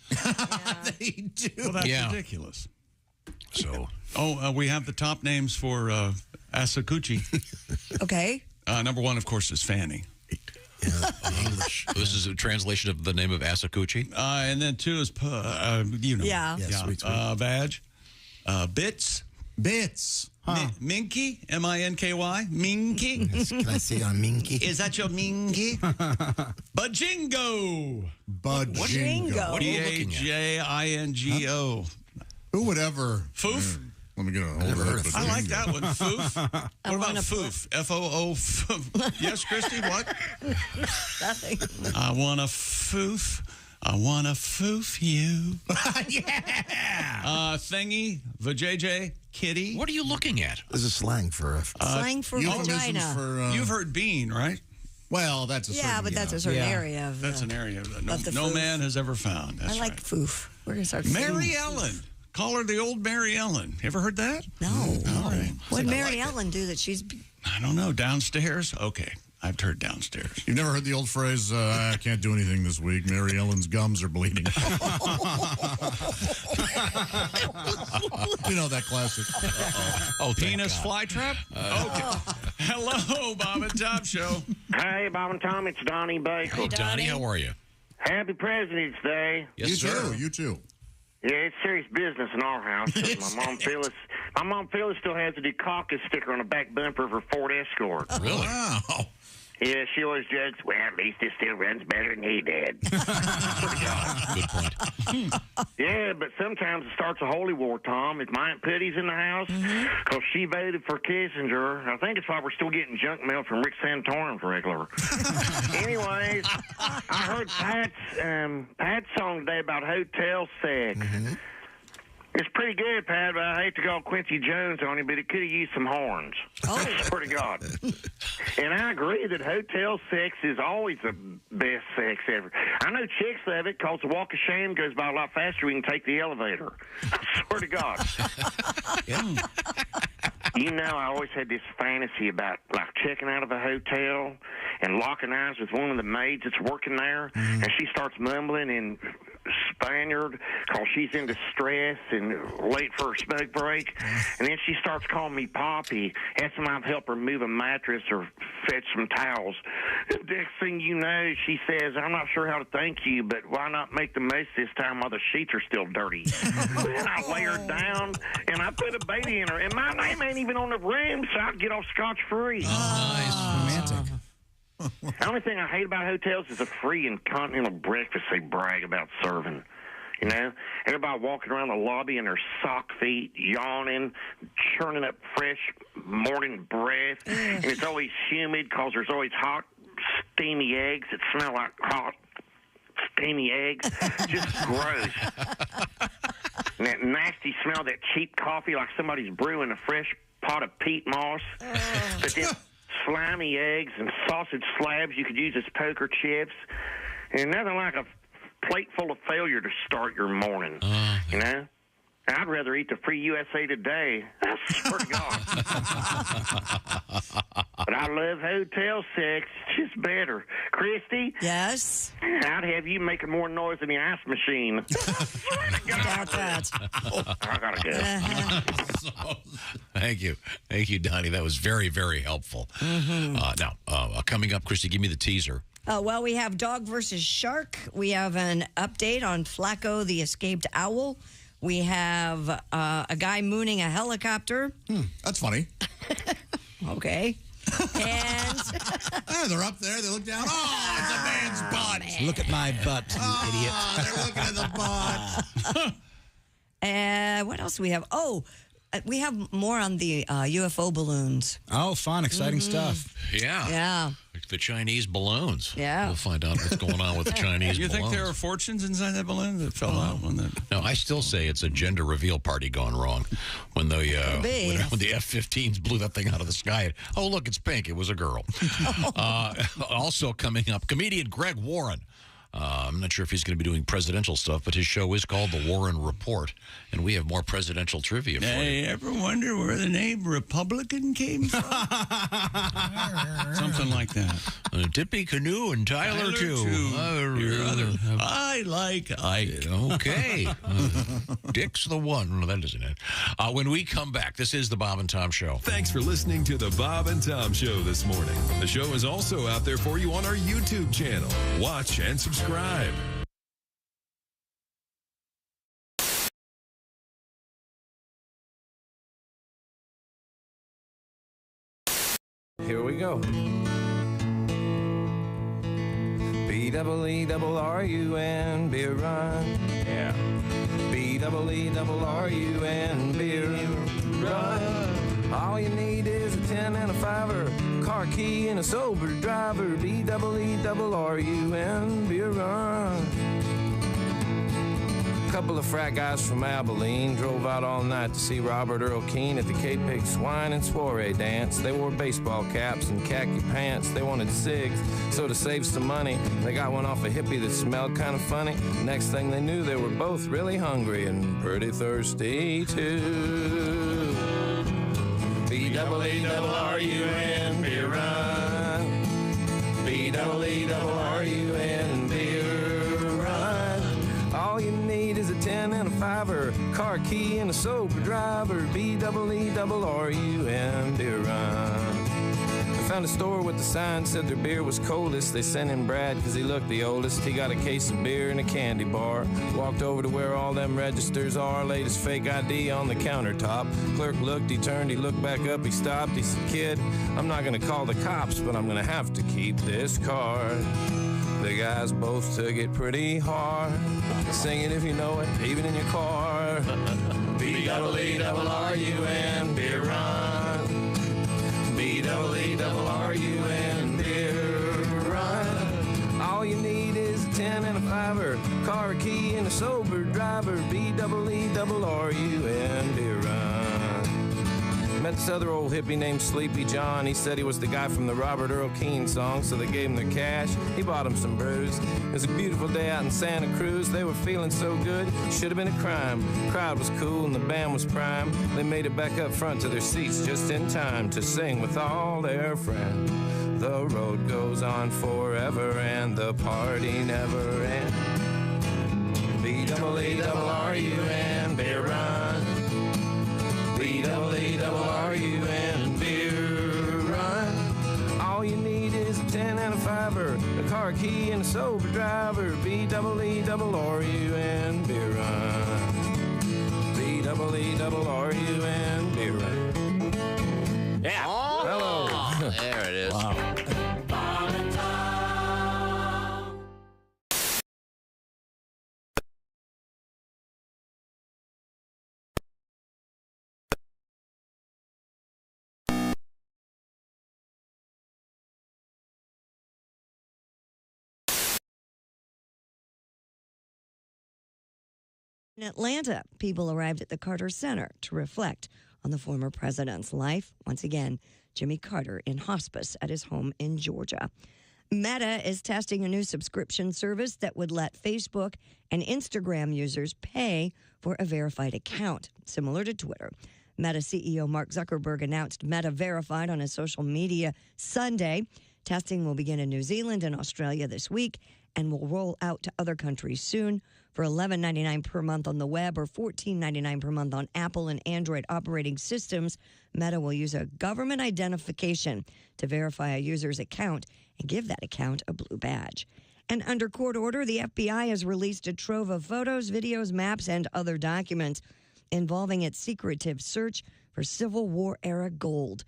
They do. Well, that's ridiculous. So. We have the top names for Asakuchi. Okay. Number 1, of course, is Fanny. English. This is a translation of the name of Asakuchi. And then 2 is, Yeah. Sweet. Vag. Bits. Huh. Minky? M-I-N-K-Y? Minky? Can I say on Minky? Is that your Minky? Bajingo. Bajingo. B-A-J-I-N-G-O. Who would ever... Foof? Let me get a hold of that. I like that one. Foof? What about Foof? F-O-O. Yes, Christy, what? Nothing. I want to foof. I want to foof you. Yeah. Thingy, vajayjay, kitty. What are you looking at? This is slang for Slang for vagina. For, You've heard bean, right? Well, that's a certain... Yeah, but that's a certain area of That's an area that of the no foof. man has ever found. That's I like right. foof. We're going to start Mary foof. Ellen. Call her the old Mary Ellen. You ever heard that? No. All right. What did Mary Ellen do that she's... I don't know. Downstairs? Okay. I've heard downstairs. You've never heard the old phrase, I can't do anything this week. Mary Ellen's gums are bleeding. You know that classic. Penis flytrap? Okay. Hello, Bob and Tom Show. Hey, Bob and Tom, it's Donnie Baker. Hey, Donnie, how are you? Happy President's Day. Yes, you sir. too. You too. Yeah, it's serious business in our house. My mom Phyllis still has a Dukakis sticker on the back bumper of her Ford Escort. Really? Wow. Yeah, she always jokes, well, at least it still runs better than he did. Good point. Yeah, but sometimes it starts a holy war, Tom. If my Aunt Putty's in the house, because she voted for Kissinger. I think it's why we're still getting junk mail from Rick Santorum regular. Anyways, I heard Pat's song today about hotel sex. It's pretty good, Pat, but I hate to call Quincy Jones on you, but it could have used some horns. Oh. I swear to God. And I agree that hotel sex is always the best sex ever. I know chicks love it because the walk of shame goes by a lot faster when you can take the elevator. I swear to God. You know, I always had this fantasy about, like, checking out of a hotel and locking eyes with one of the maids that's working there, and she starts mumbling in Spaniard because she's in distress and late for her smoke break, and then she starts calling me Poppy, asking me to help her move a mattress or fetch some towels. The next thing you know, she says, I'm not sure how to thank you, but why not make the most this time while the sheets are still dirty? Then I lay her down, and I put a baby in her, and my name ain't even on the room, so I get off scotch-free. Nice. Romantic. The only thing I hate about hotels is the free and continental breakfast they brag about serving. You know, everybody walking around the lobby in their sock feet, yawning, churning up fresh morning breath, and it's always humid because there's always hot, steamy eggs that smell like hot, steamy eggs. Just gross. And that nasty smell of that cheap coffee like somebody's brewing a fresh pot of peat moss. But then slimy eggs and sausage slabs you could use as poker chips. And nothing like a plate full of failure to start your morning. You know? I'd rather eat the free USA Today. I swear to God. But I love hotel sex. It's just better. Christy? Yes? I'd have you making more noise than the ice machine. Swear to God. Doubt that. I gotta go. Thank you. Thank you, Donnie. That was very, very helpful. Now, coming up, Christy, give me the teaser. Well, we have dog versus shark. We have an update on Flacco, the escaped owl. We have a guy mooning a helicopter. That's funny. Okay. And they're up there. They look down. Oh, it's a man's butt. Look at my butt, you idiot. They're looking at the butt. And what else do we have? Oh, we have more on the UFO balloons. Oh, fun. Exciting stuff. Yeah. Yeah. Like the Chinese balloons. Yeah. We'll find out what's going on with the Chinese You balloons. think there are fortunes inside that balloon that fell out? When the... No, I still say it's a gender reveal party gone wrong. When the when the F-15s blew that thing out of the sky. Oh, look, it's pink. It was a girl. Also coming up, comedian Greg Warren. I'm not sure if he's going to be doing presidential stuff, but his show is called The Warren Report, and we have more presidential trivia for you. Hey, ever wonder where the name Republican came from? Something like that. Dippy Canoe and Tyler too. I like Ike. Okay. Dick's the one. No, that isn't it. When we come back, this is the Bob and Tom Show. Thanks for listening to the Bob and Tom Show this morning. The show is also out there for you on our YouTube channel. Watch and subscribe. Here we go. B-double-E-double-R-U-N, beer run. Yeah. B-double-E-double-R-U-N, beer run. All you need is a 10 and a 5-er, car key and a sober driver. B-double-E-double-R-U-N, beer run. Couple of frat guys from Abilene drove out all night to see Robert Earl Keen at the K-Pig Swine and Soiree dance. They wore baseball caps and khaki pants. They wanted cigs, so to save some money, they got one off a hippie that smelled kind of funny. Next thing they knew, they were both really hungry and pretty thirsty too. B-double-E-double-R-U-N, beer run. B-double-E-double-R-U-N, beer run. All you need is a 10 and a 5-er, car key and a sober driver. B-double-E-double-R-U-N, beer run. Found a store with the sign said their beer was coldest. They sent in Brad because he looked the oldest. He got a case of beer and a candy bar. Walked over to where all them registers are. Laid his fake ID on the countertop. Clerk looked, he turned, he looked back up, he stopped. He said, "Kid, I'm not gonna call the cops, but I'm gonna have to keep this card." The guys both took it pretty hard. Sing it if you know it, even in your car. B-double-E-double-R-U-N, beer run. B-double-E-double-R-U-N, beer run. All you need is a 10 and a 5-er, car, a key, and a sober driver. B-double-E-double-R-U-N, beer run. Met this other old hippie named Sleepy John. He said he was the guy from the Robert Earl Keen song, so they gave him their cash. He bought him some brews. It was a beautiful day out in Santa Cruz. They were feeling so good, should have been a crime. The crowd was cool and the band was prime. They made it back up front to their seats just in time to sing with all their friends. The road goes on forever and the party never ends. B-double-E-double-R-U-N, beer run. B-double-E-double-R-U-N, beer run. All you need is a 10 and a 5-er, a car, key, and a sober driver. B-double-E-double-R-U-N, beer run. B-double-E-double-R-U-N, beer run. Yeah. Oh, hello. There it is. Wow. In Atlanta, people arrived at the Carter Center to reflect on the former president's life. Once again, Jimmy Carter in hospice at his home in Georgia. Meta is testing a new subscription service that would let Facebook and Instagram users pay for a verified account, similar to Twitter. Meta CEO Mark Zuckerberg announced Meta Verified on his social media Sunday. Testing will begin in New Zealand and Australia this week and will roll out to other countries soon. For $11.99 per month on the web or $14.99 per month on Apple and Android operating systems, Meta will use a government identification to verify a user's account and give that account a blue badge. And under court order, the FBI has released a trove of photos, videos, maps, and other documents involving its secretive search for Civil War-era gold.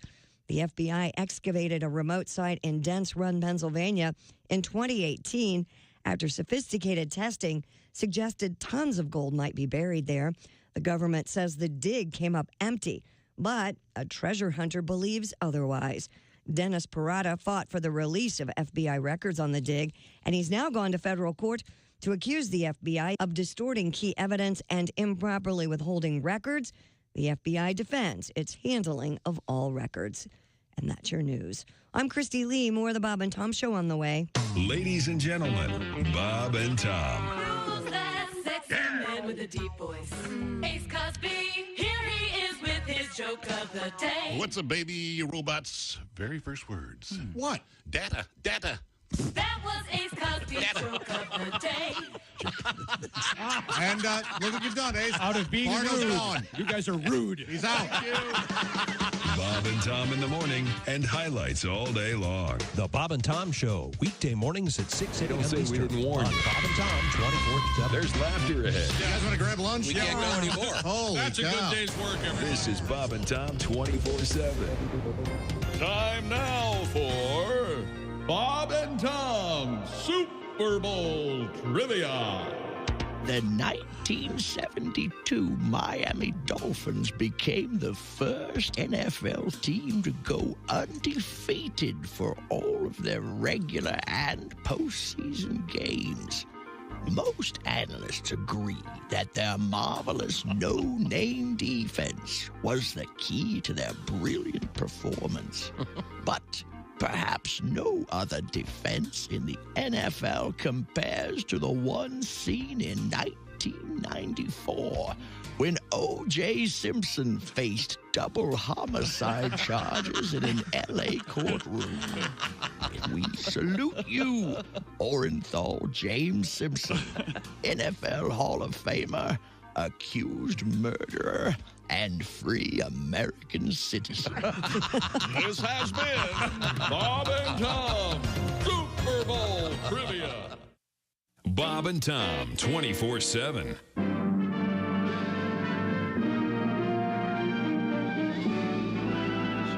The FBI excavated a remote site in Dents Run, Pennsylvania in 2018 after sophisticated testing suggested tons of gold might be buried there. The government says the dig came up empty, but a treasure hunter believes otherwise. Dennis Parada fought for the release of FBI records on the dig, and he's now gone to federal court to accuse the FBI of distorting key evidence and improperly withholding records. The FBI defends its handling of all records. And that's your news. I'm Christy Lee. More of the Bob and Tom Show on the way. Ladies and gentlemen, Bob and Tom. Man with a deep voice. Ace Cosby, here he is with his joke of the day. What's a baby robot's very first words? What? Data. That was Ace Cosby's joke of the day. And look what you've done, Ace. Out of being Barno's rude. gone. You guys are rude. He's out. Bob and Tom in the morning and highlights all day long. The Bob and Tom Show, weekday mornings at 6 a.m. Don't say we Eastern didn't warn on you. Bob and Tom 24/7. There's laughter ahead. You guys want to grab lunch? We can't go anymore. Holy That's cow. a good day's work, everybody. This is Bob and Tom 24/7. Time now for Bob and Tom Super Bowl Trivia. The 1972 Miami Dolphins became the first NFL team to go undefeated for all of their regular and postseason games. Most analysts agree that their marvelous no-name defense was the key to their brilliant performance. But perhaps no other defense in the NFL compares to the one seen in 1994 when O.J. Simpson faced double homicide charges in an L.A. courtroom. We salute you, Orenthal James Simpson, NFL Hall of Famer, accused murderer, and free American citizen. This has been Bob and Tom Super Bowl Trivia. Bob and Tom 24/7.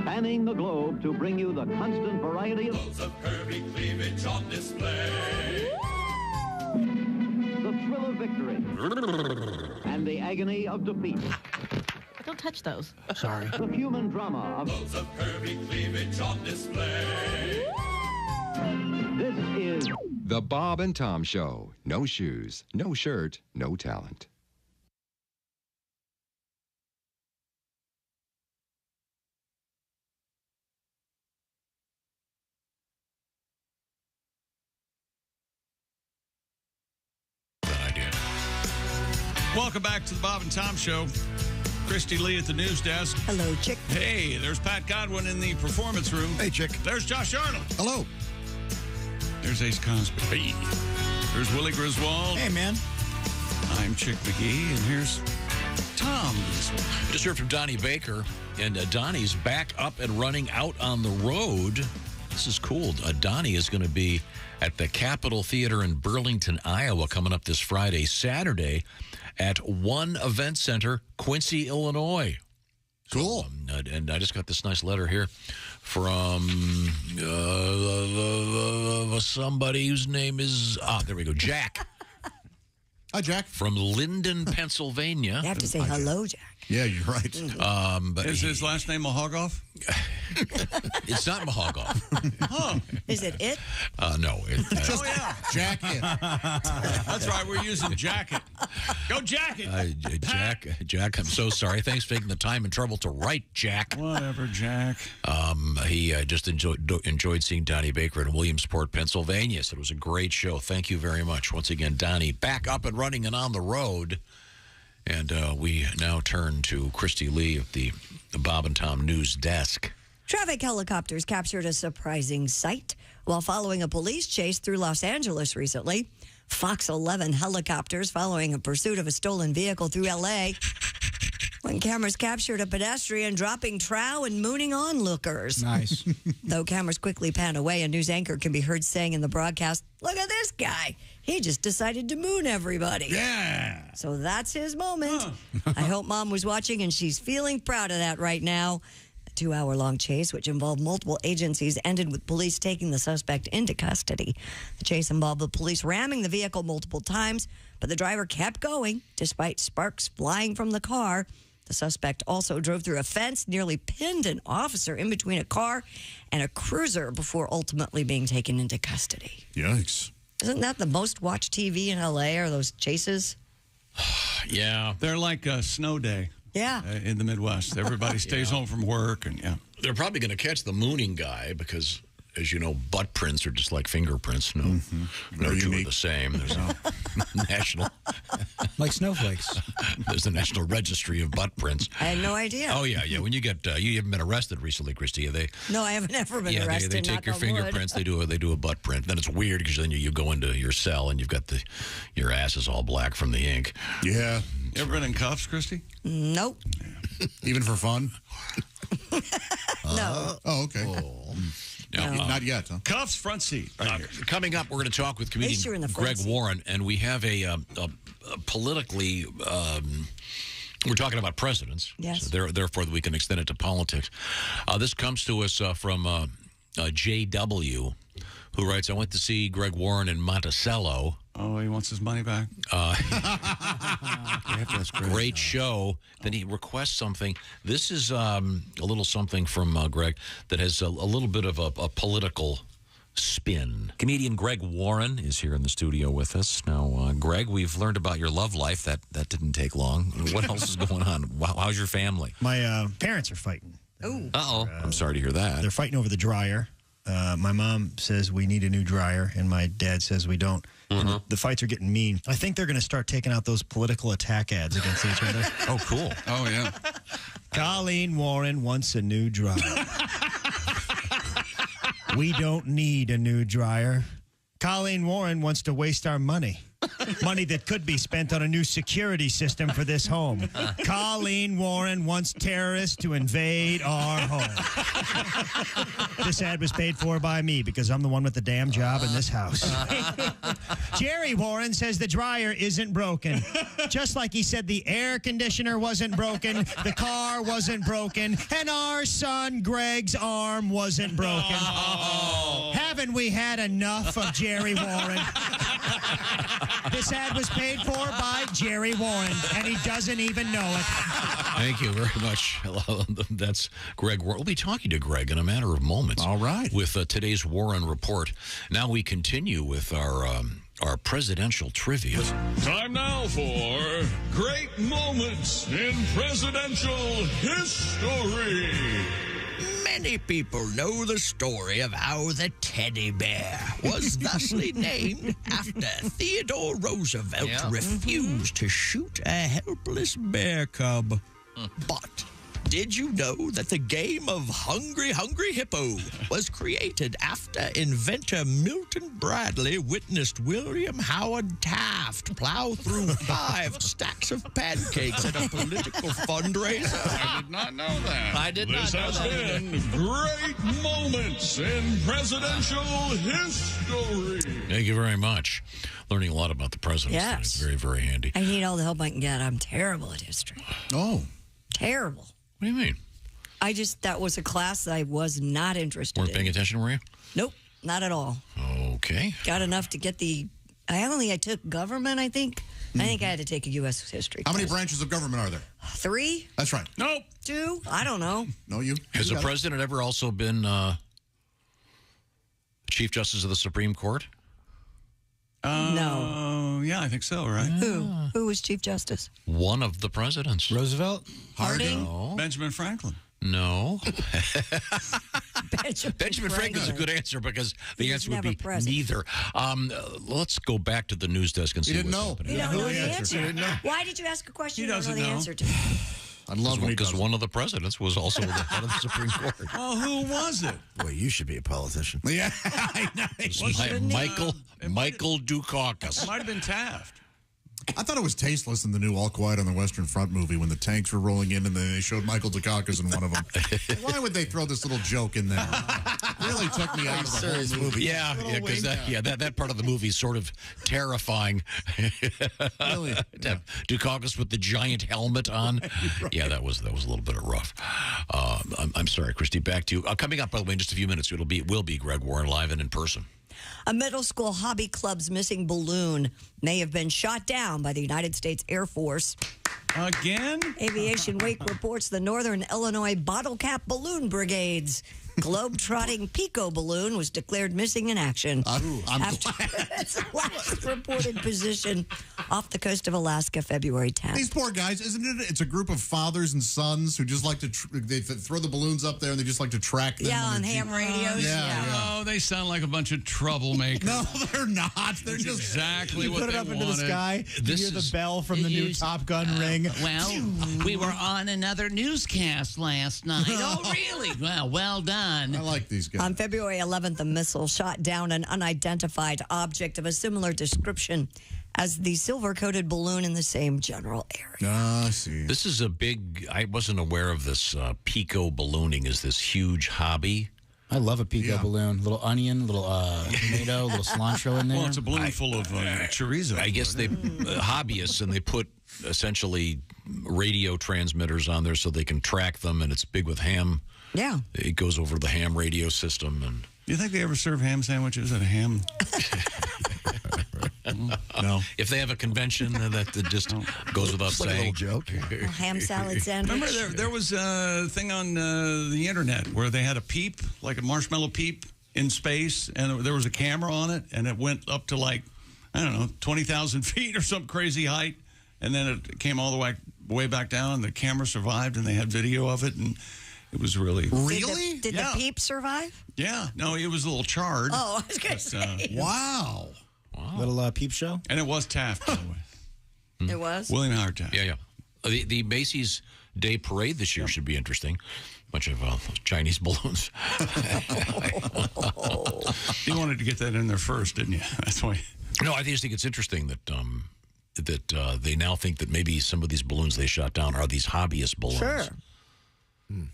Spanning the globe to bring you the constant variety of Loads of curvy cleavage on display. the thrill of victory and the agony of defeat. Don't touch those. Sorry. The human drama of Loads of curvy cleavage on display. this is The Bob and Tom Show. No shoes, no shirt, no talent. Welcome back to the Bob and Tom Show. Christy Lee at the news desk. Hello, Chick. Hey, there's Pat Godwin in the performance room. Hey, Chick. There's Josh Arnold. Hello. There's Ace Cosby. Hey. There's Willie Griswold. Hey, man. I'm Chick McGee, and here's Tom Griswold. Just heard from Donnie Baker, and Donnie's back up and running out on the road. This is cool. Donnie is going to be at the Capitol Theater in Burlington, Iowa, coming up this Friday, Saturday, at One Event Center, Quincy, Illinois. Cool. And I just got this nice letter here from somebody whose name is, there we go, Jack. Hi, Jack. From Linden, Pennsylvania. You have to say hello, Jack. Yeah, you're right. But Is his last name Mahogoff? It's not Mahogoff. Huh. Is it? No. Oh, yeah. Jack it. That's right. We're using Jacket. Go Jacket. Jack, I'm so sorry. Thanks for taking the time and trouble to write, Jack. Whatever, Jack. He just enjoyed seeing Donnie Baker in Williamsport, Pennsylvania. Said it was a great show. Thank you very much. Once again, Donnie, back up and running and on the road. And we now turn to Christy Lee of the Bob and Tom News Desk. Traffic helicopters captured a surprising sight while following a police chase through Los Angeles recently. Fox 11 helicopters following a pursuit of a stolen vehicle through L.A. when cameras captured a pedestrian dropping trow and mooning onlookers. Nice. Though cameras quickly pan away, a news anchor can be heard saying in the broadcast, "Look at this guy. He just decided to moon everybody." Yeah. So that's his moment. I hope Mom was watching and she's feeling proud of that right now. A 2-hour-long chase, which involved multiple agencies, ended with police taking the suspect into custody. The chase involved the police ramming the vehicle multiple times, but the driver kept going despite sparks flying from the car. The suspect also drove through a fence, nearly pinned an officer in between a car and a cruiser before ultimately being taken into custody. Yikes. Isn't that the most watched TV in L.A., are those chases? Yeah. They're like a snow day. Yeah. In the Midwest. Everybody stays home from work, and yeah. They're probably going to catch the mooning guy because, as you know, butt prints are just like fingerprints. No two are the same. There's a national... Like snowflakes. There's the National Registry of Butt Prints. I had no idea. Oh, yeah. When you get... you haven't been arrested recently, Christy. No, I haven't ever been arrested. They take your fingerprints. They do a butt print. Then it's weird because then you go into your cell and you've got your ass is all black from the ink. Yeah. You ever been in cuffs, Christy? Nope. Even for fun? No. Oh, okay. No. Not yet, huh? Cuffs, front seat. Right here. Coming up, we're going to talk with At least you're in comedian the front Greg seat. Warren, and we have a politically... we're talking about presidents. Yes. So therefore, we can extend it to politics. This comes to us from J.W., who writes, "I went to see Greg Warren in Monticello. Oh, he wants his money back? That's Great show." Then he requests something. This is a little something from Greg that has a little bit of a political spin. Comedian Greg Warren is here in the studio with us. Now, Greg, we've learned about your love life. That didn't take long. What else is going on? How's your family? My parents are fighting. Oh. Uh-oh. I'm sorry to hear that. They're fighting over the dryer. My mom says we need a new dryer, and my dad says we don't. And the fights are getting mean. I think they're going to start taking out those political attack ads against each other. Oh, cool. Oh, yeah. Colleen Warren wants a new dryer. We don't need a new dryer. Colleen Warren wants to waste our money. Money that could be spent on a new security system for this home. Colleen Warren wants terrorists to invade our home. This ad was paid for by me because I'm the one with the damn job in this house. Jerry Warren says the dryer isn't broken. Just like he said the air conditioner wasn't broken, the car wasn't broken, and our son Greg's arm wasn't broken. Haven't we had enough of Jerry Warren? This ad was paid for by Jerry Warren, and he doesn't even know it. Thank you very much. Hello, that's Greg Warren. We'll be talking to Greg in a matter of moments. All right. With today's Warren Report. Now we continue with our presidential trivia. Time now for Great Moments in Presidential History. Many people know the story of how the teddy bear was thusly named after Theodore Roosevelt refused to shoot a helpless bear cub. But did you know that the game of Hungry Hungry Hippo was created after inventor Milton Bradley witnessed William Howard Taft plow through 5 stacks of pancakes at a political fundraiser? I did not know that. I did not know that. This has been Great Moments in Presidential History. Thank you very much. Learning a lot about the president. Yes. It's very, very handy. I need all the help I can get. I'm terrible at history. Oh. Terrible. What do you mean? That was a class I was not interested Weren't in. paying attention, were you? Nope, not at all. Okay. Got enough to get I took government, I think. I think I had to take a U.S. history How class. many branches of government are there? 3? That's right. Nope. 2? I don't know. No, you. Has you the got it. president ever also been Chief Justice of the Supreme Court? No. Yeah, I think so, right? Who was Chief Justice? One of the presidents. Roosevelt? Harding? No. Benjamin Franklin. No. Benjamin Benjamin Franklin's a good answer because the He was answer would never be president. neither. Let's go back to the news desk and see didn't what's know. happening. You don't know the answer. He didn't know. Why did you ask a question He you don't know doesn't the know. answer to? I love when he Because does. one of the presidents was also the head of the Supreme Court. Well, who was it? Boy, you should be a politician. Yeah, I know. It was Michael Dukakis. It might have been Taft. I thought it was tasteless in the new All Quiet on the Western Front movie when the tanks were rolling in and they showed Michael Dukakis in one of them. Why would they throw this little joke in there? Really took me out of the whole movie. Yeah, because that part of the movie is sort of terrifying. Really? To have Dukakis with the giant helmet on. Right. Yeah, that was a little bit of rough. I'm sorry, Christy. Back to you. Coming up, by the way, in just a few minutes, will be Greg Warren live and in person. A middle school hobby club's missing balloon may have been shot down by the United States Air Force. Again? Aviation Week reports the Northern Illinois Bottle Cap Balloon Brigades globe-trotting Pico balloon was declared missing in action I'm after its last reported position off the coast of Alaska February 10th. These poor guys, isn't it? It's a group of fathers and sons who just like to they throw the balloons up there and they just like to track them. Yeah, on ham radios. Yeah. Oh, they sound like a bunch of troublemakers. No, they're not. They're That's just exactly You what put it they up wanted. into the sky. This You hear the is- bell from the new Top Gun ring. Well, we were on another newscast last night. Oh, really? Well done. I like these guys. On February 11th, a missile shot down an unidentified object of a similar description as the silver-coated balloon in the same general area. I see. This is a big. I wasn't aware of this. Pico ballooning is this huge hobby. I love a Pico balloon. Little onion, little tomato, little cilantro in there. Well, it's a balloon full of chorizo. I guess they hobbyists and they put essentially radio transmitters on there so they can track them, and it's big with ham. Yeah. It goes over the ham radio system. And Do you think they ever serve ham sandwiches at a ham? no. If they have a convention, that just goes without It's like a saying. little joke. A ham salad sandwich. Remember there was a thing on the internet where they had a peep, like a marshmallow peep in space, and there was a camera on it, and it went up to like, I don't know, 20,000 feet or some crazy height, and then it came all the way back down, and the camera survived, and they had video of it, and it was really... Did the peep survive? Yeah. No, it was a little charred. Oh, I was going to say. Wow. Little peep show. And it was Taft, by the way. It was? William Howard Taft. Yeah. The Macy's Day Parade this year should be interesting. Bunch of Chinese balloons. You wanted to get that in there first, didn't you? That's why. No, I just think it's interesting that they now think that maybe some of these balloons they shot down are these hobbyist balloons. Sure.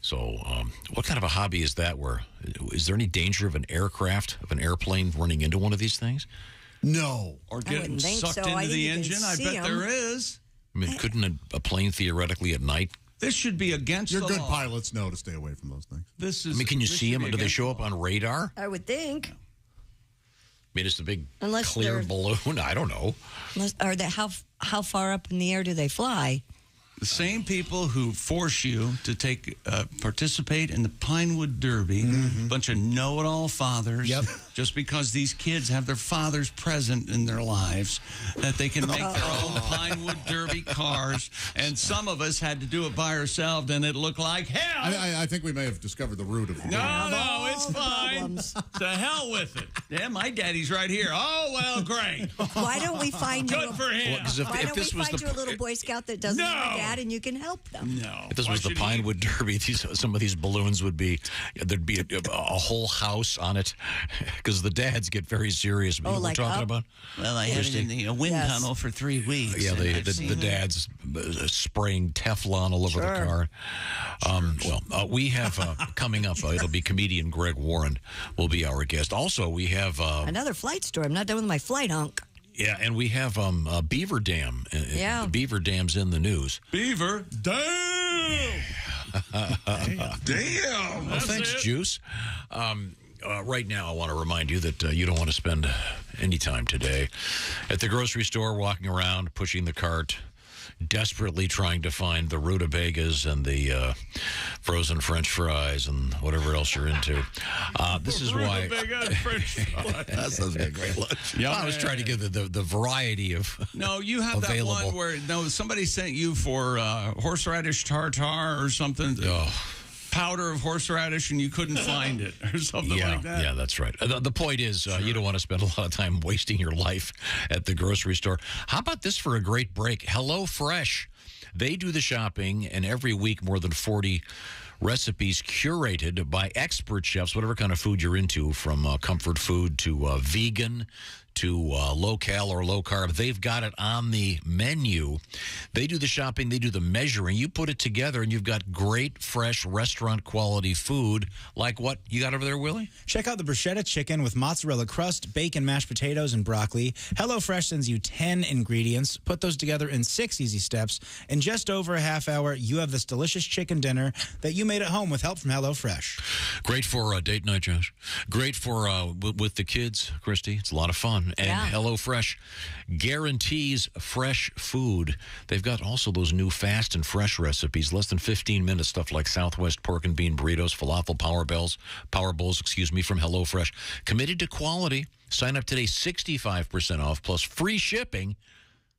So, what kind of a hobby is that? Is there any danger of an airplane running into one of these things? No. Or getting sucked into the engine? I bet there is. I mean, couldn't a plane theoretically at night? This should be against the law. Your good pilots know to stay away from those things. This is. I mean, can you see them? Do they show up on radar? I would think. I mean, it's a big Unless clear they're- balloon. I don't know. How far up in the air do they fly? The same people who force you to participate in the Pinewood Derby, bunch of know-it-all fathers, just because these kids have their fathers present in their lives, that they can make their own Pinewood Derby cars, and some of us had to do it by ourselves, and it looked like hell. I think we may have discovered the root of it. No, it's fine. To hell with it. Yeah, my daddy's right here. Oh, well, great. Why don't we find you? Good for him. Why don't we find you a little Boy Scout that doesn't have a dad, and you can help them? No. If this was the Pinewood Derby, some of these balloons there'd be a whole house on it, because the dads get very serious. You know what we're talking about? Well, I had it in the wind tunnel for 3 weeks. Yeah, the dads spraying Teflon all over the car. We have coming up, it'll be comedian Greg Warren will be our guest. Also, we have another flight story. I'm not done with my flight, hunk. Yeah, and we have Beaver Dam. Yeah. Beaver Dam's in the news. Beaver Dam! Damn! Well, thanks, Juice. Right now, I want to remind you that you don't want to spend any time today at the grocery store walking around, pushing the cart, desperately trying to find the rutabagas and the frozen French fries and whatever else you're into. This is why. That sounds like a great lunch. Yeah, I was trying to give the variety of. No, you have available. that one where somebody sent you for horseradish tartare or something. Powder of horseradish, and you couldn't find it or something like that. Yeah, that's right. The point is, you don't want to spend a lot of time wasting your life at the grocery store. How about this for a great break? HelloFresh. They do the shopping, and every week more than 40 recipes curated by expert chefs, whatever kind of food you're into, from comfort food to vegan to low-cal or low-carb. They've got it on the menu. They do the shopping. They do the measuring. You put it together, and you've got great, fresh, restaurant-quality food like what you got over there, Willie? Check out the bruschetta chicken with mozzarella crust, bacon, mashed potatoes, and broccoli. HelloFresh sends you 10 ingredients. Put those together in 6 easy steps. In just over a half hour, you have this delicious chicken dinner that you made at home with help from HelloFresh. Great for date night, Josh. Great for with the kids, Christy. It's a lot of fun. And HelloFresh guarantees fresh food. They've got also those new fast and fresh recipes, less than 15 minutes, stuff like Southwest pork and bean burritos, falafel power bowls, from HelloFresh. Committed to quality. Sign up today, 65% off plus free shipping.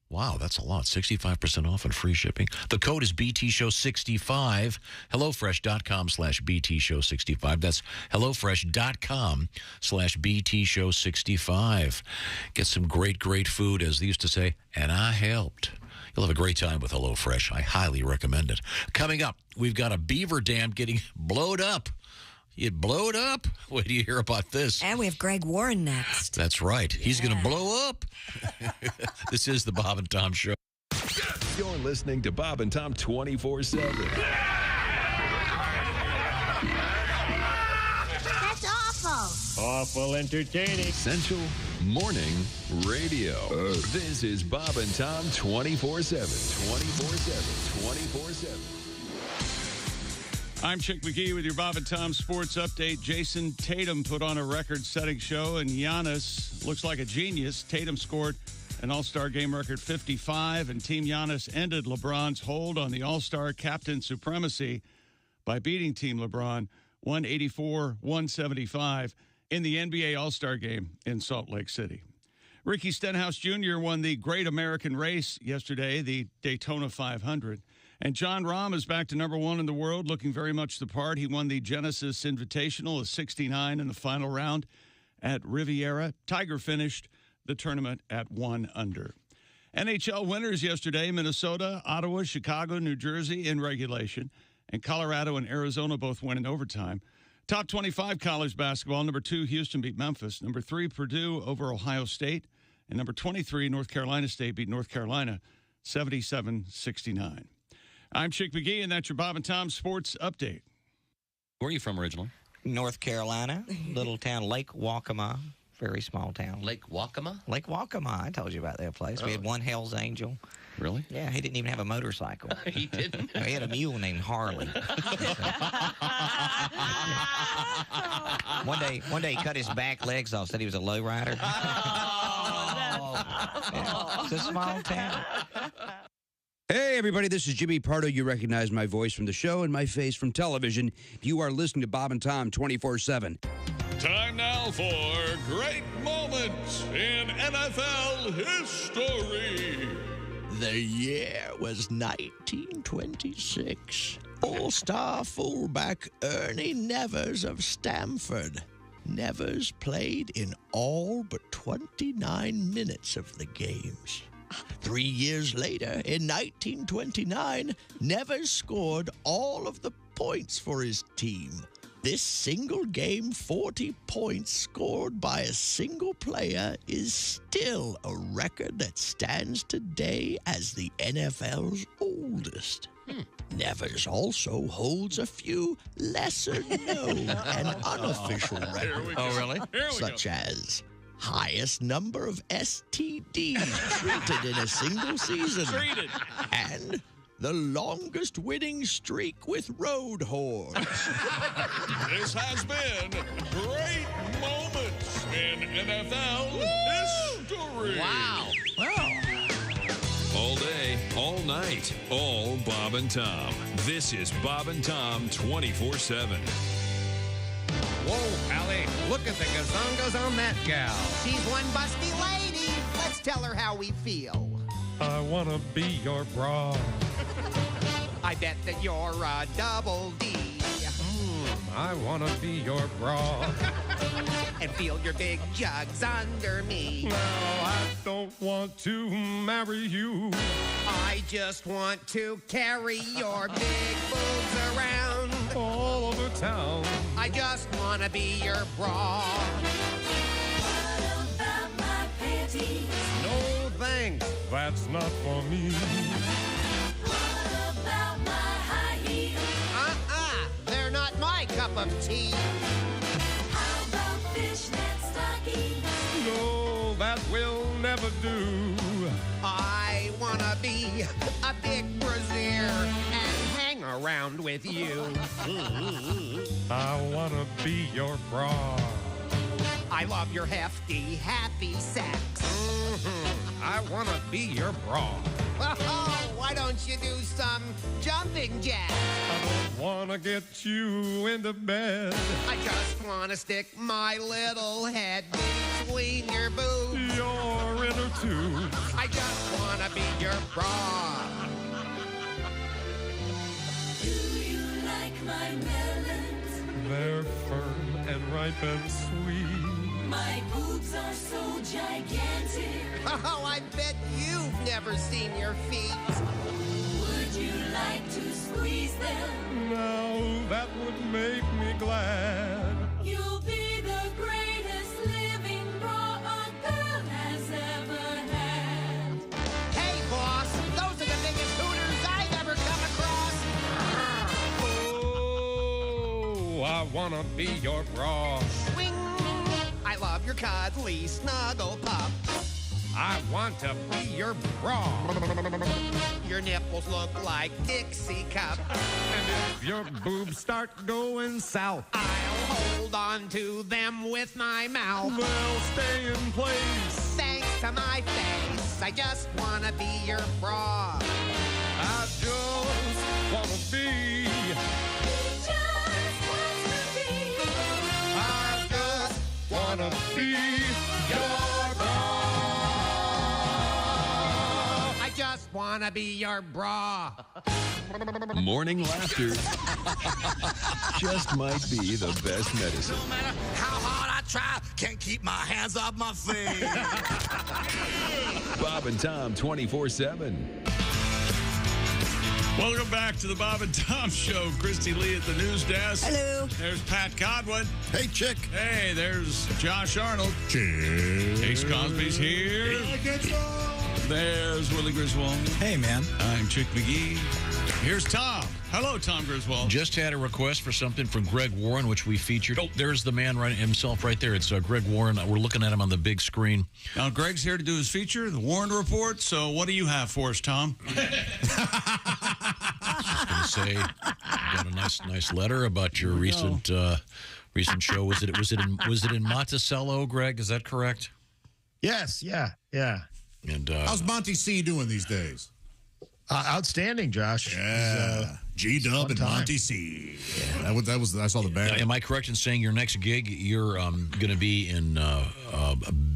Wow, that's a lot. 65% off and free shipping. The code is BTShow65. HelloFresh.com/BTShow65. That's HelloFresh.com/BTShow65. Get some great, great food, as they used to say, and I helped. You'll have a great time with HelloFresh. I highly recommend it. Coming up, we've got a beaver dam getting blowed up. It blowed up. Wait till you hear about this. And we have Greg Warren next. That's right. He's going to blow up. This is the Bob and Tom Show. You're listening to Bob and Tom 24/7. That's awful. Awful entertaining. Central Morning Radio. This is Bob and Tom 24/7. 24/7. 24/7. I'm Chick McGee with your Bob and Tom Sports Update. Jason Tatum put on a record-setting show, and Giannis looks like a genius. Tatum scored an All-Star game record 55, and Team Giannis ended LeBron's hold on the All-Star captain supremacy by beating Team LeBron 184-175 in the NBA All-Star game in Salt Lake City. Ricky Stenhouse Jr. won the Great American Race yesterday, the Daytona 500. And John Rahm is back to #1 in the world, looking very much the part. He won the Genesis Invitational, a 69 in the final round at Riviera. Tiger finished the tournament at 1 under. NHL winners yesterday: Minnesota, Ottawa, Chicago, New Jersey in regulation, and Colorado and Arizona both win in overtime. Top 25 college basketball: #2, Houston beat Memphis. #3, Purdue over Ohio State. And number 23, North Carolina State beat North Carolina 77-69. I'm Chick McGee, and that's your Bob and Tom Sports Update. Where are you from originally? North Carolina, little town, Lake Waccamaw. Very small town. Lake Waccamaw? Lake Waccamaw. I told you about that place. We had one Hell's Angel. Really? Yeah, he didn't even have a motorcycle. He didn't? He had a mule named Harley. One day he cut his back legs off, said he was a lowrider. Yeah, it's a small town. Hey, everybody, this is Jimmy Pardo. You recognize my voice from the show and my face from television. You are listening to Bob and Tom 24/7. Time now for great moments in NFL history. The year was 1926. All-star fullback Ernie Nevers of Stamford. Nevers played in all but 29 minutes of the games. 3 years later, in 1929, Nevers scored all of the points for his team. This single game, 40 points scored by a single player, is still a record that stands today as the NFL's oldest. Nevers also holds a few lesser-known and unofficial records. Oh, really? Such as highest number of STDs treated in a single season. And the longest winning streak with road horse. This has been great moments in NFL history. Wow. All day, all night, all Bob and Tom. This is Bob and Tom 24/7. Whoa, Allie, look at the gazongas on that gal. She's one busty lady. Let's tell her how we feel. I want to be your bra. I bet that you're a double D. I want to be your bra. And feel your big jugs under me. No, I don't want to marry you. I just want to carry your big boobs around all over town. I just want to be your bra. What about my panties? No thanks, that's not for me. What about my high heels? They're not my cup of tea. How about fishnet stockings? No, that will never do. I want to be a big brassiere and hang around with you. I want to be your bra. I love your hefty, happy sex. I want to be your bra. Oh, why don't you do some jumping jacks? I don't want to get you into bed. I just want to stick my little head between your boobs. Your inner tube. I just want to be your bra. Do you like my melons? They're firm and ripe and sweet. My boobs are so gigantic. Oh, I bet you've never seen your feet. Would you like to squeeze them? Now that would make me glad. You'll be the greatest living bra a girl has ever had. Hey, boss, those are the biggest hooters I've ever come across. Oh, I want to be your bra. Swing. I love your cuddly snuggle pup. I want to be your bra. Your nipples look like Dixie cups. And if your boobs start going south, I'll hold on to them with my mouth. they'll stay in place. Thanks to my face, I just want to be your bra. I just want to be. I just want to be your bra. I just want to be your bra. Morning laughter just might be the best medicine. No matter how hard I try, can't keep my hands off my face. Bob and Tom 24/7. Welcome back to the Bob and Tom Show. Christy Lee at the news desk. Hello. There's Pat Godwin. Hey, chick. Hey, there's Josh Arnold. Chick. Ace Cosby's here. There's Willie Griswold. Hey, man. I'm Chick McGee. Here's Tom. Hello, Tom Griswold. Just had a request for something from Greg Warren, which we featured. Oh, there's the man himself right there. It's Greg Warren. We're looking at him on the big screen. Now, Greg's here to do his feature, the Warren Report. So what do you have for us, Tom? I was going to say, you got a nice letter about your recent show. Was it in Monticello, Greg? Is that correct? Yes. Yeah. And how's Monty C doing these days? Outstanding, Josh. Yeah. G-Dub and Monty C. Yeah, that was I saw the band. Am I correct in saying your next gig, you're going to be in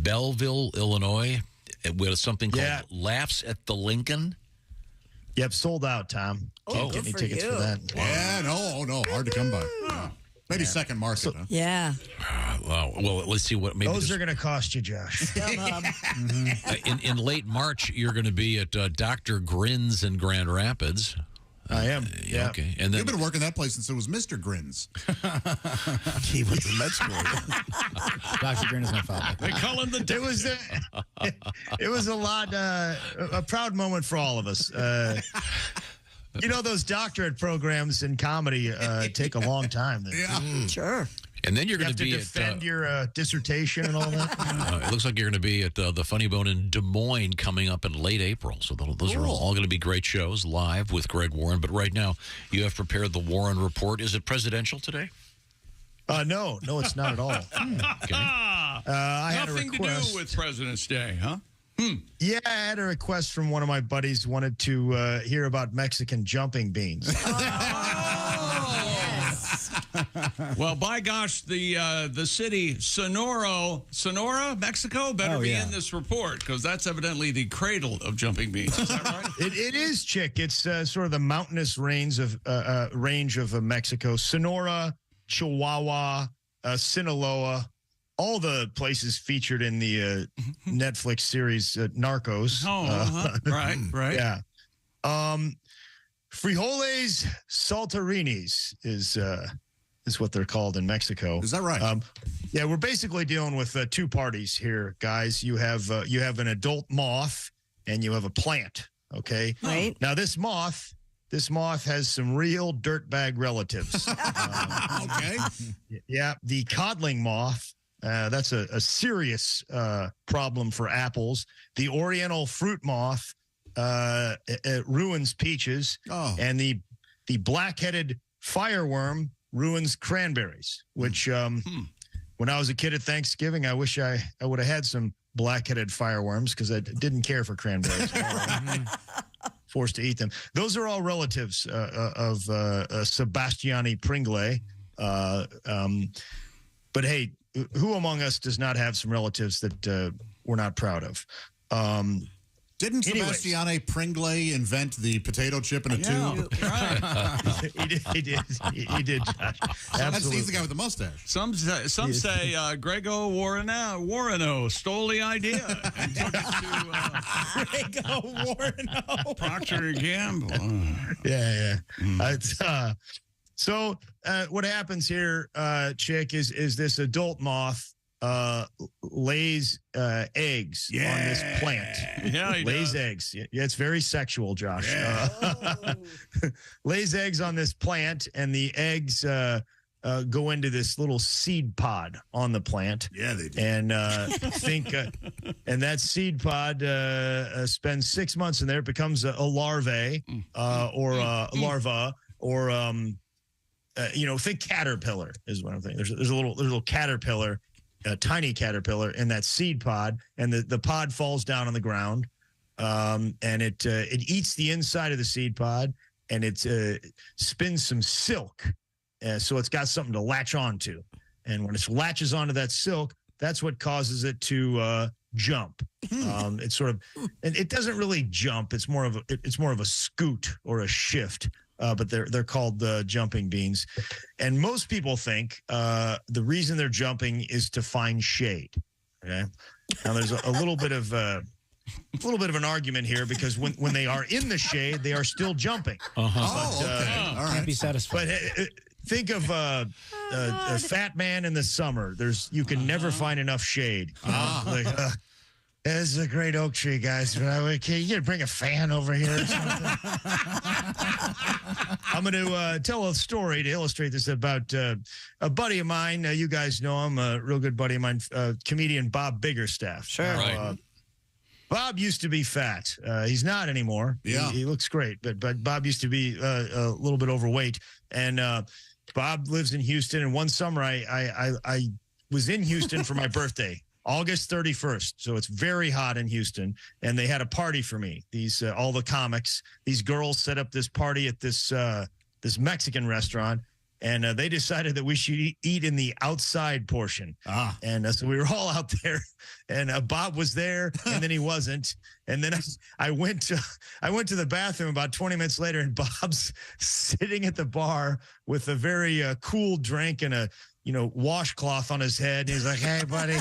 Belleville, Illinois, with something called Laughs at the Lincoln? Yep, sold out, Tom. Can't get any tickets for that. Yeah, no, hard to come by. Yeah. Maybe second market. Huh? Yeah. Well, let's see what maybe those are going to cost you, Josh. In late March, you're going to be at Dr. Grin's in Grand Rapids. I am. Yeah. Okay. And then you've been working that place since it was Mr. Grins. He went to med school. Dr. Grin is my father. They call him the. It was a lot. A proud moment for all of us. You know, those doctorate programs in comedy take a long time. Sure. And then you're going to defend your dissertation and all that. It looks like you're going to be at the Funny Bone in Des Moines coming up in late April. So those are all going to be great shows live with Greg Warren. But right now, you have prepared the Warren Report. Is it presidential today? No, it's not at all. Okay. I had a Nothing to request. do with President's Day, huh? Yeah, I had a request from one of my buddies. Wanted to hear about Mexican jumping beans. Well, by gosh, the city Sonora, Mexico, better be in this report because that's evidently the cradle of jumping beans. Is that right? It is, Chick. It's sort of the mountainous range of Mexico. Sonora, Chihuahua, Sinaloa, all the places featured in the Netflix series Narcos. Right. Yeah. Frijoles saltarinis is what they're called in Mexico. Is that right? Yeah, we're basically dealing with two parties here, guys. You have an adult moth and you have a plant. Okay. Right. Now this moth has some real dirtbag relatives. Okay. Yeah, the codling moth. That's a serious problem for apples. The Oriental fruit moth it ruins peaches, and the black-headed fireworm ruins cranberries. Which, when I was a kid at Thanksgiving, I wish I would have had some black-headed fireworms because I didn't care for cranberries. Forced to eat them. Those are all relatives of Sebastiani Pringle. But hey, who among us does not have some relatives that we're not proud of? Didn't Sebastiane Pringle invent the potato chip in a tube? Right. He did. Absolutely. He's the guy with the mustache. Some say Grego Warreno stole the idea and took it to Grego Warreno. Procter & Gamble. Yeah. So what happens here, Chick, is this adult moth lays eggs on this plant. Yeah, he lays does. eggs. Yeah, it's very sexual, Josh. Lays eggs on this plant, and the eggs go into this little seed pod on the plant. Yeah, they do. And and that seed pod spends 6 months in there. It becomes a larvae or a larva or think caterpillar is what I'm thinking. There's a little caterpillar. A tiny caterpillar in that seed pod, and the pod falls down on the ground, and it eats the inside of the seed pod, and it spins some silk, so it's got something to latch onto, and when it latches onto that silk, that's what causes it to jump. It's sort of, and it doesn't really jump. It's more of a scoot or a shift. But they're called jumping beans, and most people think the reason they're jumping is to find shade. Okay, now there's a little bit of a little bit of an argument here because when they are in the shade, they are still jumping. Uh-huh. But, All right. Can't be satisfied. But think of a fat man in the summer. You can never find enough shade. This is a great oak tree, guys. Can you bring a fan over here or something? I'm going to tell a story to illustrate this about a buddy of mine. You guys know him, a real good buddy of mine, comedian Bob Biggerstaff. Sure. Right. Bob used to be fat. He's not anymore. Yeah. He looks great, but Bob used to be a little bit overweight. And Bob lives in Houston. And one summer, I was in Houston for my birthday. August 31st. So it's very hot in Houston. And they had a party for me. These all the comics, these girls set up this party at this Mexican restaurant. And they decided that we should eat in the outside portion. And so we were all out there. And Bob was there, and then he wasn't. And then I went to the bathroom about 20 minutes later, and Bob's sitting at the bar with a very cool drink and a washcloth on his head. And he's like, "Hey, buddy,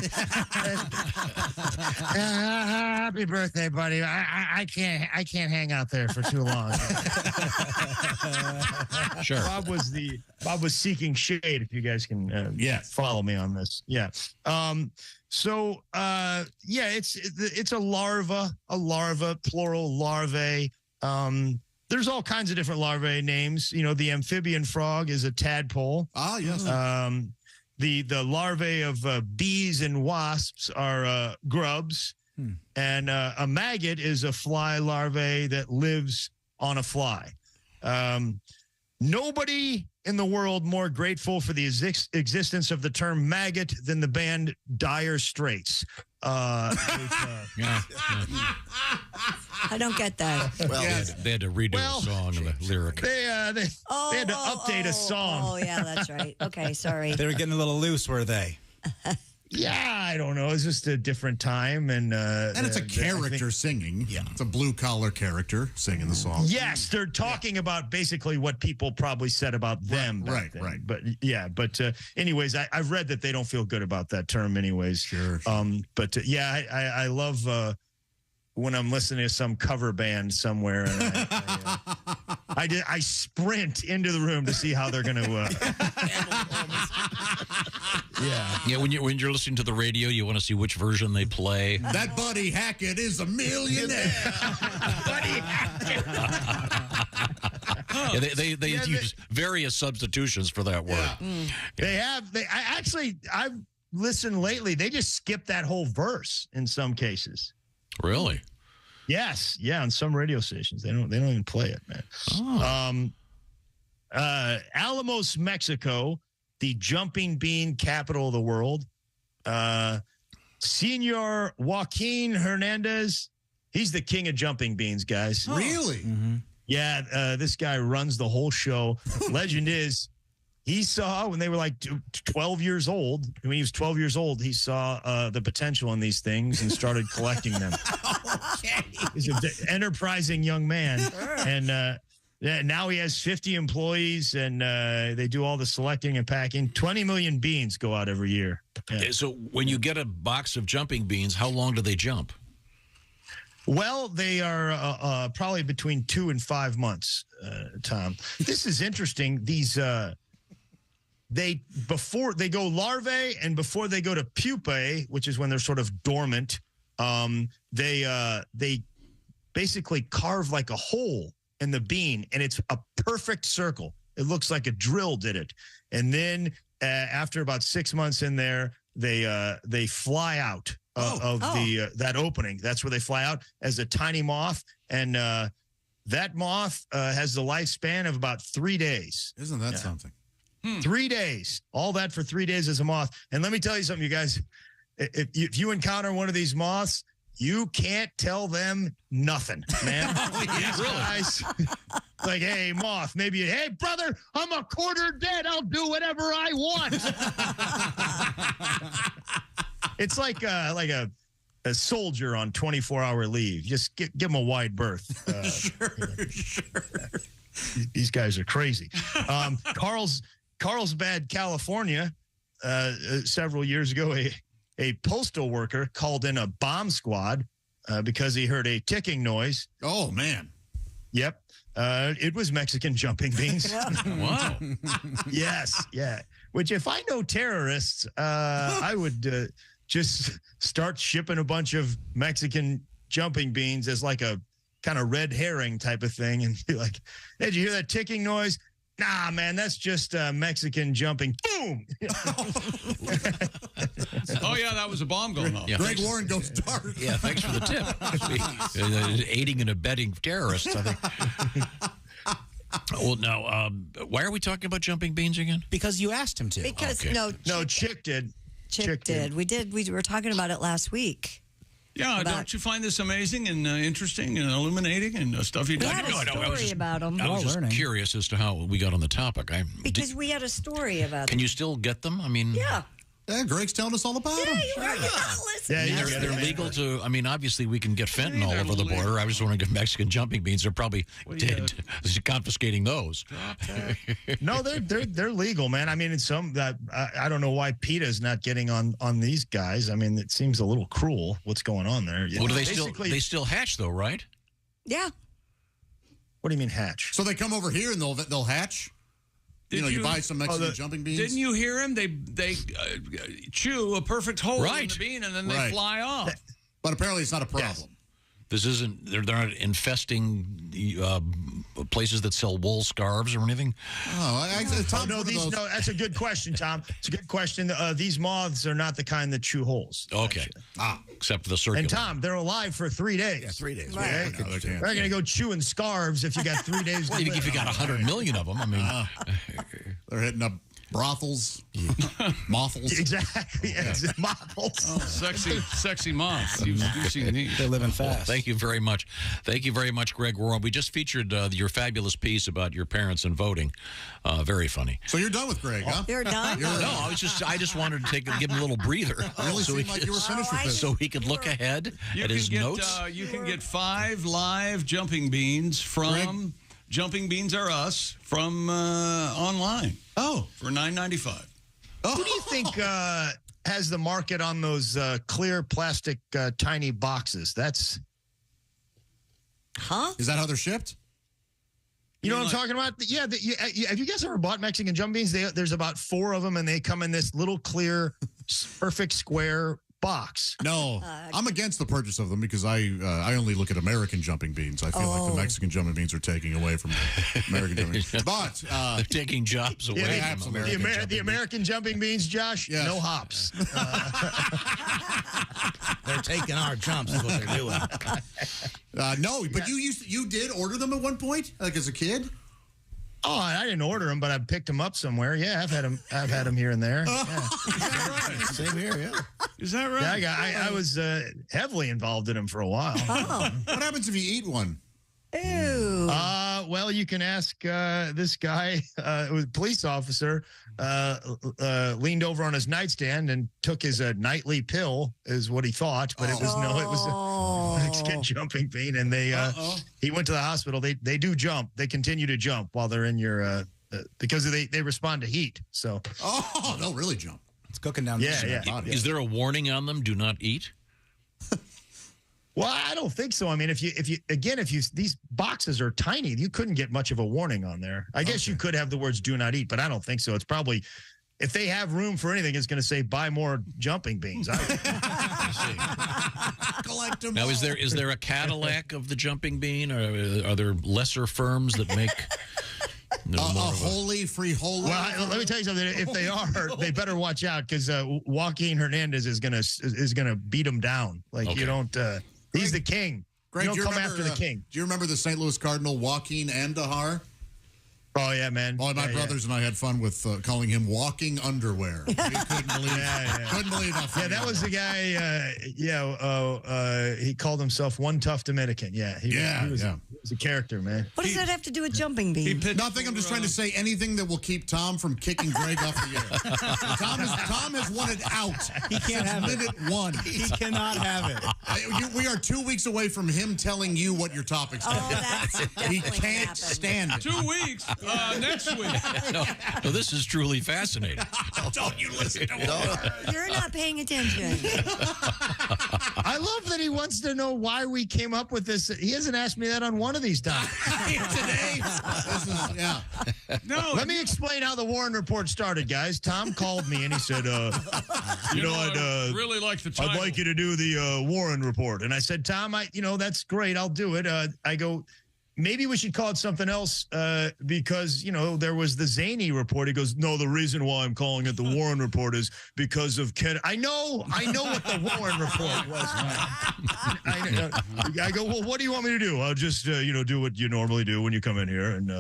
happy birthday, buddy. I can't hang out there for too long." Sure. Bob was seeking shade. If you guys can, follow me on this. Yeah. It's a larva, plural larvae. There's all kinds of different larvae names. The amphibian frog is a tadpole. Yes. The larvae of bees and wasps are grubs. And a maggot is a fly larvae that lives on a fly. Nobody in the world more grateful for the existence of the term maggot than the band Dire Straits. I don't get that. Well, they had to redo a song and the lyric. They had to update a song. Oh, yeah, that's right. Okay, sorry. They were getting a little loose, were they? Yeah, I don't know. It's just a different time, and it's a character singing. Yeah, it's a blue collar character singing the song. Yes, they're talking about basically what people probably said about them. Right. But anyways, I've read that they don't feel good about that term, anyways. Sure. I love when I'm listening to some cover band somewhere, and I sprint into the room to see how they're going to. Yeah. When you're listening to the radio, you want to see which version they play. That Buddy Hackett is a millionaire. Buddy Hackett. They use various substitutions for that word. Yeah. I've listened lately. They just skip that whole verse in some cases. Really? Yes. Yeah. On some radio stations, they don't even play it, man. Alamos, Mexico, the jumping bean capital of the world. Senor Joaquin Hernandez, he's the king of jumping beans, guys. Really? Mm-hmm. Yeah, this guy runs the whole show. Legend is, he saw when they were like 12 years old, when he was 12 years old, he saw the potential in these things and started collecting them. Okay. He's an enterprising young man. Sure. And now he has 50 employees, and they do all the selecting and packing. 20 million beans go out every year. Yeah. So when you get a box of jumping beans, how long do they jump? Well, they are probably between 2 and 5 months, Tom. This is interesting. These before they go larvae and before they go to pupae, which is when they're sort of dormant, they basically carve like a hole in the bean, and it's a perfect circle. It looks like a drill did it. And then after about 6 months in there, they fly out of that opening. That's where they fly out as a tiny moth, and that moth has the lifespan of about 3 days. Isn't that something? 3 days. All that for 3 days as a moth. And let me tell you something, you guys. If you encounter one of these moths, you can't tell them nothing, man. These guys, like, hey, moth, maybe, hey, brother, I'm a quarter dead. I'll do whatever I want. It's like a soldier on 24-hour leave. Just give him a wide berth. Sure. These guys are crazy. Carlsbad, California, several years ago, a postal worker called in a bomb squad because he heard a ticking noise. Oh, man. Yep. It was Mexican jumping beans. Wow. Yes. Yeah. Which, if I know terrorists, I would just start shipping a bunch of Mexican jumping beans as like a kind of red herring type of thing, and be like, "Hey, did you hear that ticking noise? Nah, man, that's just Mexican jumping." Boom. Oh, yeah, that was a bomb going off. Yeah, Greg Warren goes dark. Yeah, thanks for the tip. Aiding and abetting terrorists, I think. Well, now, why are we talking about jumping beans again? Because you asked him to. Because no, Chick did. Chick did. We were talking about it last week. Yeah, don't you find this amazing and interesting and illuminating and stuff you We don't had a know? story about them. I was just curious as to how we got on the topic. Because we had a story about Can them. you still get them? I mean, Yeah. Yeah, Greg's telling us all about them. You are not listening. They're legal to. I mean, obviously, we can get fentanyl all over the border. I was wondering if Mexican jumping beans are probably confiscating those. No, they're legal, man. I mean, it's some that I don't know why PETA's not getting on these guys. I mean, it seems a little cruel what's going on there. Well, do they still hatch though, right? Yeah. What do you mean hatch? So they come over here and they'll hatch. You buy some Mexican jumping beans. Didn't you hear him? They chew a perfect hole in the bean and then they fly off. But apparently it's not a problem. Yes. This isn't. They're not infesting places that sell wool scarves or anything. That's a good question, Tom. It's a good question. These moths are not the kind that chew holes. Okay. Except for the circular. And Tom, they're alive for 3 days. Yeah, 3 days. Right. They're not going to go chewing scarves if you got 3 days. Well, if you got 100 million of them, I mean, they're hitting up brothels, moths. Exactly. Yeah. Moths. Oh, sexy moths. You've seen these. They're living fast. Well, thank you very much. Thank you very much, Greg Warren. We just featured your fabulous piece about your parents and voting. Very funny. So you're done with Greg, huh? You're done? No, I just wanted to give him a little breather. Really seemed like you were finished with this. So he could look ahead at his notes. You can get 5 live jumping beans from Greg? Jumping Beans Are Us from online. Oh. For $9.95. Who do you think has the market on those clear plastic tiny boxes? That's. Huh? Is that how they're shipped? You know what I'm talking about? Yeah. Have you guys ever bought Mexican jumping beans? There's about 4 of them, and they come in this little clear, perfect square box. No, I'm against the purchase of them because I only look at American jumping beans. I feel like the Mexican jumping beans are taking away from the American jumping beans. But they're taking jobs away from the American jumping beans, Josh. Yes. No hops. They're taking our jumps is what they're doing. No, but you did order them at one point, like as a kid. Oh, I didn't order them, but I picked them up somewhere. Yeah, I've had them here and there. Yeah. Is that right? Same here. Yeah. Is that right? Yeah, I was heavily involved in them for a while. Oh. What happens if you eat one? Ew. Well, you can ask this guy, was a police officer, leaned over on his nightstand and took his nightly pill, is what he thought, but it was a Mexican jumping bean, and he went to the hospital. They do jump. They continue to jump while they're in your because they respond to heat. So they'll really jump. It's cooking down. Yeah. Is there a warning on them? Do not eat. Well, I don't think so. I mean, if these boxes are tiny, you couldn't get much of a warning on there. I guess you could have the words "do not eat," but I don't think so. It's probably, if they have room for anything, it's going to say "buy more jumping beans." Collect them. Now, is there a Cadillac of the jumping bean, or are there lesser firms that make? Holy free holy. Well, let me tell you something. If they are, they better watch out because Joaquin Hernandez is gonna beat them down. Like you don't. He's the king. Greg, you don't come after the king. Do you remember the St. Louis Cardinal Joaquin Andahar? Oh yeah, man. Well, my brothers and I had fun with calling him walking underwear. We couldn't believe. Couldn't believe how funny. Yeah, that was the guy. He called himself One Tough Dominican. Yeah, he was a character, man. What does that have to do with jumping beans? Nothing. I'm just trying to say anything that will keep Tom from kicking Greg off the air. Tom has wanted out. He can't have minute it. 1. He cannot have it. We are 2 weeks away from him telling you what your topics are. That's he can't stand it. 2 weeks. next week. No, this is truly fascinating. Don't you listen to Warren. You're not paying attention. I love that he wants to know why we came up with this. He hasn't asked me that on one of these times. Today, this is, yeah. No. Let me explain how the Warren Report started, guys. Tom called me and he said, I'd really like the title. I'd like you to do the Warren Report. And I said, Tom, that's great. I'll do it. I go, maybe we should call it something else because, there was the Zany Report. He goes, no, the reason why I'm calling it the Warren Report is because of Ken. I know what the Warren Report was. I go, well, what do you want me to do? I'll just, do what you normally do when you come in here and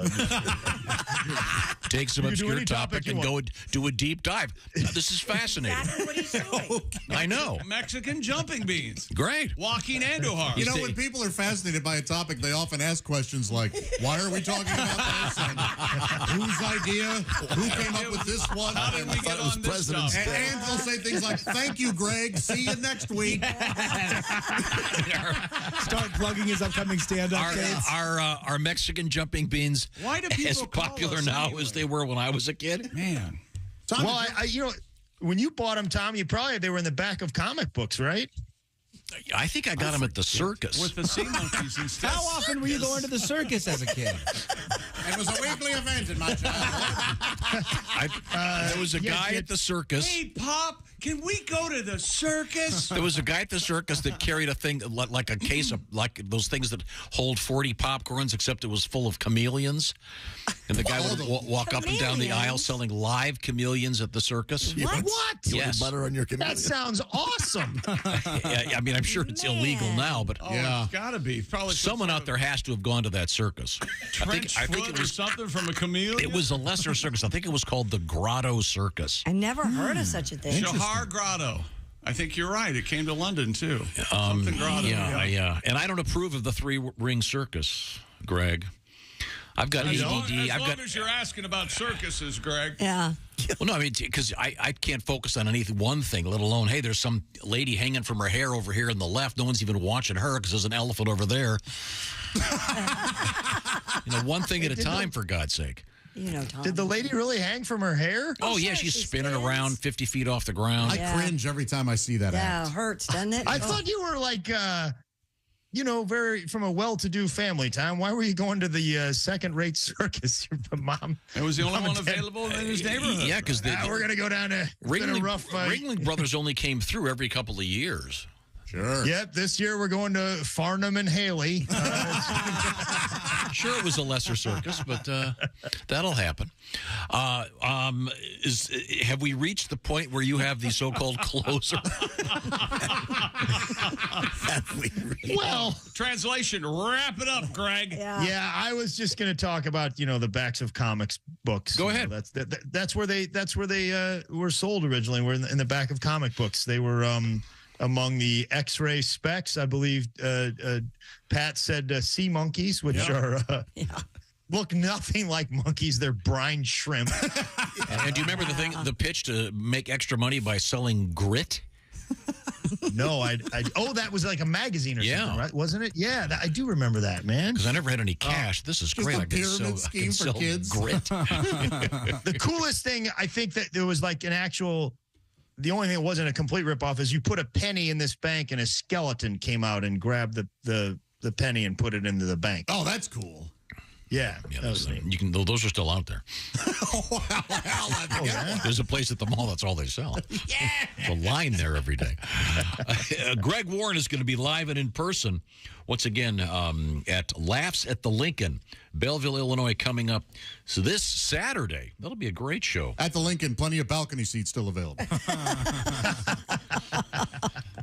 take some obscure topic and go do a deep dive. This is fascinating. Exactly what he's doing. I know. Mexican jumping beans. Great. Walking Andujar. When people are fascinated by a topic, they often ask questions like, why are we talking about this? And whose idea? Who came up with this one? How did we get on this stuff? And they'll say things like, thank you, Greg. See you next week. Start plugging his upcoming stand-up dates. Are Mexican jumping beans Why do people as popular now anyway? as they were when I was a kid? Man. Tom, well, when you bought them, Tom, they were in the back of comic books, right? I think I got them at the circus. With the sea monkeys instead. How often were you going to the circus as a kid? It was a weekly event in my childhood. There was a guy at the circus. Hey, Pop, can we go to the circus? There was a guy at the circus that carried a thing like a case of like those things that hold 40 popcorns, except it was full of chameleons. And the guy would walk up and down the aisle selling live chameleons at the circus. What? Yes. Butter on your chameleon. That sounds awesome. Yeah, I mean, I'm sure it's illegal now, but It's got to be. Probably someone out there has to have gone to that circus. I think it was something from a chameleon. It was a lesser circus. I think it was called the Grotto Circus. I never heard of such a thing. Shahar Grotto. I think you're right. It came to London, too. Something Grotto. Yeah. And I don't approve of the three-ring circus, Greg. I've got ADD. As long as you're asking about circuses, Greg. Yeah. Well, no, I mean, because I can't focus on one thing, let alone, hey, there's some lady hanging from her hair over here on the left. No one's even watching her because there's an elephant over there. One thing at a time, for God's sake. Tom. Did the lady really hang from her hair? Oh, yeah, she's spinning around 50 feet off the ground. I cringe every time I see that Yeah, act. it hurts, doesn't it? I thought you were like, very from a well-to-do family, Tom. Why were you going to the second-rate circus? Your mom. It was the only one available in his neighborhood. Yeah, because we're going to go down to Ringling Brothers only came through every couple of years. Sure. Yep, this year we're going to Farnham and Haley. Sure, it was a lesser circus, but that'll happen. Have we reached the point where you have the so-called closer? Well, translation, wrap it up, Greg. Yeah, I was just going to talk about the backs of comics books. Go ahead. That's where they were sold originally. Were in the back of comic books. They were among the X-ray specs, I believe. Pat said sea monkeys, which are look nothing like monkeys. They're brine shrimp. And do you remember the pitch to make extra money by selling grit? No, that was like a magazine or something, right? Wasn't it? Yeah, I do remember that, man. Because I never had any cash. This is great. Just a pyramid scheme for kids. Grit. The coolest thing, I think, that there was like an actual. The only thing that wasn't a complete ripoff is you put a penny in this bank and a skeleton came out and grabbed the penny and put it into the bank. Oh, that's cool. Yeah, those are still out there. There's a place at the mall. That's all they sell. Yeah, there's a line there every day. Greg Warren is going to be live and in person once again at Laughs at the Lincoln, Belleville, Illinois, coming up. So this Saturday, that'll be a great show. At the Lincoln, plenty of balcony seats still available.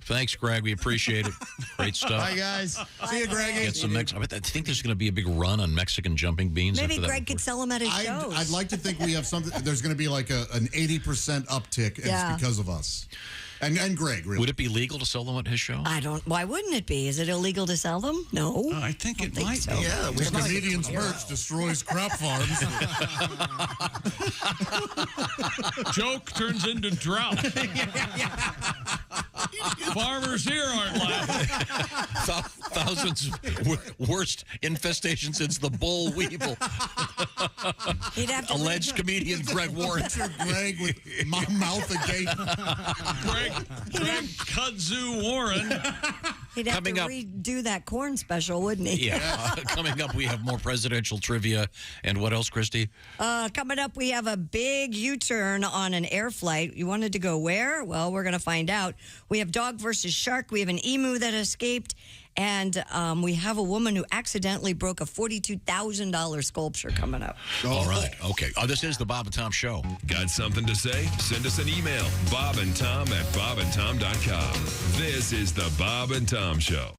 Thanks, Greg. We appreciate it. Great stuff. Bye, guys. See you, Greg. Get some I think there's going to be a big run on Mexican jumping beans. Maybe after that Greg could sell them at his shows. I'd like to think we have something. There's going to be like an 80% uptick, and it's because of us. And Greg, really. Would it be legal to sell them at his show? Why wouldn't it be? Is it illegal to sell them? No. I think it might so. be. Yeah, the comedian's merch destroys crop farms. Joke turns into drought. Farmers here aren't laughing. 2000's worst infestation since the boll weevil. Alleged comedian Greg Warren. Greg with my mouth agape. Greg Kudzu Warren. He'd have Coming to up- redo that corn special, wouldn't he? Yeah. Coming up, we have more presidential trivia. And what else, Christy? Coming up, we have a big U-turn on an air flight. You wanted to go where? Well, we're going to find out. We have dog versus shark. We have an emu that escaped. And we have a woman who accidentally broke a $42,000 sculpture coming up. All right. Okay. This is the Bob and Tom Show. Got something to say? Send us an email, bobandtom@bobandtom.com. This is the Bob and Tom Show.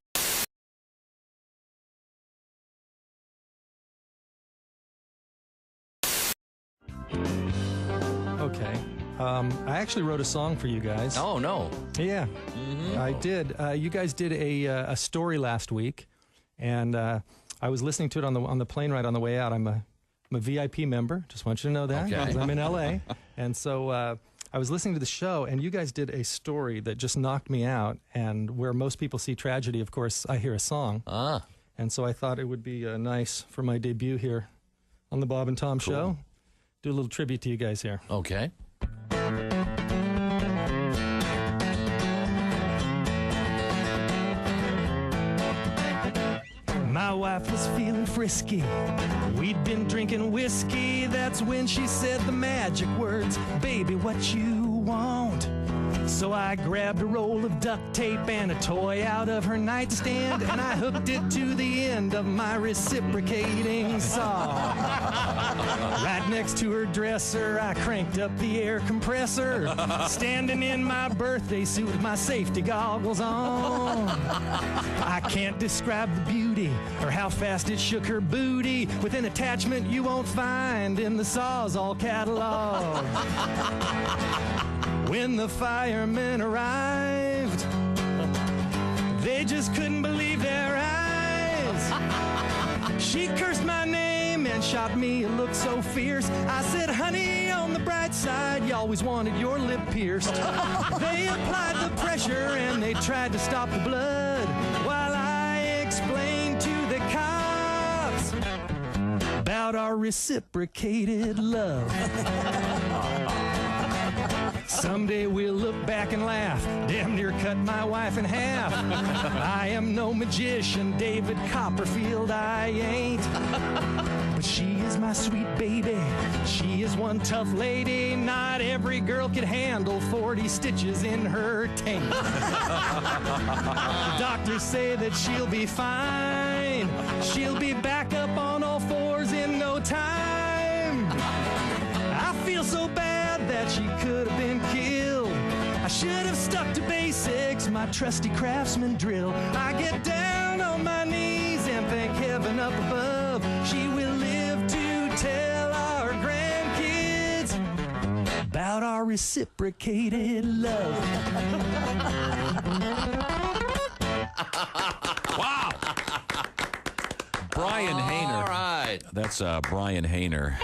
Okay. I actually wrote a song for you guys. Oh, no. Yeah, I did. You guys did a story last week, and I was listening to it on the plane ride on the way out. I'm a VIP member. Just want you to know that. Okay. 'Cause I'm in LA. And so I was listening to the show, and you guys did a story that just knocked me out. And where most people see tragedy, of course, I hear a song. And so I thought it would be nice for my debut here on the Bob and Tom Show. Do a little tribute to you guys here. Okay. My wife was feeling frisky. We'd been drinking whiskey. That's when she said the magic words, "Baby, what you want?" So I grabbed a roll of duct tape and a toy out of her nightstand, and I hooked it to the end of my reciprocating saw. Right next to her dresser, I cranked up the air compressor, standing in my birthday suit with my safety goggles on. I can't describe the beauty or how fast it shook her booty with an attachment you won't find in the Sawzall catalog. When the firemen arrived, they just couldn't believe their eyes. She cursed my name and shot me a look so fierce. I said, "Honey, on the bright side, you always wanted your lip pierced." They applied the pressure and they tried to stop the blood while I explained to the cops about our reciprocated love. Someday we'll look back and laugh. Damn near cut my wife in half. I am no magician, David Copperfield, I ain't. But she is my sweet baby. She is one tough lady. Not every girl could handle 40 stitches in her taint. The doctors say that she'll be fine. She'll be back up on all fours in no time. I feel so bad that she could have been killed. I should have stuck to basics, my trusty craftsman drill. I get down on my knees and thank heaven up above. She will live to tell our grandkids about our reciprocated love. Wow. Brian Hayner. All right. That's Brian Hayner.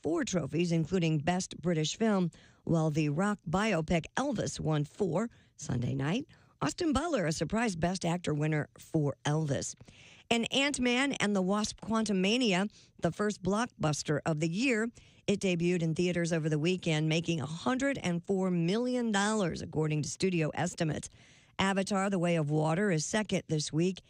Four trophies, including Best British Film, while the rock biopic Elvis won 4 Sunday night. Austin Butler, a surprise Best Actor winner for Elvis. And Ant-Man and the Wasp: Quantumania, the first blockbuster of the year. It debuted in theaters over the weekend, making $104 million, according to studio estimates. Avatar: The Way of Water is second this week.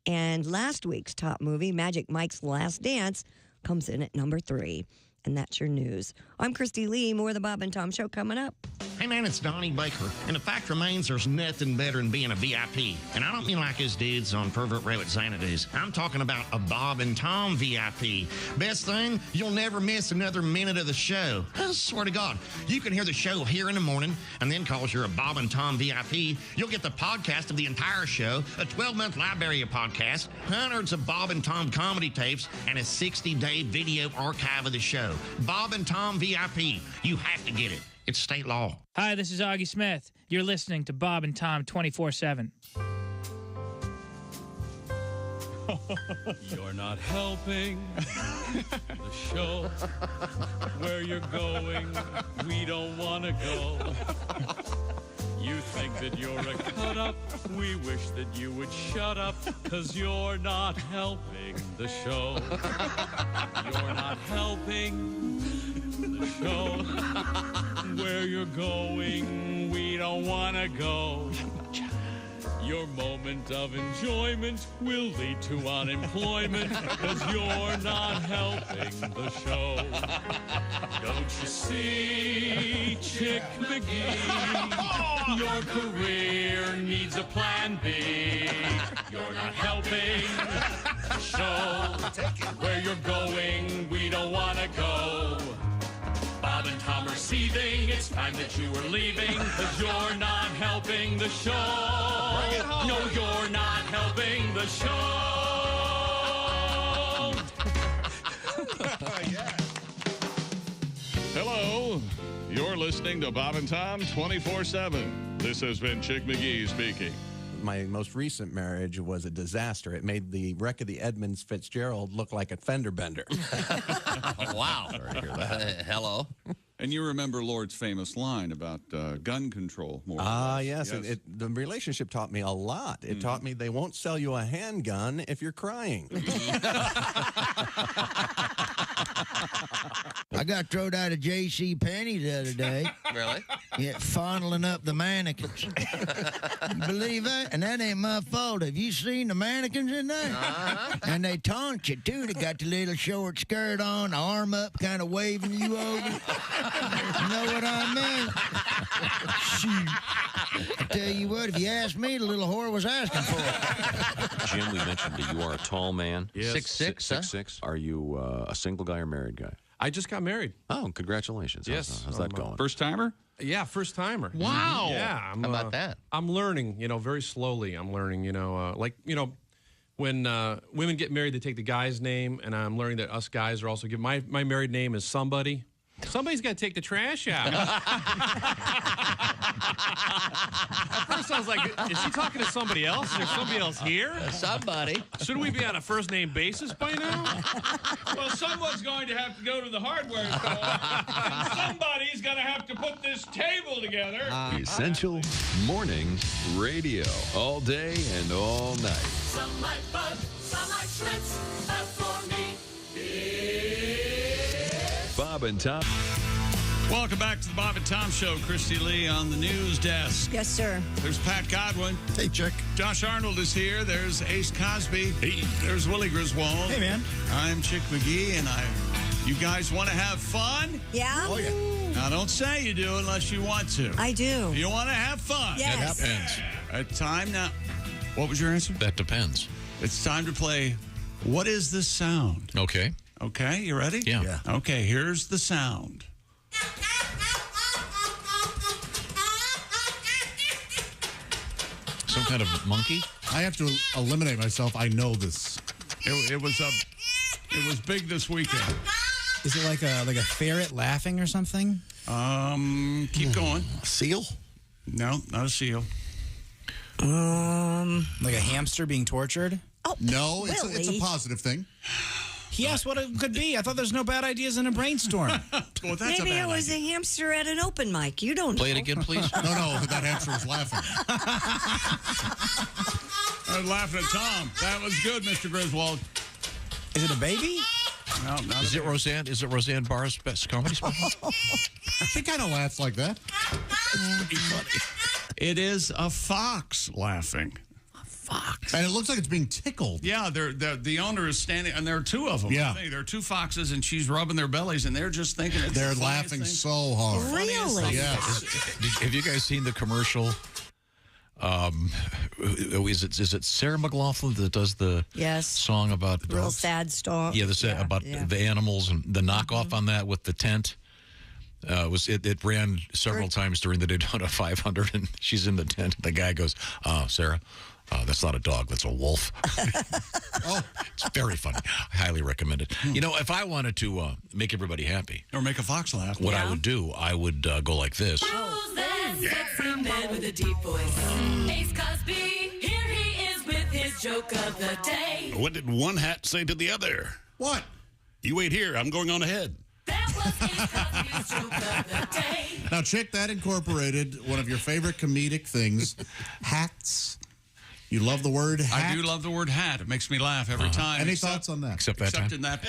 And last week's top movie, Magic Mike's Last Dance, comes in at number 3. And that's your news. I'm Christy Lee. More of the Bob and Tom Show coming up. Hey man, it's Donnie Baker, and the fact remains there's nothing better than being a VIP. And I don't mean like his dudes on Pervert Rabbit Xanadu's. I'm talking about a Bob and Tom VIP. Best thing, you'll never miss another minute of the show. I swear to God, you can hear the show here in the morning, and then cause you're a Bob and Tom VIP, you'll get the podcast of the entire show, a 12-month library of podcasts, hundreds of Bob and Tom comedy tapes, and a 60-day video archive of the show. Bob and Tom VIP. You have to get it. It's state law. Hi, this is Augie Smith. You're listening to Bob and Tom 24/7. You're not helping the show. Where you're going, we don't want to go. You think that you're a cut-up. We wish that you would shut up, 'cause you're not helping the show. You're not helping the show. Where you're going, we don't want to go. Your moment of enjoyment will lead to unemployment, 'cause you're not helping the show. Don't you see, Chick McGee? Your career needs a plan B. You're not helping the show. Where you're going, we don't want to go. Bob and Tom are seething. It's time that you are leaving, 'cause you're not helping the show. Bring it home. No, you're not helping the show. Hello. You're listening to Bob and Tom 24/7. This has been Chick McGee speaking. My most recent marriage was a disaster. It made the wreck of the Edmunds Fitzgerald look like a fender bender. Wow. Sorry to hear that. Hello. And you remember Lord's famous line about gun control, more or less. Yes. The relationship taught me a lot. It taught me they won't sell you a handgun if you're crying. I got thrown out of J.C. Penney the other day. Really? Yeah, fondling up the mannequins. You believe that? And that ain't my fault. Have you seen the mannequins in there? And they taunt you, too. They got the little short skirt on, arm up, kind of waving you over. You know what I mean? Shoot. I tell you what, if you ask me, the little whore was asking for it. Jim, we mentioned that you are a tall man. Yes. 6'6", huh? 6'6". Are you a single guy or married guy? I just got married. Oh, congratulations. Yes. How's that going? First timer? Yeah, first timer. Wow. Yeah. How about that? I'm learning, very slowly. I'm learning, when women get married, they take the guy's name, and I'm learning that us guys are also given. My married name is somebody. Somebody's got to take the trash out. At first, I was like, is he talking to somebody else? Is there somebody else here? Somebody. Shouldn't we be on a first-name basis by now? Well, someone's going to have to go to the hardware store, and somebody's going to have to put this table together. Essential Morning Radio. All day and all night. Some like Bud, some like Schmitz, but for me, Bob and Tom. Welcome back to the Bob and Tom Show. Christy Lee on the news desk. Yes, sir. There's Pat Godwin. Hey, Chick. Josh Arnold is here. There's Ace Cosby. Hey. There's Willie Griswold. Hey, man. I'm Chick McGee, and you guys want to have fun? Yeah? Oh, yeah. Now, don't say you do unless you want to. I do. You want to have fun? Yes. That depends. At time now. What was your answer? That depends. It's time to play What Is This Sound? Okay. Okay, you ready? Yeah. Okay, here's the sound. Some kind of monkey? I have to eliminate myself. I know this. It was big this weekend. Is it like a ferret laughing or something? Keep going. A seal? No, not a seal. Like a hamster being tortured? Oh, No, it's a positive thing. He asked what it could be. I thought there's no bad ideas in a brainstorm. Well, that's Maybe a bad it was idea. a hamster at an open mic. You don't Play know. it again, please. No, that hamster was laughing. I was laughing at Tom. That was good, Mr. Griswold. Is it a baby? No, not Is it Roseanne? Is it Roseanne Barr's best comedy special? She kind of laughs like that. It is a fox laughing. Fox. And it looks like it's being tickled. Yeah, the owner is standing, and there are two of them. Yeah. I think. There are two foxes, and she's rubbing their bellies, and they're just thinking it's They're the funniest laughing thing. so hard. Really? Yes. Have you guys seen the commercial? Is it Sarah McLachlan that does the song about the Real dogs? sad story. Yeah, about the animals and the knockoff on that with the tent. It ran several times during the Daytona 500, and she's in the tent. And the guy goes, Sarah, that's not a dog, that's a wolf. It's very funny. I highly recommend it. You know, if I wanted to make everybody happy, or make a fox laugh, what I would do, I would go like this. Who's that sexy man with a deep voice? Ace Cosby, here he is with his his joke of the day. What did one hat say to the other? What? You wait here. I'm going on ahead. That was Ace Cosby's joke of the day. Now, Chick, that incorporated one of your favorite comedic things, hats. You love the word hat? I do love the word hat. It makes me laugh every time. Any thoughts on that? Except that Except time. in that.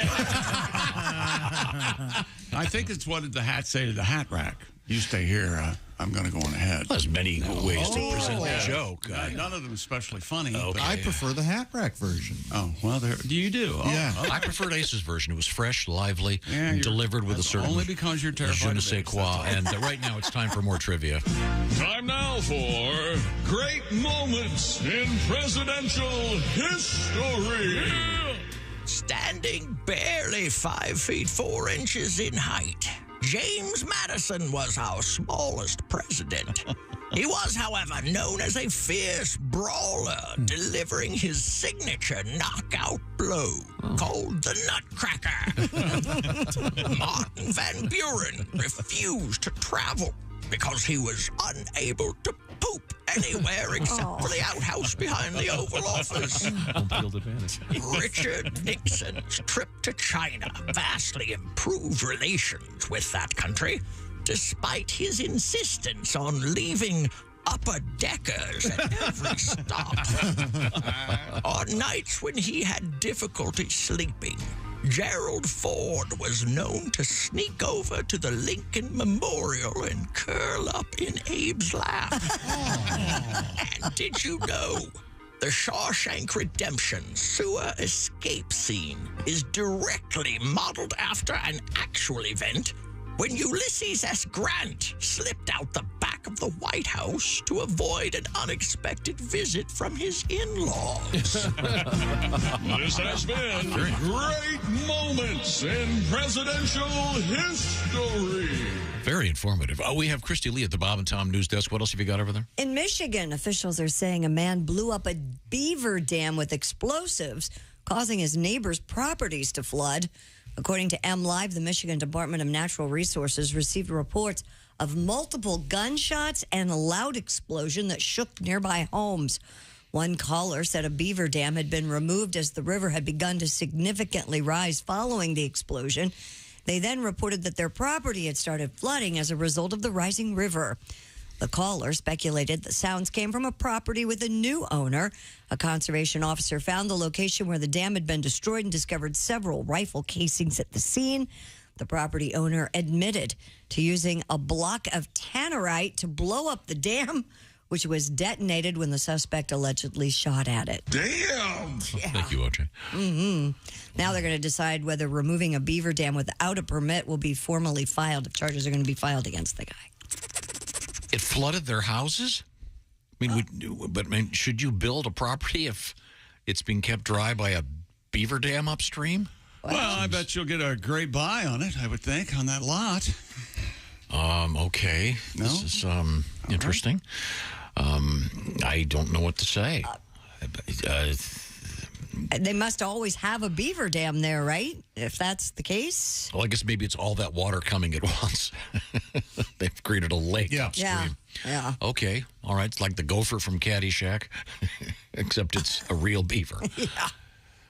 I think it's what did the hat say to the hat rack? You stay here. I'm going to go on ahead. There's many ways to present the joke. None of them especially funny. Okay. I prefer the hat rack version. Oh, well, you do? Oh, yeah. okay. I preferred Ace's version. It was fresh, lively, Yeah, you're- delivered with a that's certain only because you're terrified je ne of sais Ace, quoi. that's all. And right now it's time for more trivia. Time now for great moments in presidential history. Standing barely 5 feet 4 inches in height, James Madison was our smallest president. He was, however, known as a fierce brawler, delivering his signature knockout blow called the Nutcracker. Martin Van Buren refused to travel because he was unable to poop anywhere except for the outhouse behind the Oval Office. Home field advantage. Richard Nixon's trip to China vastly improved relations with that country, despite his insistence on leaving upper deckers at every stop. On nights when he had difficulty sleeping, Gerald Ford was known to sneak over to the Lincoln Memorial and curl up in Abe's lap. And did you know the Shawshank Redemption sewer escape scene is directly modeled after an actual event when Ulysses S. Grant slipped out the back of the White House to avoid an unexpected visit from his in-laws? This has been Great Moments in Presidential History. Very informative. Oh, we have Christy Lee at the Bob and Tom News Desk. What else have you got over there? In Michigan, officials are saying a man blew up a beaver dam with explosives, causing his neighbors' properties to flood. According to MLive, the Michigan Department of Natural Resources received reports of multiple gunshots and a loud explosion that shook nearby homes. One caller said a beaver dam had been removed as the river had begun to significantly rise following the explosion. They then reported that their property had started flooding as a result of the rising river. The caller speculated the sounds came from a property with a new owner. A conservation officer found the location where the dam had been destroyed and discovered several rifle casings at the scene. The property owner admitted to using a block of tannerite to blow up the dam, which was detonated when the suspect allegedly shot at it. Damn! Yeah. Thank you, OJ. Mm-hmm. Now they're going to decide whether removing a beaver dam without a permit will be formally filed, if charges are going to be filed against the guy. It flooded their houses? I mean, should you build a property if it's being kept dry by a beaver dam upstream? Well, I bet you'll get a great buy on it, I would think, on that lot. Okay. No? This is interesting. I don't know what to say. They must always have a beaver dam there, right? If that's the case. Well, I guess maybe it's all that water coming at once. They've created a lake upstream. Yeah. Okay. All right. It's like the gopher from Caddyshack, except it's a real beaver. Yeah.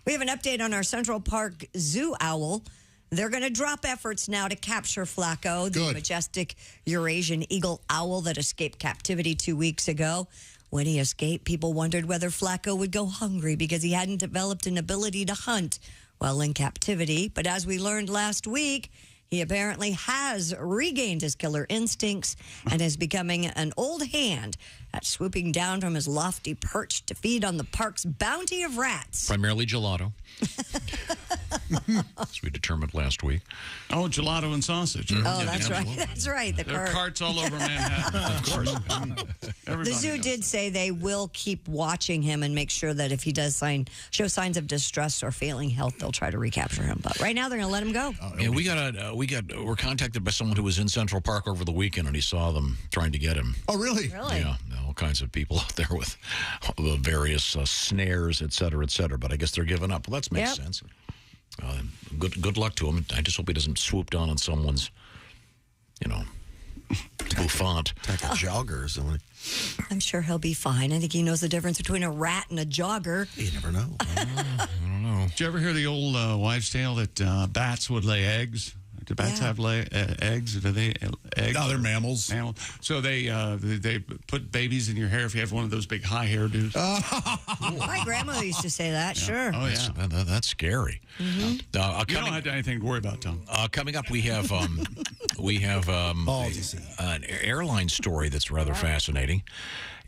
We have an update on our Central Park Zoo owl. They're going to drop efforts now to capture Flacco, the majestic Eurasian eagle owl that escaped captivity 2 weeks ago. When he escaped, people wondered whether Flacco would go hungry because he hadn't developed an ability to hunt while in captivity. But as we learned last week, he apparently has regained his killer instincts and is becoming an old hand at swooping down from his lofty perch to feed on the park's bounty of rats. Primarily gelato. As we determined last week. Oh, gelato and sausage. Oh, that's right. That's right. There are carts all over Manhattan. Of course. The zoo did say they will keep watching him and make sure that if he does show signs of distress or failing health, they'll try to recapture him. But right now, they're going to let him go. Yeah, we're contacted by someone who was in Central Park over the weekend, and he saw them trying to get him. Oh, really? Really? Yeah, all kinds of people out there with various snares, et cetera, et cetera. But I guess they're giving up. Well, that makes sense. Good luck to him. I just hope he doesn't swoop down on someone's, bouffant. Attack a jogger or something. I'm sure he'll be fine. I think he knows the difference between a rat and a jogger. You never know. I don't know. Did you ever hear the old wives' tale that bats would lay eggs? Do bats have eggs? Do they eggs? No, they're mammals. So they put babies in your hair if you have one of those big high hairdos. My grandmother used to say that. Sure. Oh yeah, that's scary. Mm-hmm. You don't have anything to worry about, Tom. Coming up, we have an airline story that's rather fascinating.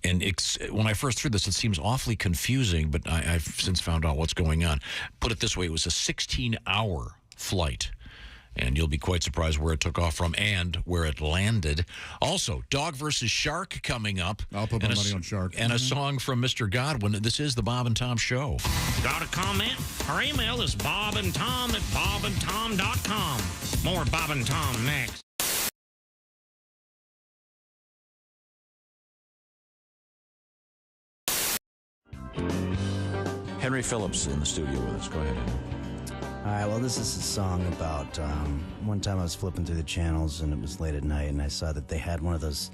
And when I first heard this, it seems awfully confusing, but I've since found out what's going on. Put it this way, it was a 16-hour flight. And you'll be quite surprised where it took off from and where it landed. Also, Dog versus Shark coming up. I'll put my money on Shark. And a song from Mr. Godwin. This is the Bob and Tom Show. Got a comment? Our email is bobandtom@bobandtom.com. More Bob and Tom next. Henry Phillips in the studio with us. Go ahead, Henry. All right, well, this is a song about one time I was flipping through the channels and it was late at night and I saw that they had one of those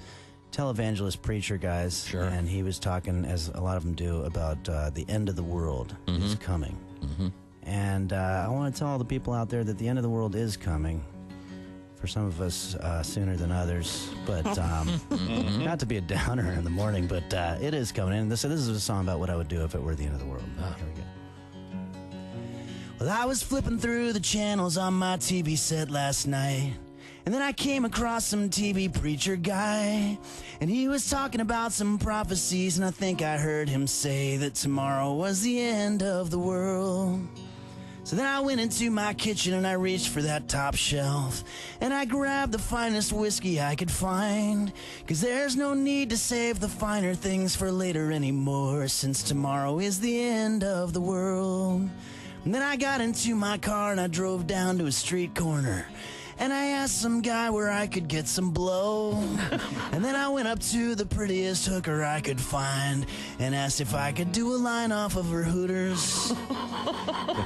televangelist preacher guys. Sure. And he was talking, as a lot of them do, about the end of the world is coming. Mm-hmm. And I want to tell all the people out there that the end of the world is coming. For some of us, sooner than others. But not to be a downer in the morning, but it is coming in. So this is a song about what I would do if it were the end of the world. Here we go. Well, I was flipping through the channels on my TV set last night, and then I came across some TV preacher guy, and he was talking about some prophecies, and I think I heard him say that tomorrow was the end of the world. So then I went into my kitchen and I reached for that top shelf, and I grabbed the finest whiskey I could find, 'cause there's no need to save the finer things for later anymore, since tomorrow is the end of the world. And then I got into my car and I drove down to a street corner, and I asked some guy where I could get some blow. And then I went up to the prettiest hooker I could find and asked if I could do a line off of her hooters.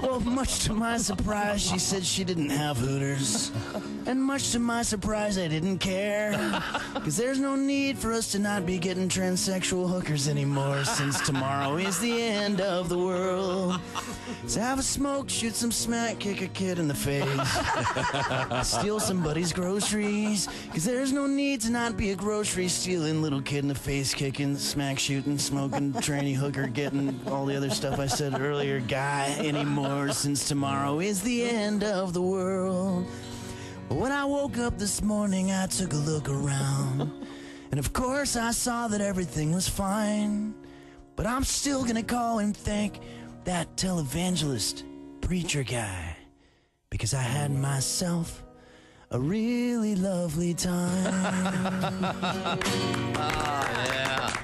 Well, much to my surprise, she said she didn't have hooters. And much to my surprise, I didn't care, 'cause there's no need for us to not be getting transsexual hookers anymore, since tomorrow is the end of the world. So have a smoke, shoot some smack, kick a kid in the face, steal somebody's groceries, 'cause there's no need to not be a grocery stealing, little kid in the face kicking, smack shooting, smoking, tranny hooker getting, all the other stuff I said earlier, guy anymore, since tomorrow is the end of the world. But when I woke up this morning, I took a look around, and of course I saw that everything was fine. But I'm still gonna call and thank that televangelist preacher guy, because I had myself a really lovely time. Yeah.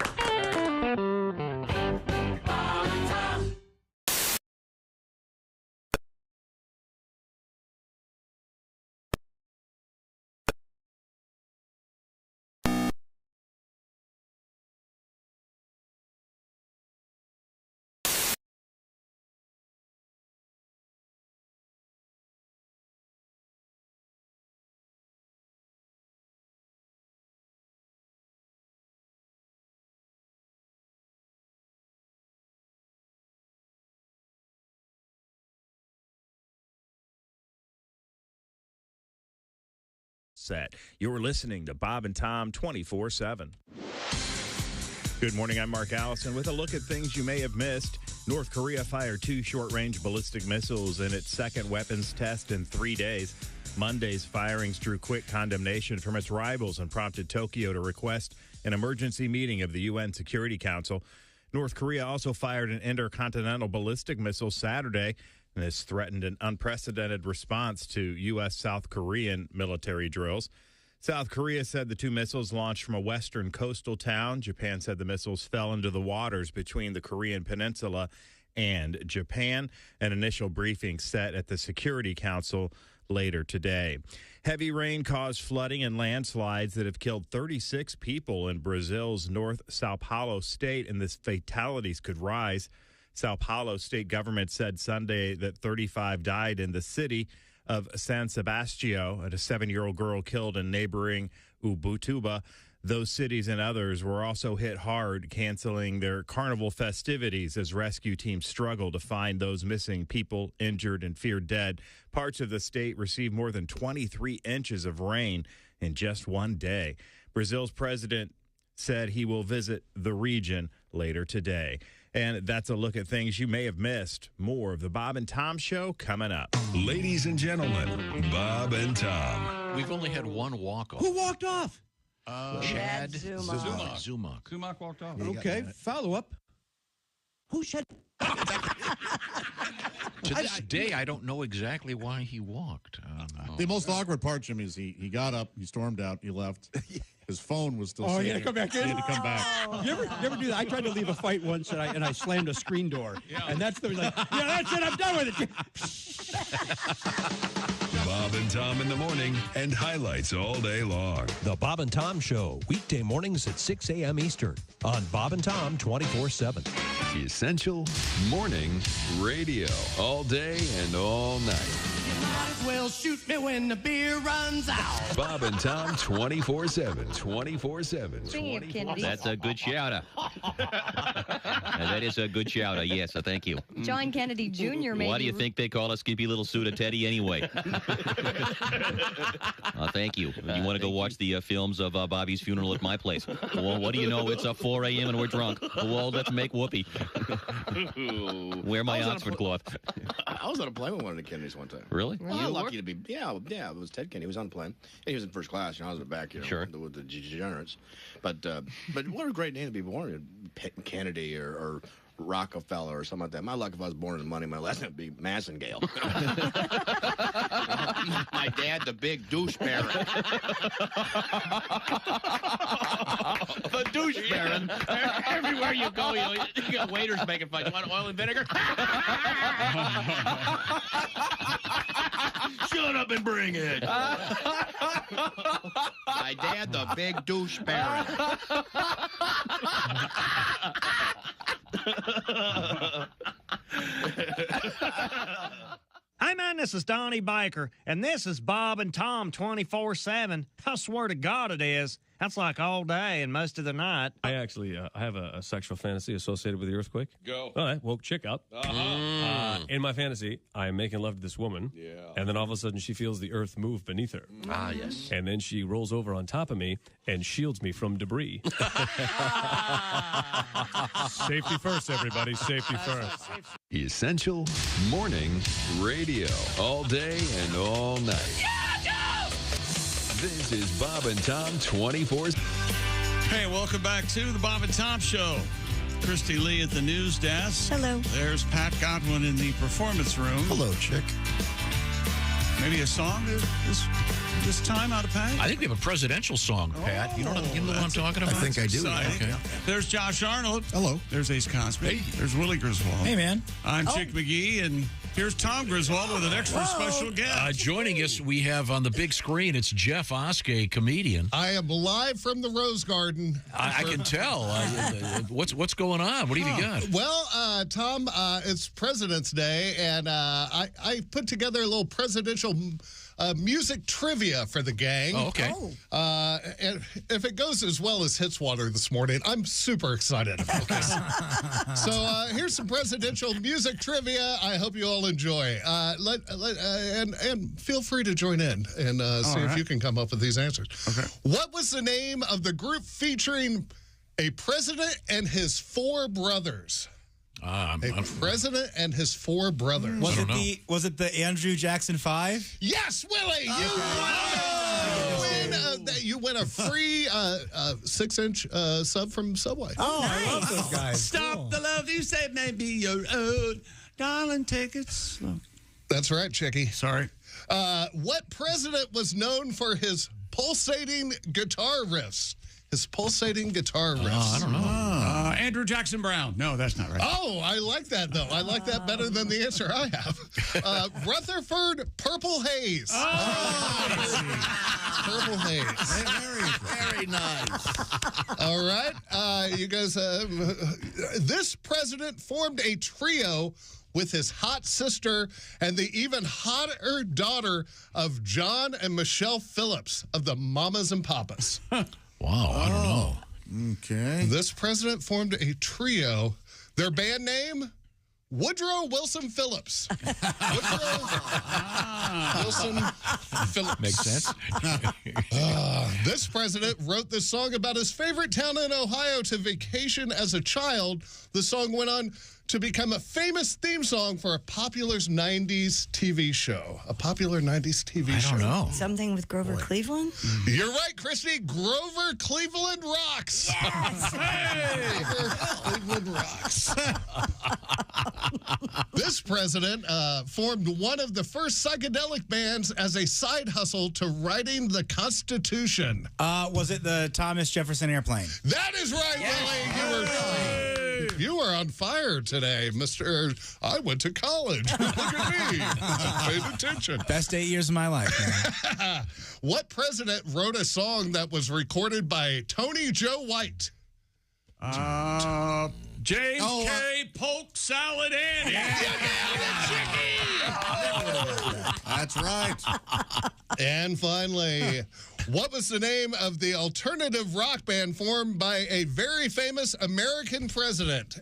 Set. You're listening to Bob and Tom 24/7. Good morning, I'm Mark Allison with a look at things you may have missed. North Korea fired 2 short-range ballistic missiles in its second weapons test in 3 days. Monday's firings drew quick condemnation from its rivals and prompted Tokyo to request an emergency meeting of the UN Security Council. North Korea also fired an intercontinental ballistic missile Saturday, and has threatened an unprecedented response to U.S. South Korean military drills. South Korea said the 2 missiles launched from a western coastal town. Japan said the missiles fell into the waters between the Korean peninsula and Japan. An initial briefing set at the Security Council later today. Heavy rain caused flooding and landslides that have killed 36 people in Brazil's North Sao Paulo state, and the fatalities could rise. Sao Paulo state government said Sunday that 35 died in the city of San Sebastião, and a 7-year-old girl killed in neighboring Ubuntuba. Those cities and others were also hit hard, canceling their carnival festivities as rescue teams struggle to find those missing people, injured, and feared dead. Parts of the state received more than 23 inches of rain in just one day. Brazil's president said he will visit the region later today. And that's a look at things you may have missed. More of the Bob and Tom Show coming up. Ladies and gentlemen, Bob and Tom. We've only had one walk-off. Who walked off? Chad Zumach. Zumach. Zumach walked off. Okay, follow up. Who said? To this day, I don't know exactly why he walked. The most awkward part, Jimmy, is he got up, he stormed out, he left. His phone was still. Oh, sitting. he had to come back in. He had to come back. You ever do that? I tried to leave a fight once, and I slammed a screen door. Yeah. And that's the like, yeah, that's it. I'm done with it. Bob and Tom in the morning and highlights all day long. The Bob and Tom Show, weekday mornings at 6 a.m. Eastern on Bob and Tom 24/7. Essential morning radio. All day and all night. Might as well shoot me when the beer runs out. Bob and Tom 24/7. 24/7. That's a good shout-out. That is a good shout-out, yes, thank you. John Kennedy Jr. made Why do you think they call a skimpy little suit of Teddy anyway? Thank you. You want to go watch the films of Bobby's funeral at my place? Well, what do you know? It's 4 a.m. and we're drunk. Well, let's make whoopee. Wear my Oxford cloth. I was on a plane with one of the Kennedys one time. Really? Well, lucky to be. Yeah, it was Ted Kennedy. He was on the plane. And he was in first class. I was in the back, sure. with the degenerates. But what a great name to be born. Kennedy or Rockefeller or something like that. My luck if I was born in money, my last name would be Massengale. My dad, the big douche baron. The douche baron. Everywhere you go, you got waiters making fun. You want oil and vinegar? Shut up and bring it. My dad, the big douche baron. Hey man, this is Donnie Baker, and this is Bob and Tom 24/7. I swear to God it is. That's like all day and most of the night. I actually I have a sexual fantasy associated with the earthquake. Go. All right, woke chick up. In my fantasy, I am making love to this woman. Yeah. And then all of a sudden, she feels the earth move beneath her. Ah, yes. And then she rolls over on top of me and shields me from debris. Safety first, everybody. Safety first. Essential morning radio. All day and all night. This is Bob and Tom 24. Hey, welcome back to the Bob and Tom Show. Christy Lee at the news desk. Hello. There's Pat Godwin in the performance room. Hello, chick. Maybe a song this time out of Pat? I think we have a presidential song, Pat. You know what I'm talking about? I think I do. Okay. There's Josh Arnold. Hello. There's Ace Cosby. Hey. There's Willie Griswold. Hey, man. I'm Chick McGee, and here's Tom Griswold with an extra special guest. Joining us, we have on the big screen, it's Jeff Oskay, comedian. I am live from the Rose Garden. I can tell. What's going on? What have you got? Well, Tom, it's President's Day, and I put together a little presidential music trivia for the gang. Oh, okay. And if it goes as well as Hitswater this morning, I'm super excited about this. So here's some presidential music trivia. I hope you all enjoy. And feel free to join in and see if you can come up with these answers. Okay. What was the name of the group featuring a president and his four brothers? A president and his four brothers. Was it the Andrew Jackson 5? Yes, Willie, you win a free 6-inch sub from Subway. Oh, I love those guys. Stop the love you say may be your own. Darling, take it slow. That's right, Chickie. Sorry. What president was known for his pulsating guitar riffs? His pulsating guitar riffs. I don't know. Andrew Jackson Brown. No, that's not right. Oh, I like that, though. I like that better than the answer I have. Rutherford Purple Haze. Purple Haze. Very nice. All right. You guys, this president formed a trio with his hot sister and the even hotter daughter of John and Michelle Phillips of the Mamas and Papas. Wow, I don't know. Okay. This president formed a trio. Their band name? Woodrow Wilson Phillips. Woodrow Wilson Phillips. Makes sense. This president wrote this song about his favorite town in Ohio to vacation as a child. The song went on to become a famous theme song for a popular 90s TV show. A popular 90s TV show. I don't know. Something with Grover Cleveland? You're right, Christy. Grover Cleveland rocks. Yes. Hey, Grover Cleveland rocks. This president formed one of the first psychedelic bands as a side hustle to writing the Constitution. Was it the Thomas Jefferson Airplane? That is right, Willie. You were on fire today, Mr. I went to college. Look at me. I paid attention. Best 8 years of my life, man. What president wrote a song that was recorded by Tony Joe White? James K. Polk Salad Annie. That's right. And finally, what was the name of the alternative rock band formed by a very famous American president?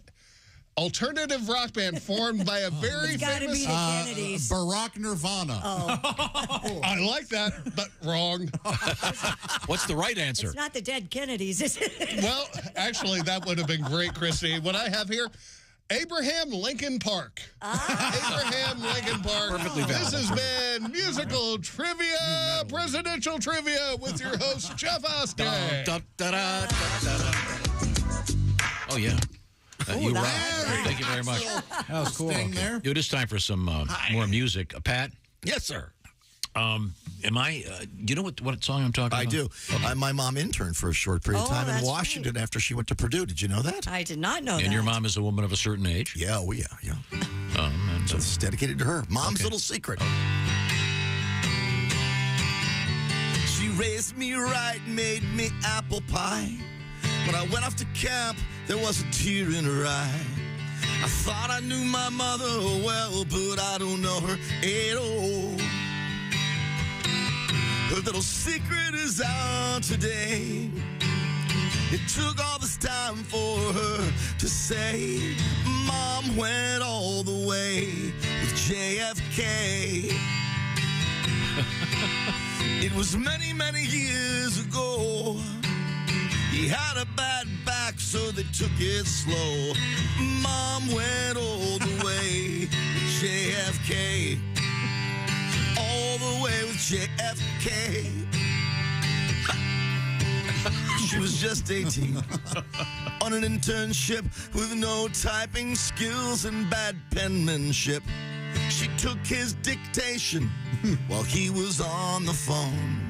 Alternative rock band formed by a very famous... Be the Kennedys. Barack Nirvana. I like that, but wrong. What's the right answer? It's not the dead Kennedys, is it? Well, actually, that would have been great, Christy. What I have here, Abraham Lincoln Park. Abraham Lincoln Park. Perfectly valid. This has been musical trivia, presidential trivia with your host, Jeff Oskay. Oh, yeah. You rock. Thank you very much. That was cool. There. It is time for some more music. Pat? Yes, sir. Am I, you know what song I'm talking about? I do. My mom interned for a short period of time in Washington after she went to Purdue. Did you know that? I did not know that. And your mom is a woman of a certain age? Yeah, oh, yeah. And so it's dedicated to her. Mom's little secret. She raised me right, made me apple pie. When I went off to camp, there was a tear in her eye. I thought I knew my mother well, but I don't know her at all. Her little secret is out today. It took all this time for her to say, Mom went all the way with JFK. It was many, many years ago. He had a bad back, so they took it slow. Mom went all the way with JFK. All the way with JFK. She was just 18 on an internship with no typing skills and bad penmanship. She took his dictation while he was on the phone.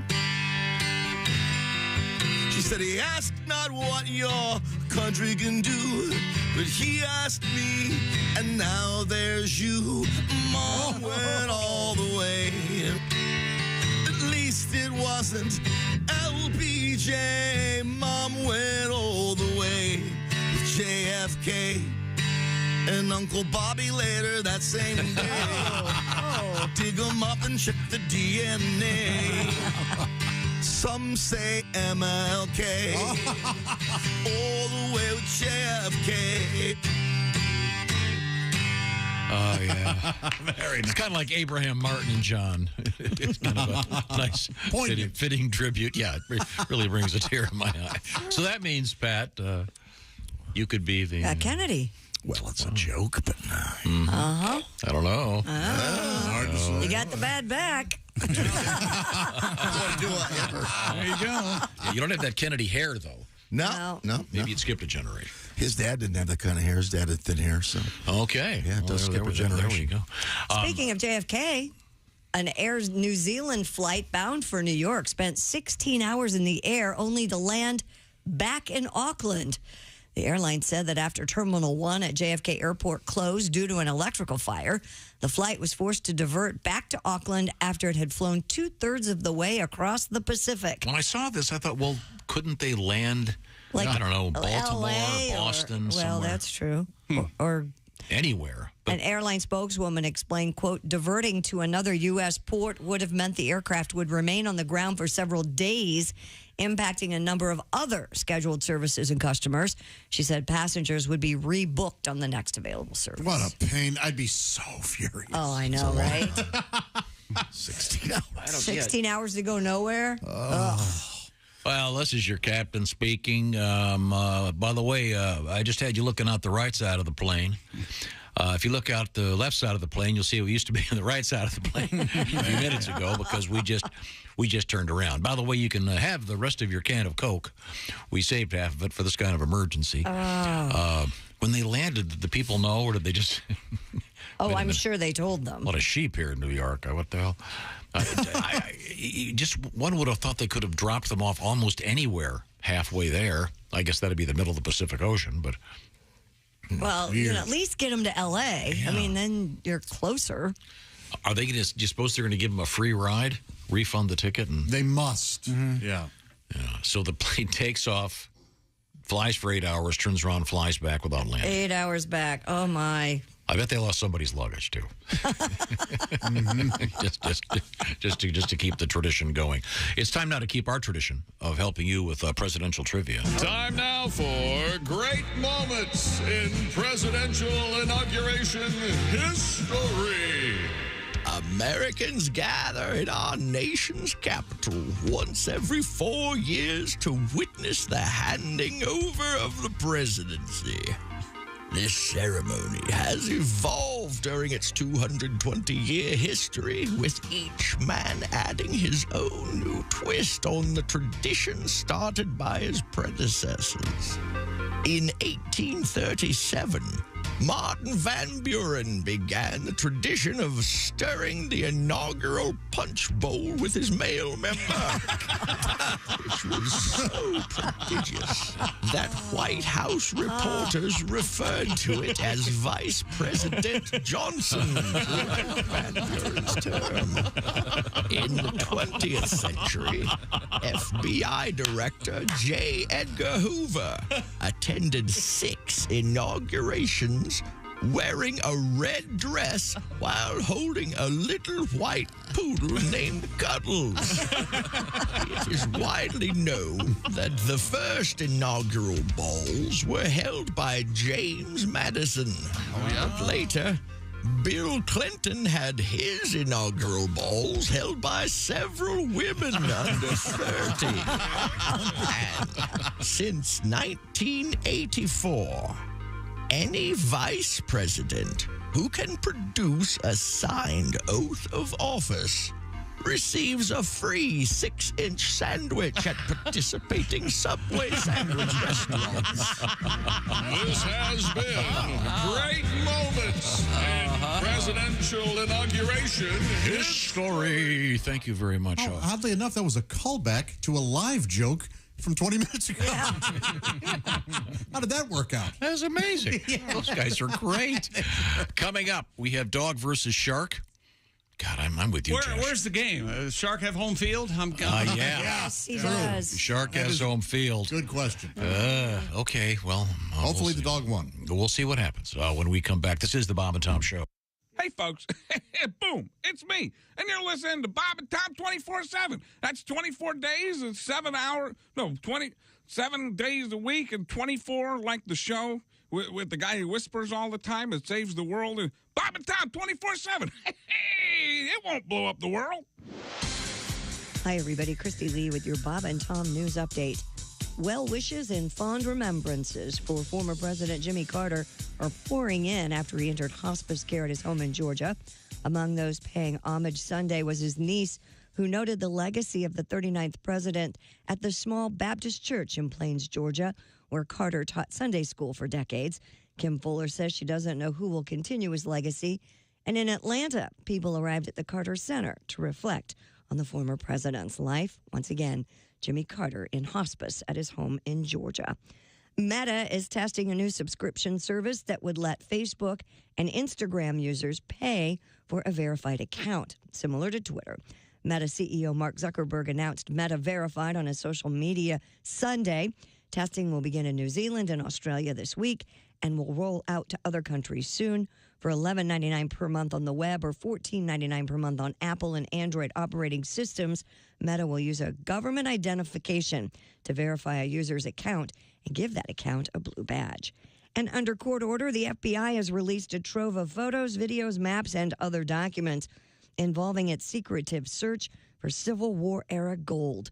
She said he asked not what your country can do, but he asked me, and now there's you. Mom went all the way. At least it wasn't LBJ. Mom went all the way with JFK. And Uncle Bobby later that same day. Dig him up and check the DNA. Some say MLK. All the way with JFK. Oh, yeah. Very nice. It's kind of like Abraham Martin and John. It's kind of a nice, fitting tribute. Yeah, it really brings a tear to my eye. So that means, Pat, you could be the... Kennedy. Well, it's a joke, but... Uh-huh. I don't know. You got the bad back. There you go. Yeah, you don't have that Kennedy hair, though. No. Maybe it skipped a generation. His dad didn't have that kind of hair. His dad had thin hair, so... Okay. Yeah, it does skip a generation. There we go. Speaking of JFK, an Air New Zealand flight bound for New York spent 16 hours in the air only to land back in Auckland. The airline said that after Terminal 1 at JFK Airport closed due to an electrical fire, the flight was forced to divert back to Auckland after it had flown 2/3 of the way across the Pacific. When I saw this, I thought, well, couldn't they land, Like I don't know, Baltimore, LA Boston, well, somewhere? that's true. Or anywhere. An airline spokeswoman explained, quote, diverting to another U.S. port would have meant the aircraft would remain on the ground for several days, impacting a number of other scheduled services and customers. She said passengers would be rebooked on the next available service. What a pain. I'd be so furious. Oh, I know, right? 16 hours. 16 hours to go nowhere? Ugh. Well, this is your captain speaking. By the way, I just had you looking out the right side of the plane. If you look out the left side of the plane, you'll see what used to be on the right side of the plane a few minutes ago because we just turned around. By the way, you can have the rest of your can of Coke. We saved half of it for this kind of emergency. When they landed, did the people know, or did they just... Oh, I'm sure they told them. A lot of sheep here in New York. What the hell? Just one would have thought they could have dropped them off almost anywhere halfway there. I guess that'd be the middle of the Pacific Ocean, but... Well, you can at least get them to L.A. Yeah. I mean, then you're closer. Are they going to, do you suppose they're going to give them a free ride, refund the ticket? And they must. Mm-hmm. Yeah. So the plane takes off, flies for 8 hours, turns around, flies back without landing. 8 hours back. Oh, my. I bet they lost somebody's luggage, too. just to keep the tradition going. It's time now to keep our tradition of helping you with presidential trivia. Time now for great moments in presidential inauguration history. Americans gather in our nation's capital once every 4 years to witness the handing over of the presidency. This ceremony has evolved during its 220-year history, with each man adding his own new twist on the tradition started by his predecessors. In 1837, Martin Van Buren began the tradition of stirring the inaugural punch bowl with his male member, which was so prodigious that White House reporters referred to it as Vice President Johnson throughout Van Buren's term. In the 20th century, FBI Director J. Edgar Hoover attended 6 inaugurations wearing a red dress while holding a little white poodle named Cuddles. It is widely known that the first inaugural balls were held by James Madison. But later, Bill Clinton had his inaugural balls held by several women under 30. And since 1984, any vice president who can produce a signed oath of office receives a free 6-inch sandwich at participating Subway sandwich restaurants. This has been great moments in presidential inauguration history. Thank you very much. Oh, oddly enough, that was a callback to a live joke from 20 minutes ago. Yeah. How did that work out? That's amazing. Yeah. Those guys are great. Coming up, we have dog versus shark. God, I'm with you, Josh. Where's the game? Shark have home field? Yeah. Yes, he does. Shark has home field. Good question. Okay, well. Hopefully the dog won. We'll see what happens when we come back. This is the Bob and Tom Show. Hey, folks. Boom. It's me. And you're listening to Bob and Tom 24/7. That's 24 days and 27 days a week and 24 like the show with the guy who whispers all the time and saves the world. And Bob and Tom 24/7. Hey, it won't blow up the world. Hi, everybody. Christy Lee with your Bob and Tom News Update. Well wishes and fond remembrances for former President Jimmy Carter are pouring in after he entered hospice care at his home in Georgia. Among those paying homage Sunday was his niece, who noted the legacy of the 39th president at the small Baptist church in Plains, Georgia, where Carter taught Sunday school for decades. Kim Fuller says she doesn't know who will continue his legacy. And in Atlanta, people arrived at the Carter Center to reflect on the former president's life. Once again, Jimmy Carter in hospice at his home in Georgia. Meta is testing a new subscription service that would let Facebook and Instagram users pay for a verified account, similar to Twitter. Meta CEO Mark Zuckerberg announced Meta Verified on his social media Sunday. Testing will begin in New Zealand and Australia this week and will roll out to other countries soon. For $11.99 per month on the web or $14.99 per month on Apple and Android operating systems, Meta will use a government identification to verify a user's account and give that account a blue badge. And under court order, the FBI has released a trove of photos, videos, maps, and other documents involving its secretive search for Civil War-era gold.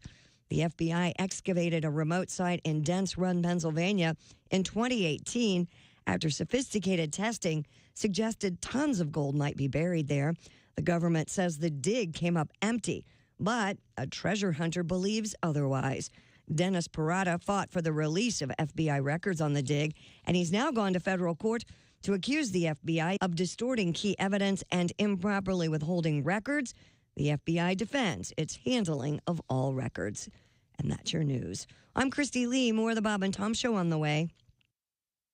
The FBI excavated a remote site in Dents Run, Pennsylvania in 2018 after sophisticated testing suggested tons of gold might be buried there. The government says the dig came up empty, but a treasure hunter believes otherwise. Dennis Parada fought for the release of FBI records on the dig, and he's now gone to federal court to accuse the FBI of distorting key evidence and improperly withholding records. The FBI defends its handling of all records. And that's your news. I'm Christy Lee. More of the Bob and Tom Show on the way.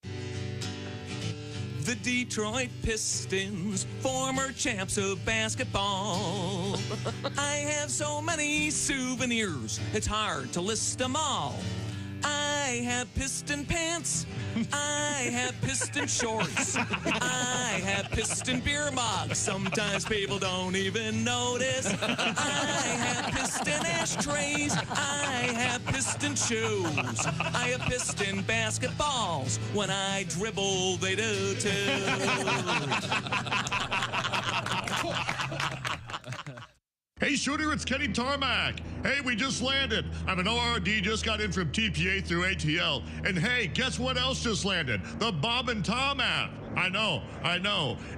The Detroit Pistons, former champs of basketball. I have so many souvenirs, it's hard to list them all. I have piston pants, I have piston shorts, I have piston beer mugs, sometimes people don't even notice. I have piston ashtrays, I have piston shoes, I have piston basketballs, when I dribble they do too. Hey, Shooter, it's Kenny Tarmac. Hey, we just landed. I'm an ORD, just got in from TPA through ATL. And hey, guess what else just landed? The Bob and Tom app. I know.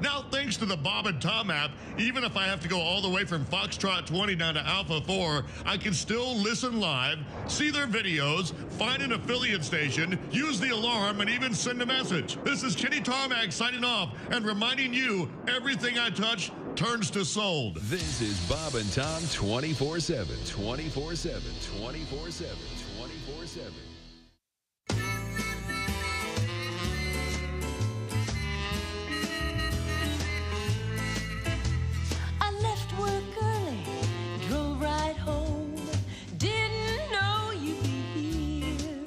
Now, thanks to the Bob and Tom app, even if I have to go all the way from Foxtrot 20 down to Alpha 4, I can still listen live, see their videos, find an affiliate station, use the alarm, and even send a message. This is Kenny Tarmac signing off and reminding you, everything I touch turns to sold. This is Bob and Tom 24/7, 24/7, 24/7, 24/7. I left work early, drove right home. Didn't know you'd be here.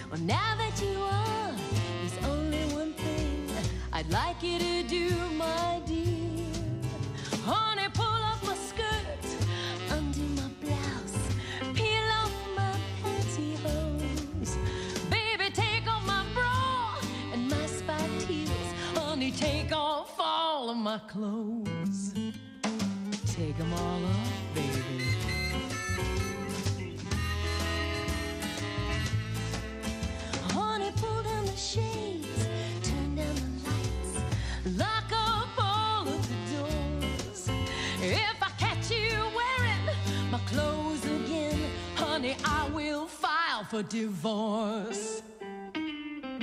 Well, now that you are, there's only one thing I'd like you to do, my dear. Honey, pull off my skirt, undo my blouse, peel off my pantyhose. Baby, take off my bra and my spiked heels. Honey, take off all of my clothes. Take them all off, baby. Honey, pull down the shades, turn down the lights, lock up all of the doors. If I catch you wearing my clothes again, honey, I will file for divorce.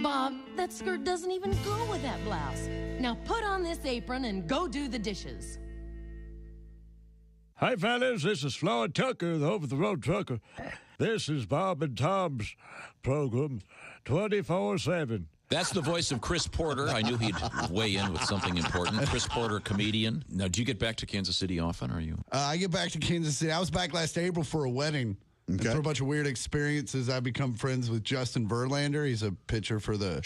Bob, that skirt doesn't even go with that blouse. Now put on this apron and go do the dishes. Hi, fellas. This is Floyd Tucker, the over-the-road trucker. This is Bob and Tom's program, 24/7. That's the voice of Chris Porter. I knew he'd weigh in with something important. Chris Porter, comedian. Now, do you get back to Kansas City often, or are you? I get back to Kansas City. I was back last April for a wedding. And through a bunch of weird experiences, I become friends with Justin Verlander. He's a pitcher for the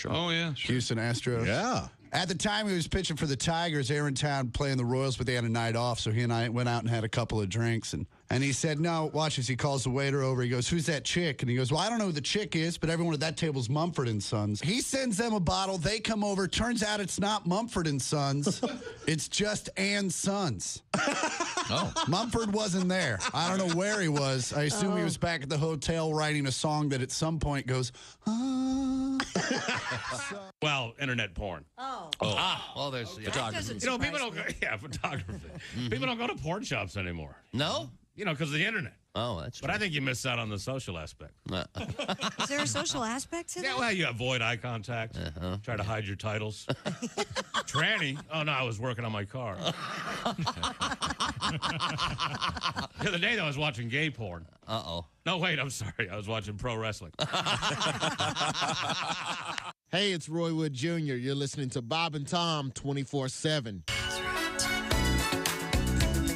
Houston Astros. Yeah. At the time, he was pitching for the Tigers. They were in town playing the Royals, but they had a night off, so he and I went out and had a couple of drinks. And he said, no, watch this. He calls the waiter over. He goes, who's that chick? And he goes, well, I don't know who the chick is, but everyone at that table's Mumford & Sons. He sends them a bottle. They come over. Turns out it's not Mumford & Sons. It's just Ann Sons. Oh. Mumford wasn't there. I don't know where he was. I assume he was back at the hotel writing a song that at some point goes, Well, internet porn. Well, there's Photography. You know, people don't go, photography. People don't go to porn shops anymore. No? You know, because of the internet. Oh, that's true. But I think you miss out on the social aspect. Is there a social aspect to that? Yeah, well, you avoid eye contact. Try to hide your titles. Tranny. Oh, no, I was working on my car. The other day, I was watching gay porn. Uh-oh. No, wait, I'm sorry. I was watching pro wrestling. Hey, it's Roy Wood Jr. You're listening to Bob and Tom 24/7.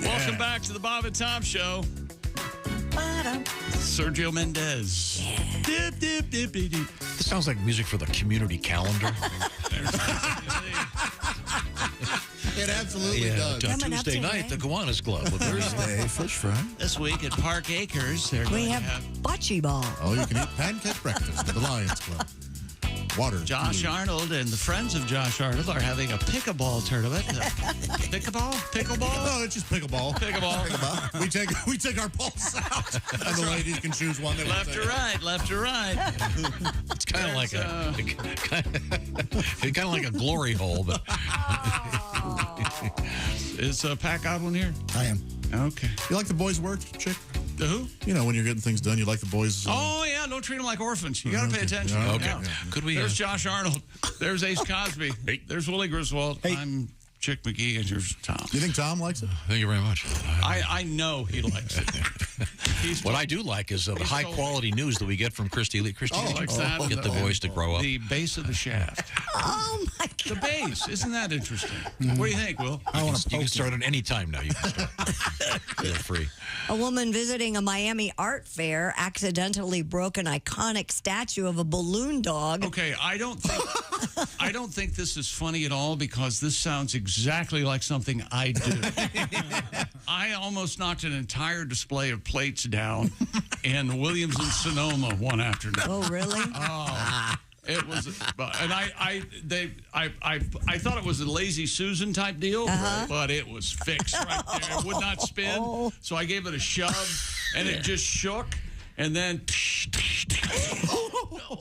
Welcome back to the Bob and Tom Show. Sergio Mendez. Dip, dip, dip, dip, dip. The Sounds like music for the community calendar. It absolutely does. Tuesday night, the Kiwanis Club. Thursday, fish fry. This week at Park Acres, they're We going have to have bocce ball. Oh, you can eat pancake breakfast at the Lions Club. Water. Josh Arnold and the friends of Josh Arnold are having a pickleball tournament. Pickleball? No, it's just pickleball. Pickleball. We take our balls out, and the ladies can choose one. Left to right, left to right. It's kind of like kind of like a glory hole, but Is Pat Godwin here? I am. Okay. You like the boys' work, chick? The who? You know, when you're getting things done, you like the boys. Oh, yeah, don't treat them like orphans. You got to pay attention. Okay. Yeah. Could we? There's Josh Arnold. There's Ace Cosby. There's Willie Griswold. I'm Chick McGee, and here's Tom. You think Tom likes it? Thank you very much. I know he likes it. What I do like is the high quality news that we get from Christy Lee. Christy Lee likes that. Get the boys to grow up. The base of the shaft. Oh, my God. The base. Isn't that interesting? What do you think, Will? You can start at any time now. You can start. Feel free. A woman visiting a Miami art fair accidentally broke an iconic statue of a balloon dog. Okay, I don't think this is funny at all because this sounds exactly like something I do. I almost knocked an entire display of plates down in Williams and Sonoma one afternoon. Oh, really? Oh, it was, and I thought it was a Lazy Susan type deal, but it was fixed right there. It would not spin, so I gave it a shove, and it just shook, and then.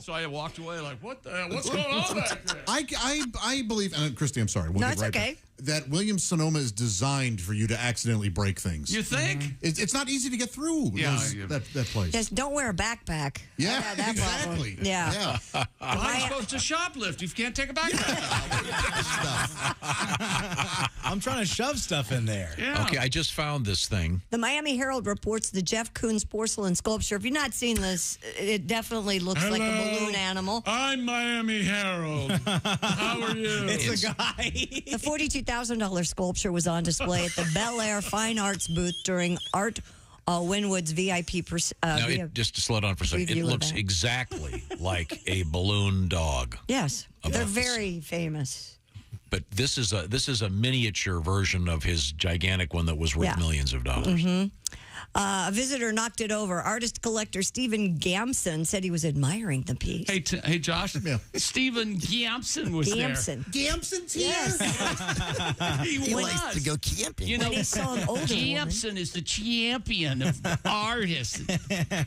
So I walked away like, what's going on back there? I believe, and Christy, I'm sorry. No, it's okay. That Williams Sonoma is designed for you to accidentally break things. You think? It's not easy to get through that place. Just don't wear a backpack. Yeah, that exactly. Problem. Yeah. I'm supposed to shoplift. You can't take a backpack. I'm trying to shove stuff in there. Yeah. Okay, I just found this thing. The Miami Herald reports the Jeff Koons porcelain sculpture. If you've not seen this, it definitely looks like a balloon animal. I'm Miami Herald. How are you? It's a guy. The $42,000 sculpture was on display at the Bel Air Fine Arts booth during Art Winwood's VIP. Just to slow down for a second, it looks exactly like a balloon dog. Yes, they're very famous. But this is a miniature version of his gigantic one that was worth millions of dollars. Mm-hmm. A visitor knocked it over. Artist collector Stephen Gamson said he was admiring the piece. Hey, Josh. Stephen Gamson was there. Gamson's here? Yes. He likes to go camping. You know, When he saw an older Gamson is the champion of artists.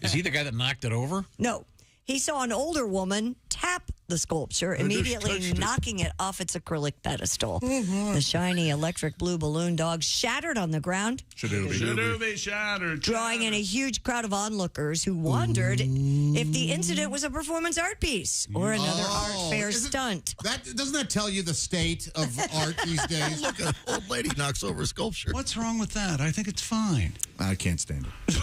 Is he the guy that knocked it over? No. He saw an older woman tap the sculpture, immediately knocking it off its acrylic pedestal. The shiny electric blue balloon dog shattered on the ground, Shadooby shattered. drawing in a huge crowd of onlookers who wondered if the incident was a performance art piece or another art fair stunt. Doesn't that tell you the state of art these days? Look, an old lady knocks over a sculpture. What's wrong with that? I think it's fine. I can't stand it.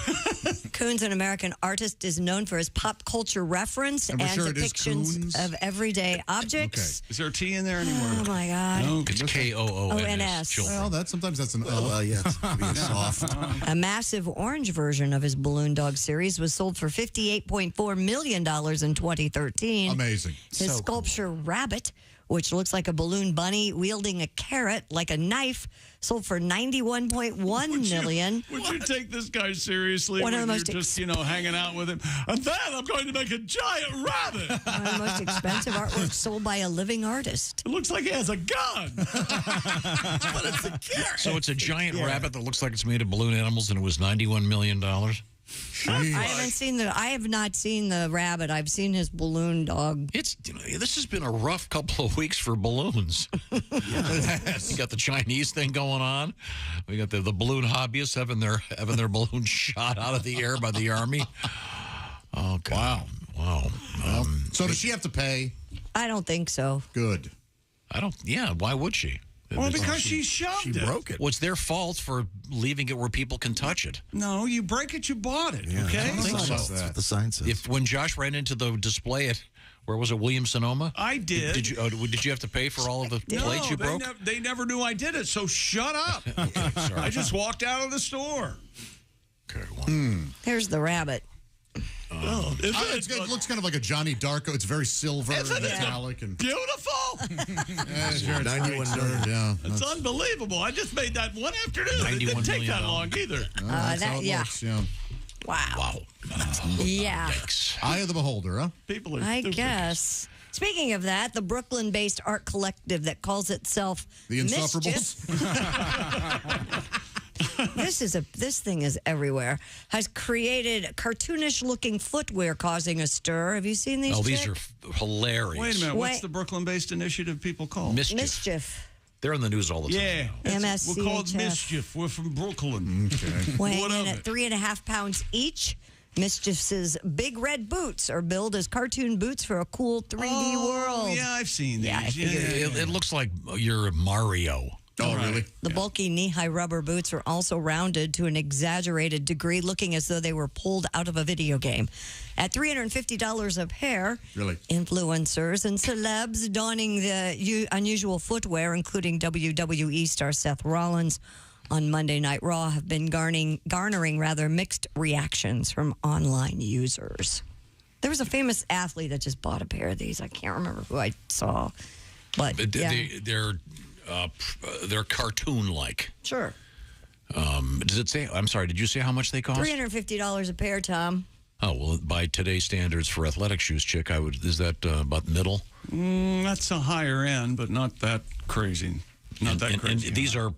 Koons, an American artist, is known for his pop culture reference and sure it is depictions Koons? of everyday objects. Is there a T in there anymore? Oh, my God. No, It's K-O-O-N-S. Children. Well, sometimes that's an O. Well, yeah, it's being soft. A massive orange version of his balloon dog series was sold for $58.4 million in 2013. Amazing. His sculpture Rabbit, which looks like a balloon bunny wielding a carrot like a knife, sold for $91.1 million. Would you take this guy seriously One of when the you're most just, hanging out with him? And then I'm going to make a giant rabbit. One of the most expensive artworks sold by a living artist. It looks like he has a gun. But it's a carrot. So it's a giant rabbit that looks like it's made of balloon animals, and it was $91 million. I have not seen the rabbit. I've seen his balloon dog. This has been a rough couple of weeks for balloons. We got the Chinese thing going on. We got the balloon hobbyists having their balloon shot out of the air by the army. Oh God! Wow. So does she have to pay? I don't think so. Good. Yeah. Why would she? Well, because she shoved it. Broke it. Well, it's their fault for leaving it where people can touch it. No, you break it, you bought it. Okay? I don't think so. That's what the sign says. When Josh ran into the display at, where was it, Williams Sonoma? I did. Did you have to pay for all of the plates you broke? They never knew I did it, so shut up. I just walked out of the store. Okay, well. Here's the rabbit. It looks kind of like a Johnny Darko. It's very silver and metallic. And beautiful. Sure, 91 million. Yeah, it's unbelievable. I just made that one afternoon. It 91 didn't take million that long either. That's how it looks, yeah. Wow. Yeah. Eye of the beholder, huh? People are I stupid. guess. Speaking of that, the Brooklyn-based art collective that calls itself The Insufferables. This thing is everywhere. Has created cartoonish-looking footwear causing a stir. Have you seen these? Oh, these chicks? are hilarious. Wait a minute. What's the Brooklyn-based initiative people call? Mischief. They're in the news all the time. Yeah. MSCHF. We're called Mischief. We're from Brooklyn. Okay. Weighing in at 3.5 pounds each. Mischief's big red boots are billed as cartoon boots for a cool 3D world. Yeah, I've seen these. Yeah, I figured It looks like you're Mario. Oh, really? The bulky knee-high rubber boots are also rounded to an exaggerated degree, looking as though they were pulled out of a video game. At $350 a pair, really, influencers and celebs donning the unusual footwear, including WWE star Seth Rollins, on Monday Night Raw, have been garnering rather mixed reactions from online users. There was a famous athlete that just bought a pair of these. I can't remember who I saw, but yeah. They're cartoon-like. Sure. Does it say? I'm sorry. Did you say how much they cost? $350 a pair, Tom. Oh well, by today's standards for athletic shoes, chick, is that about middle? That's a higher end, but not that crazy. Not that crazy. And these are.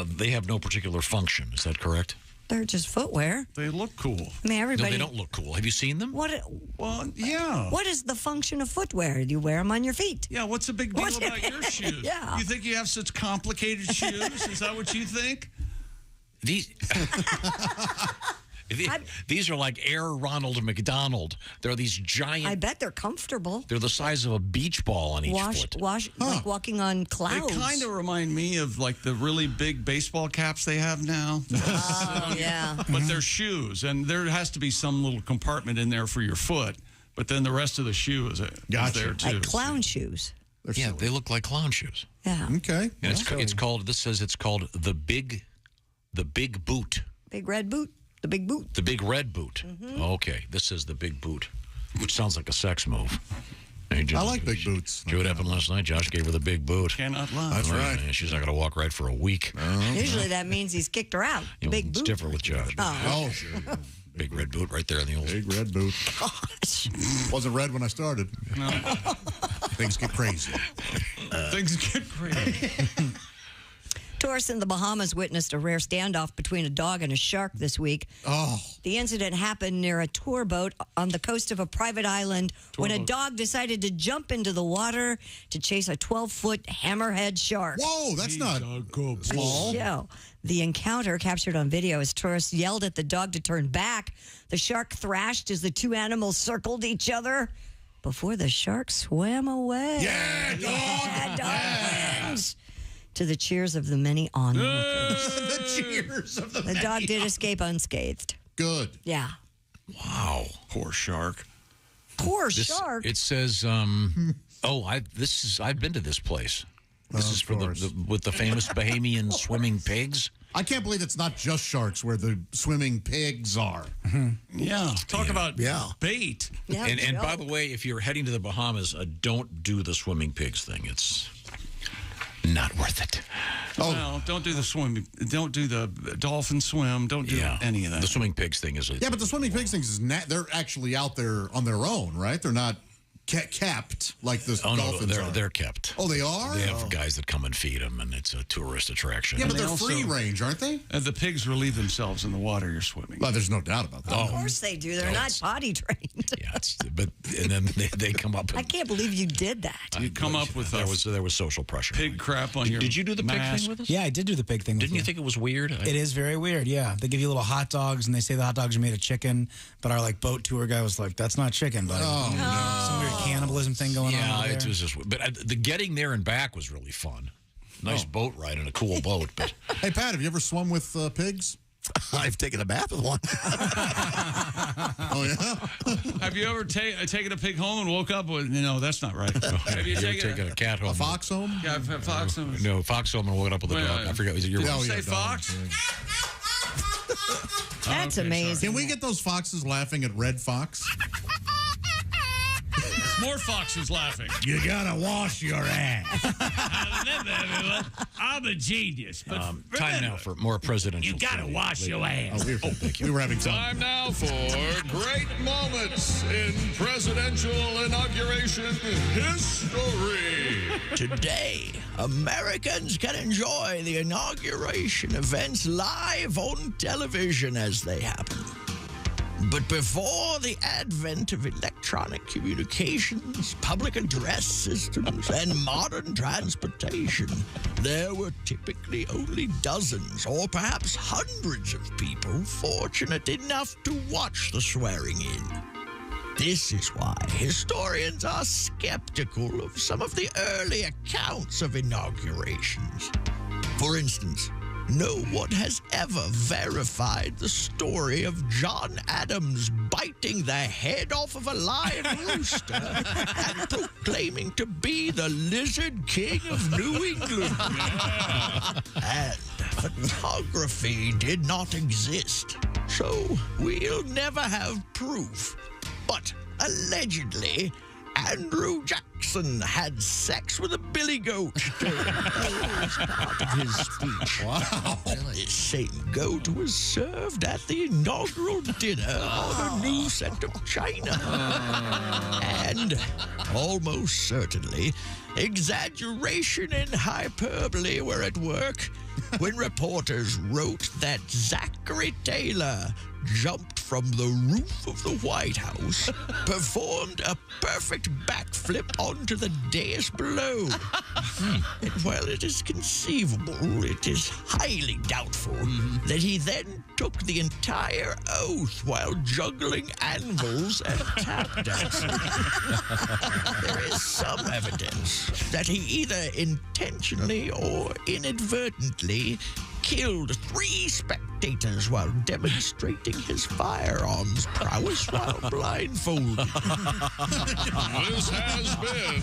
They have no particular function. Is that correct? They're just footwear. They look cool. I mean, everybody. No, they don't look cool. Have you seen them? Well, yeah. What is the function of footwear? You wear them on your feet. Yeah, what's the big deal about your shoes? Yeah. You think you have such complicated shoes? Is that what you think? These are like Air Ronald McDonald. They're these giant. I bet they're comfortable. They're the size of a beach ball on each foot. Like walking on clouds. They kind of remind me of like the really big baseball caps they have now. Oh, yeah. But they're shoes, and there has to be some little compartment in there for your foot. But then the rest of the shoe is there too. Like clown shoes. Yeah, they look like clown shoes. Yeah. Okay. And it's called. This says it's called the big boot. Big red boot. The big boot. The big red boot. Mm-hmm. Okay, this says the big boot, which sounds like a sex move. I like big boots. See what happened last night? Josh gave her the big boot. Cannot lie. That's right. She's not going to walk right for a week. Usually that means he's kicked her out. Big It's boot. different with Josh. Oh, sure. Big red boot right there in the old. Big red boot. Wasn't red when I started. No. Things get crazy. Things get crazy. Tourists in the Bahamas witnessed a rare standoff between a dog and a shark this week. Oh. The incident happened near a tour boat on the coast of a private island when a dog decided to jump into the water to chase a 12-foot hammerhead shark. Whoa, that's not small. Show. The encounter, captured on video as tourists yelled at the dog to turn back. The shark thrashed as the two animals circled each other before the shark swam away. Yeah, dog wins. To the cheers of the many onlookers. The cheers of The dog did escape unscathed. Good. Yeah. Wow. Poor shark. Poor shark. It says, I've been to this place. This is for with the famous Bahamian swimming pigs. I can't believe it's not just sharks where the swimming pigs are. Yeah. Talk about bait. Yeah, and by the way, if you're heading to the Bahamas, don't do the swimming pigs thing. It's not worth it. Well, don't do the swim. Don't do the dolphin swim. Don't do any of that. The swimming pigs thing is. Yeah, but the swimming pigs thing is they're actually out there on their own, right? They're not kept like the dolphins are. They're kept. Oh, they are? They have guys that come and feed them, and it's a tourist attraction. Yeah, but they're free range, aren't they? And the pigs relieve themselves in the water you're swimming. Well, there's no doubt about that. Of course they do. They're not potty trained. And then they come up. I can't believe you did that. You come up with there was social pressure. Pig crap on your. Did you do the pig mask? thing with us? Yeah, I did do the pig thing. Didn't you think it was weird? It is very weird, yeah. They give you little hot dogs, and they say the hot dogs are made of chicken, but our boat tour guy was like, that's not chicken, buddy. Oh, no. Some weird cannibalism thing going on. Yeah, over it there. was just. But the getting there and back was really fun. Nice boat ride and a cool boat. But hey, Pat, have you ever swum with pigs? I've taken a bath with one. Oh, yeah? Have you ever taken a pig home and woke up with, no, that's not right. Have you taken a cat home? A fox home? Yeah, I've fox home. No, fox home and woken up with a dog. I forget. Was it your Did you say fox? That's amazing. Can we get those foxes laughing at Red Fox? More foxes laughing. You gotta wash your ass. Remember, everyone, I'm a genius. But Time now for more presidential. you gotta wash your ass. We were having Time now for great moments in presidential inauguration history. Today, Americans can enjoy the inauguration events live on television as they happen. But before the advent of electronic communications, public address systems, and modern transportation, there were typically only dozens or perhaps hundreds of people fortunate enough to watch the swearing-in. This is why historians are skeptical of some of the early accounts of inaugurations. For instance, no one has ever verified the story of John Adams biting the head off of a live rooster and proclaiming to be the Lizard King of New England. And photography did not exist, so we'll never have proof. But allegedly, Andrew Jackson had sex with a billy goat during the part of his speech. Wow. This same goat was served at the inaugural dinner on a new set of china. And almost certainly, exaggeration and hyperbole were at work when reporters wrote that Zachary Taylor jumped from the roof of the White House, performed a perfect backflip onto the dais below. And while it is conceivable, it is highly doubtful that he then took the entire oath while juggling anvils and tap dancing. There is some evidence that he either intentionally or inadvertently killed 3 spectators while demonstrating his firearms prowess while blindfolded. This has been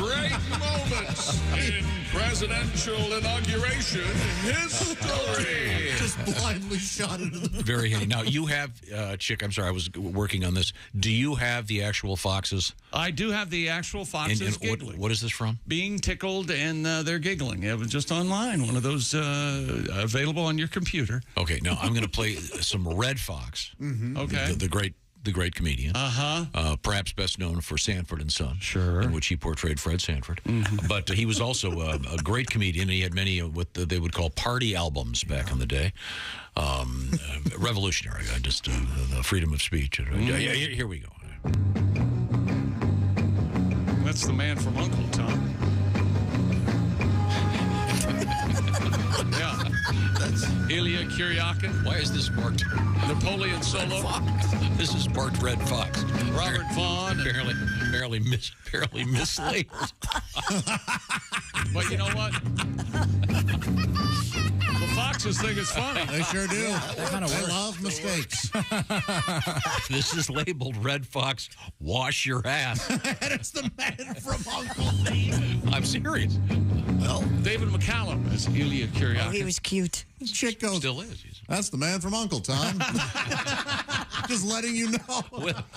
great moments in presidential inauguration history. Just blindly shot into the... Very handy. Now, you have, Chick, I'm sorry, I was working on this. Do you have the actual foxes? I do have the actual foxes And giggling. what is this from? Being tickled and they're giggling. It was just online, one of those available on your computer. Okay, now I'm going to play some Red Fox. Okay. The great comedian. Perhaps best known for Sanford and Son. Sure. In which he portrayed Fred Sanford. But he was also a great comedian. And he had many what they would call party albums back in the day. Revolutionary. The freedom of speech. Here we go. That's the man from Uncle Tom. Yeah. That's Ilya Kuryakin. Why is this marked Napoleon Solo? This is marked Red Fox. Robert Vaughn. Barely mislabeled. But you know what? The foxes think it's funny. They sure do. That kind of They works. love mistakes. This is labeled Red Fox. Wash your ass. And it's the man from Uncle David. I'm serious. Well, David McCallum as Ilya Kuryakin. Oh, he was cute. Chick goes, Still is. that's the man from Uncle Tom. Just letting you know.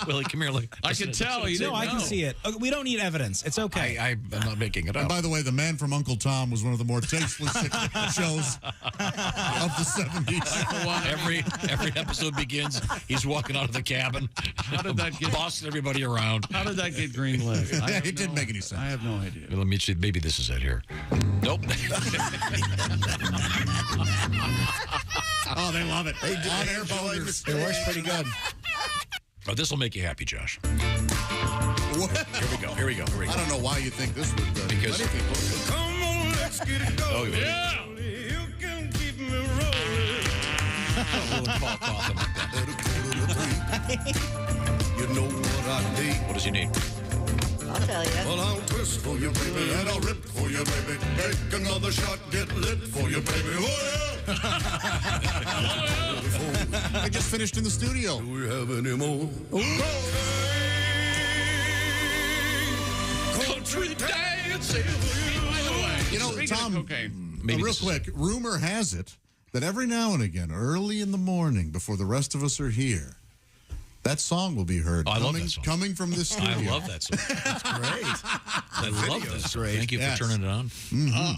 Willie, come here. I can tell you didn't No, I can know. see it. We don't need evidence. It's okay. I'm not making it And up. by the way, the man from Uncle Tom was one of the more tastefully sick shows of the 70s. Every episode begins, he's walking out of the cabin. How did that get? Bossing everybody around. How did that get greenlit? It didn't make any sense. I have no idea. Let me see. Maybe this is it here. Nope. Oh, they love it. They do. On-air boners. It works pretty good. Oh, this will make you happy, Josh. What? Here we go. I don't know why you think this would. Because- many people. Come on, let's get it going. Oh, yeah. You can keep me rolling. Paul Coffin like that. You know what I need. What does he need? I'll tell you. Well, I'll twist for you, baby, and I'll rip for you, baby. Take another shot, get lit for you, baby. Oh, I just finished in the studio. Do we have any more? Country dancing. By the way, You know, speaking Tom, of cocaine. Maybe real this is quick, rumor has it that every now and again, early in the morning, before the rest of us are here, that song will be heard. I love that song. Coming from this studio. I love that song. That's great. I love that song. Thank you Yes. for turning it on.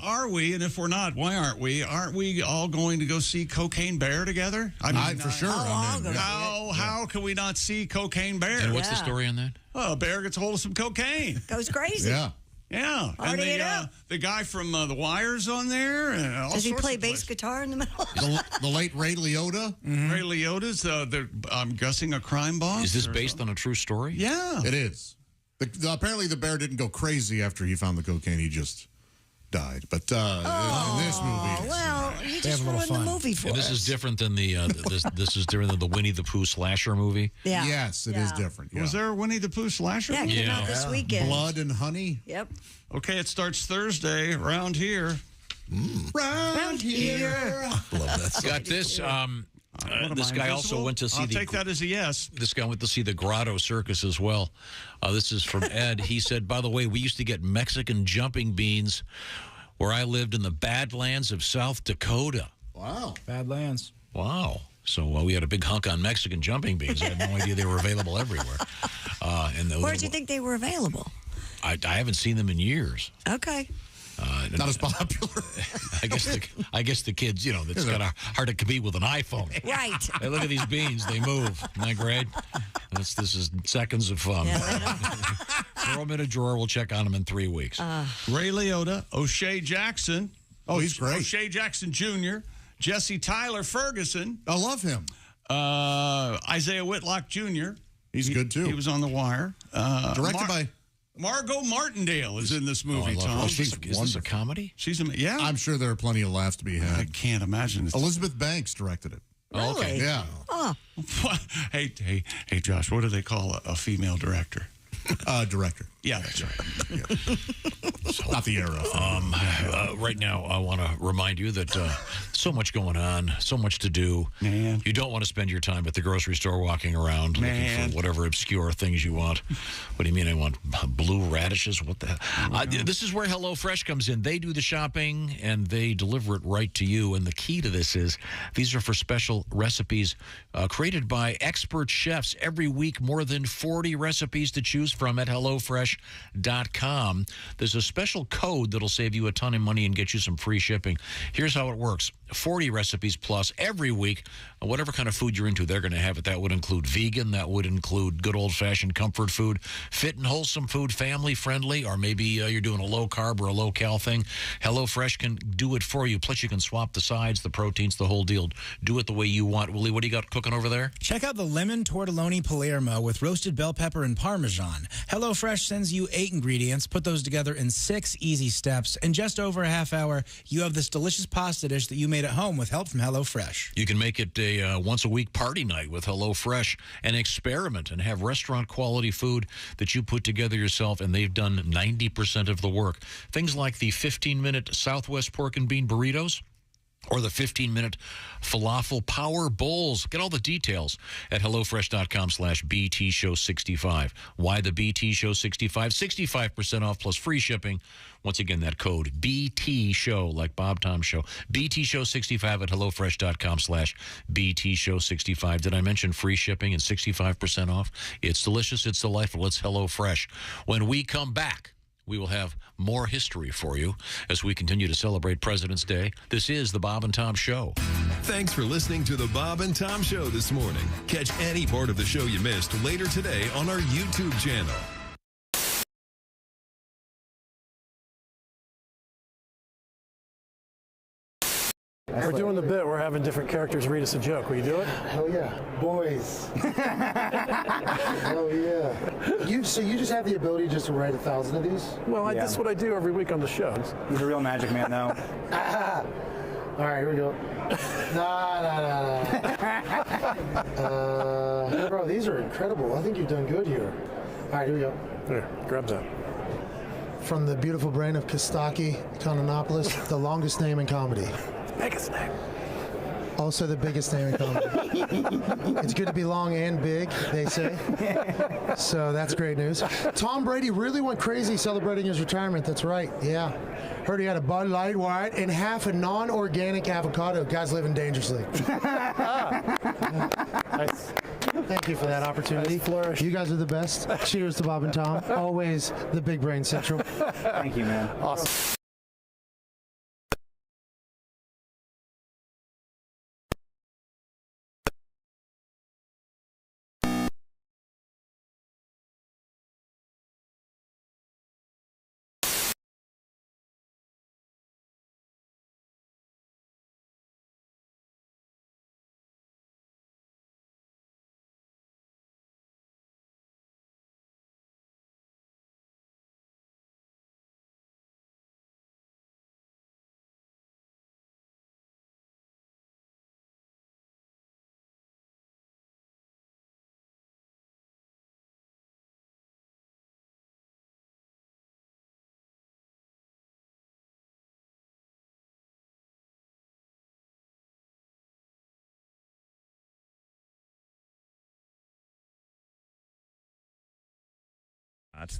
Are we? And if we're not, why aren't we? Aren't we all going to go see Cocaine Bear together? I mean, for sure. How can we not see Cocaine Bear? And what's the story on that? Oh, a bear gets hold of some cocaine. Goes crazy. Yeah. Party it up. The guy from The Wire's on there. And all Does he sorts play of bass guitar in the middle? The late Ray Liotta. Ray Liotta's, I'm guessing, a crime boss. Is this based on a true story? Yeah. It is. Apparently, the bear didn't go crazy after he found the cocaine. He just died. But in this movie, well, you just ruined the movie for And us. this is different than the this is different than the Winnie the Pooh slasher movie. Yeah. Yes, it is different. Yeah. Was there a Winnie the Pooh slasher? Yeah, it came out this weekend. Blood and Honey. Yep. Okay, it starts Thursday around here. Round here. Love that song. Got this. This guy also went to see I'll take that as a yes. This guy went to see the Grotto Circus as well. This is from Ed. He said, by the way, we used to get Mexican jumping beans where I lived in the Badlands of South Dakota. Wow. Badlands. Wow. So we had a big hunk on Mexican jumping beans. I had no idea they were available everywhere. Where did you think they were available? I haven't seen them in years. Okay. Not as popular. I guess the kids, it's kind of hard to compete with an iPhone. Right. Hey, look at these beans. They move. Isn't that great? This is seconds of fun. Throw them in a drawer. We'll check on them in 3 weeks. Ray Liotta, O'Shea Jackson. Oh, he's great. O'Shea Jackson Jr., Jesse Tyler Ferguson. I love him. Isaiah Whitlock Jr. He's good, too. He was on The Wire. Directed by... Margot Martindale is in this movie, Tom. Is this a comedy? Yeah. I'm sure there are plenty of laughs to be had. I can't imagine this. Elizabeth Banks directed it. Oh, okay. Yeah. Oh. Hey, Josh, what do they call a female director? Director. Yeah, that's right. Not the era. Right now, I want to remind you that so much going on, so much to do. Man. You don't want to spend your time at the grocery store walking around looking for whatever obscure things you want. What do you mean I want blue radishes? What the hell? This is where HelloFresh comes in. They do the shopping, and they deliver it right to you. And the key to this is these are for special recipes created by expert chefs. Every week, more than 40 recipes to choose from at HelloFresh.com. There's a special code that'll save you a ton of money and get you some free shipping. Here's how it works. 40 recipes plus every week. Whatever kind of food you're into, they're going to have it. That would include vegan. That would include good old-fashioned comfort food, fit and wholesome food, family-friendly, or maybe you're doing a low-carb or a low-cal thing. HelloFresh can do it for you. Plus, you can swap the sides, the proteins, the whole deal. Do it the way you want. Willie, what do you got cooking over there? Check out the lemon tortelloni Palermo with roasted bell pepper and Parmesan. HelloFresh sends you 8 ingredients. Put those together in 6 easy steps. In just over a half hour, you have this delicious pasta dish that you made at home with help from HelloFresh. You can make it a once-a-week party night with HelloFresh and experiment and have restaurant-quality food that you put together yourself, and they've done 90% of the work. Things like the 15-minute Southwest pork and bean burritos, or the 15-minute falafel power bowls. Get all the details at HelloFresh.com/BTShow65. Why the BT Show 65? 65% off plus free shipping. Once again, that code BT Show, like Bob Tom Show. BT Show 65 at HelloFresh.com/BTShow65. Did I mention free shipping and 65% off? It's delicious. It's delightful. It's HelloFresh. When we come back, we will have more history for you as we continue to celebrate President's Day. This is the Bob and Tom Show. Thanks for listening to the Bob and Tom Show this morning. Catch any part of the show you missed later today on our YouTube channel. We're doing the bit. We're having different characters read us a joke. Will you do it? Hell yeah. Boys. Hell yeah. So you just have the ability just to write 1,000 of these? Well, that's what I do every week on the show. He's a real magic man, though. All right, here we go. Nah. Bro, these are incredible. I think you've done good here. All right, here we go. Here, grab that. From the beautiful brain of Kostaki Kononopoulos, the longest name in comedy. Make his name. Also the biggest name in comedy. It's good to be long and big, they say. So that's great news. Tom Brady really went crazy celebrating his retirement. That's right. Yeah. Heard he had a Bud Light White and half a non-organic avocado. Guy's living dangerously. Nice. Thank you for that opportunity. Nice. You guys are the best. Cheers to Bob and Tom. Always the Big Brain Central. Thank you, man. Awesome.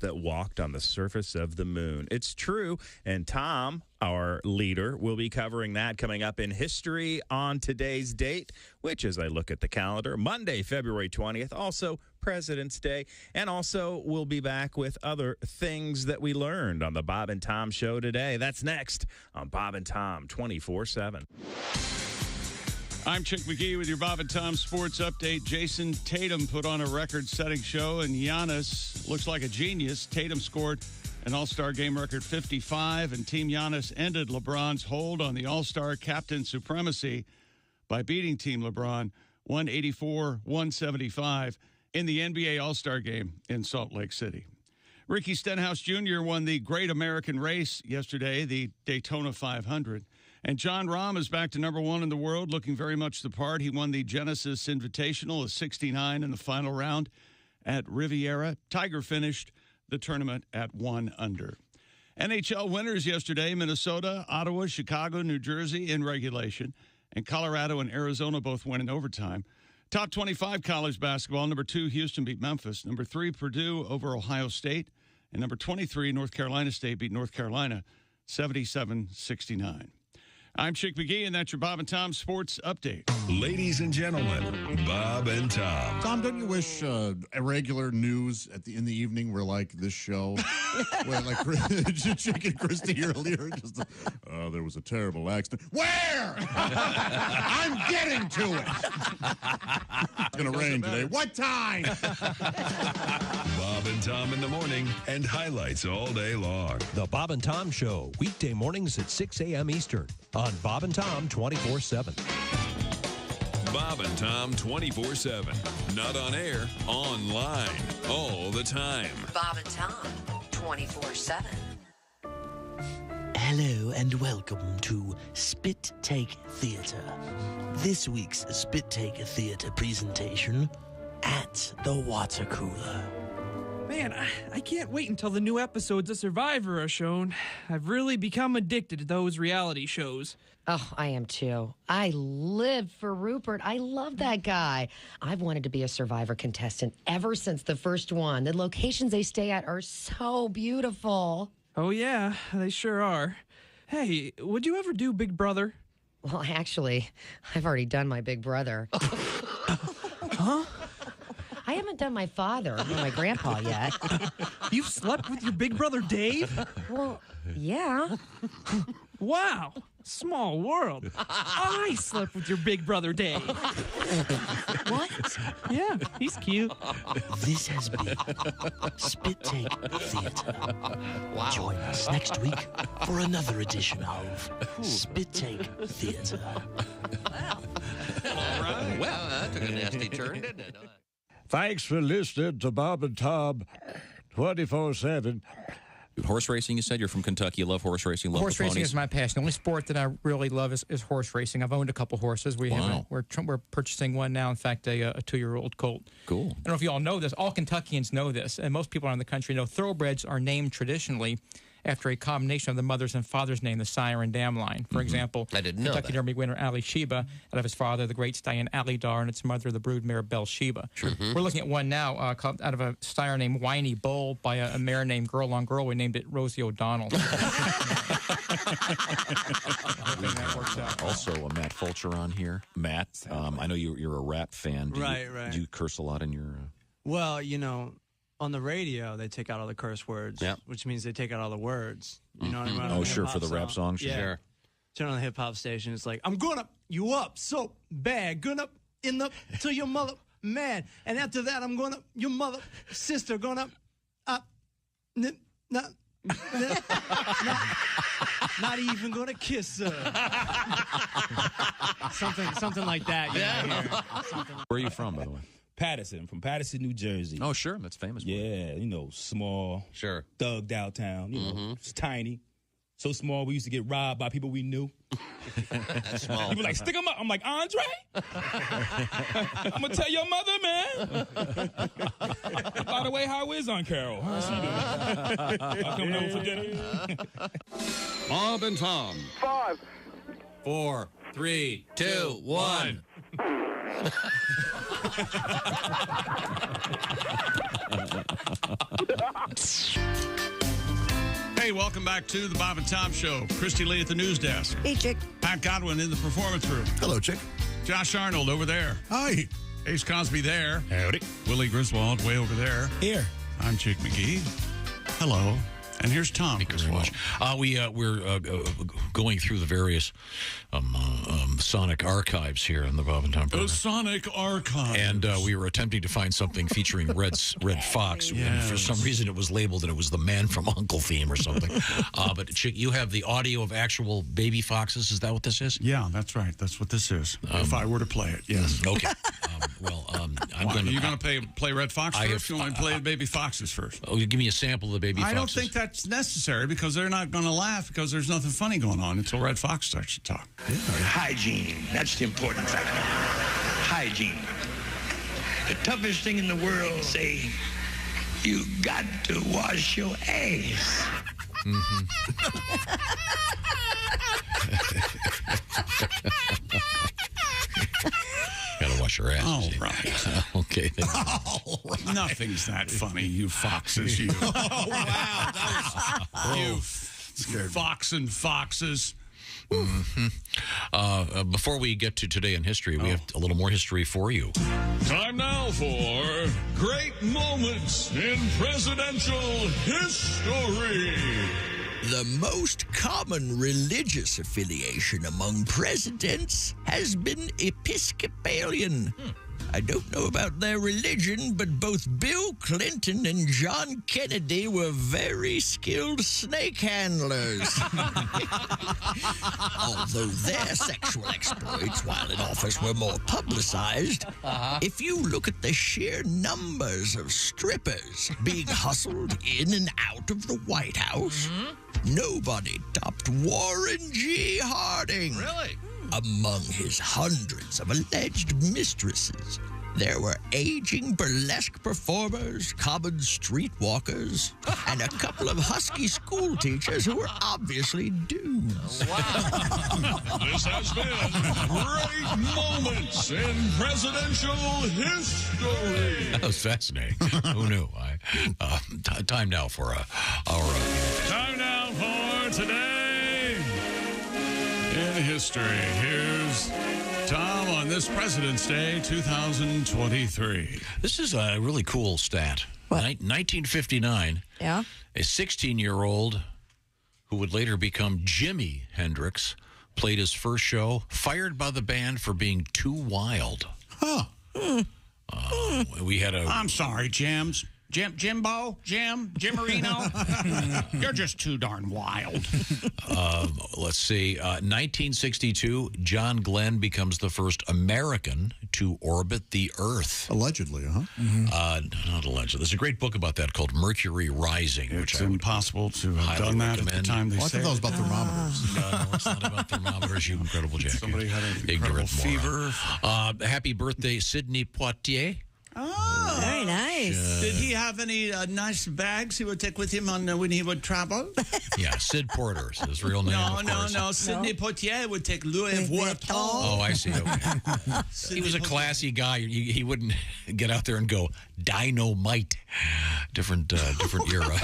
That walked on the surface of the moon. It's true, and Tom, our leader, will be covering that coming up in history on today's date, which, as I look at the calendar, Monday, February 20th, also President's Day, and also we'll be back with other things that we learned on the Bob and Tom Show today. That's next on Bob and Tom 24/7. I'm Chick McGee with your Bob and Tom Sports Update. Jason Tatum put on a record-setting show, and Giannis looks like a genius. Tatum scored an All-Star game record 55, and Team Giannis ended LeBron's hold on the All-Star captain supremacy by beating Team LeBron 184-175 in the NBA All-Star game in Salt Lake City. Ricky Stenhouse Jr. won the Great American Race yesterday, the Daytona 500. And John Rahm is back to #1 in the world, looking very much the part. He won the Genesis Invitational, a 69 in the final round at Riviera. Tiger finished the tournament at 1 under. NHL winners yesterday, Minnesota, Ottawa, Chicago, New Jersey in regulation, and Colorado and Arizona both win in overtime. Top 25 college basketball, #2, Houston beat Memphis. #3, Purdue over Ohio State. And #23, North Carolina State beat North Carolina 77-69. I'm Chick McGee, and that's your Bob and Tom Sports Update. Ladies and gentlemen, Bob and Tom. Tom, don't you wish irregular news in the evening were like this show? Where like Chick and Christy earlier, there was a terrible accident. Where? I'm getting to it. It's going to rain today. What time? Bob and Tom in the morning and highlights all day long. The Bob and Tom Show, weekday mornings at 6 a.m. Eastern on Bob and Tom 24/7. Bob and Tom 24/7. Not on air, online, all the time. Bob and Tom 24/7. Hello and welcome to Spit Take Theater. This week's Spit Take Theater presentation at the water cooler. Man, I can't wait until the new episodes of Survivor are shown. I've really become addicted to those reality shows. Oh, I am too. I live for Rupert. I love that guy. I've wanted to be a Survivor contestant ever since the first one. The locations they stay at are so beautiful. Oh, yeah, they sure are. Hey, would you ever do Big Brother? Well, actually, I've already done my Big Brother. Huh? I haven't done my father or my grandpa yet. You've slept with your big brother, Dave? Well, yeah. Wow. Small world. I slept with your big brother, Dave. What? Yeah, he's cute. This has been Spit Take Theater. Wow. Join us next week for another edition of Spit Take Theater. All right. Well, that took a nasty turn, didn't it? Thanks for listening to Bob and Tom 24/7. Horse racing, you said? You're from Kentucky. You love horse racing. Love Horse the racing ponies. is my passion. The only sport that I really love is horse racing. I've owned a couple horses. Wow. We're purchasing one now. In fact, a 2-year-old colt. Cool. I don't know if you all know this. All Kentuckians know this, and most people around the country know thoroughbreds are named traditionally after a combination of the mother's and father's name, the sire and dam line. For example, I didn't know Kentucky that. Derby winner Ali Sheba, out of his father, the great stallion Ali Dar, and its mother, the broodmare Belle Sheba. We're looking at one now out of a sire named Whiny Bull by a mare named Girl on Girl. We named it Rosie O'Donnell. Also, Matt Fulcher on here. Matt, I know you're a rap fan. Right. Do you curse a lot in your... Well, on the radio, they take out all the curse words, which means they take out all the words. You know what I mean? Oh, sure, for the rap songs? Yeah. Sure. Turn on the hip-hop station, it's like, I'm gonna you up so bad, gonna in the to your mother man, and after that, I'm gonna your mother sister gonna not even gonna kiss her. something like that. Where are you from, by the way? Patterson, from Patterson, New Jersey. Oh, sure, that's famous. Yeah, small, thugged out town. It's tiny, so small. We used to get robbed by people we knew. Small. People like, stick 'em up. I'm like, Andre, I'm gonna tell your mother, man. By the way, how is Aunt Carol? How's she doing? I'll come over for dinner. Bob and Tom. 5, 4, 3, 2, 1. Hey, welcome back to the Bob and Tom Show. Christy Lee at the news desk. Hey, Chick. Pat Godwin in the performance room. Hello, Chick. Josh Arnold over there. Hi. Ace Cosby there. Howdy. Willie Griswold way over there. Here. I'm Chick McGee. Hello. And here's Tom. Thank you very much. We're going through the various Sonic archives here in the Bob and Tom program. The Sonic Archives. And we were attempting to find something featuring Red Fox. Yes. And for some reason, it was labeled and it was the Man from U.N.C.L.E. theme or something. But, Chick, you have the audio of actual baby foxes. Is that what this is? Yeah, that's right. That's what this is. If I were to play it, yes. Okay. I'm going to... You're going to play Red Fox first? You want to play the baby foxes first? Oh, give me a sample of the baby foxes. I don't think that's necessary because they're not going to laugh because there's nothing funny going on until Red Fox starts to talk. Hygiene, that's the important factor. Hygiene. The toughest thing in the world, say, you got to wash your ass. Gotta wash your ass. All right. Okay. All right. Nothing's that funny, you foxes. You. Oh, wow. That was you fox and foxes. Before we get to Today in History, we have a little more history for you. Time now for Great Moments in Presidential History. The most common religious affiliation among presidents has been Episcopalian. I don't know about their religion, but both Bill Clinton and John Kennedy were very skilled snake handlers. Although their sexual exploits while in office were more publicized, if you look at the sheer numbers of strippers being hustled in and out of the White House, nobody topped Warren G. Harding. Really? Among his hundreds of alleged mistresses, there were aging burlesque performers, common streetwalkers, and a couple of husky school teachers who were obviously dudes. This has been Great Moments in Presidential History. That was fascinating. Who knew? Time now for our... Time now for Today in History. Here's Tom on this President's Day, 2023. This is a really cool stat. 1959, Yeah? a 16-year-old who would later become Jimi Hendrix played his first show, fired by the band for being too wild. Huh. We had a... I'm sorry, Jimbo, Jimmerino. You're just too darn wild. Let's see. 1962, John Glenn becomes the first American to orbit the Earth. Allegedly, Not allegedly. There's a great book about that called Mercury Rising. It's impossible to have done that at the time they I thought that was about thermometers. No, it's not about thermometers, you incredible jacket. Somebody had an incredible Ignorant fever. moron. Happy birthday, Sidney Poitier. Oh, very nice. Did he have any nice bags he would take with him on when he would travel? Yeah, Sid Porter is his real name. No. Sidney Poitier would take Louis Vuitton. Oh, I see. Okay. He was a classy guy. He wouldn't get out there and go dynamite. Different era.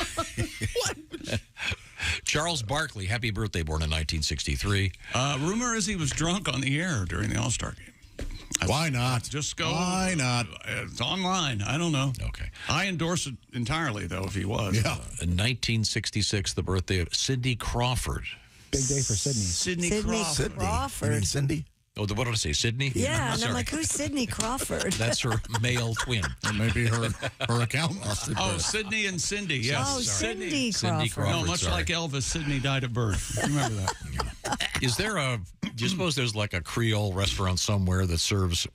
Charles Barkley, happy birthday, born in 1963. Rumor is he was drunk on the air during the All-Star game. Why not? Just go. Why not? It's online. I don't know. Okay. I endorse it entirely, though, if he was. Yeah. In 1966, the birthday of Cindy Crawford. Big day for Sydney. Sidney Crawford. You mean Cindy? Oh, what did I say? Sydney? Yeah, and Sorry. I'm like, who's Sidney Crawford? That's her male twin. That may be her accountant. Oh, Sydney and Cindy. Yes. Oh, Cindy Cindy Crawford. No, much sorry. like Elvis, Sydney died at birth. Remember that. Is there do you suppose there's like a Creole restaurant somewhere that serves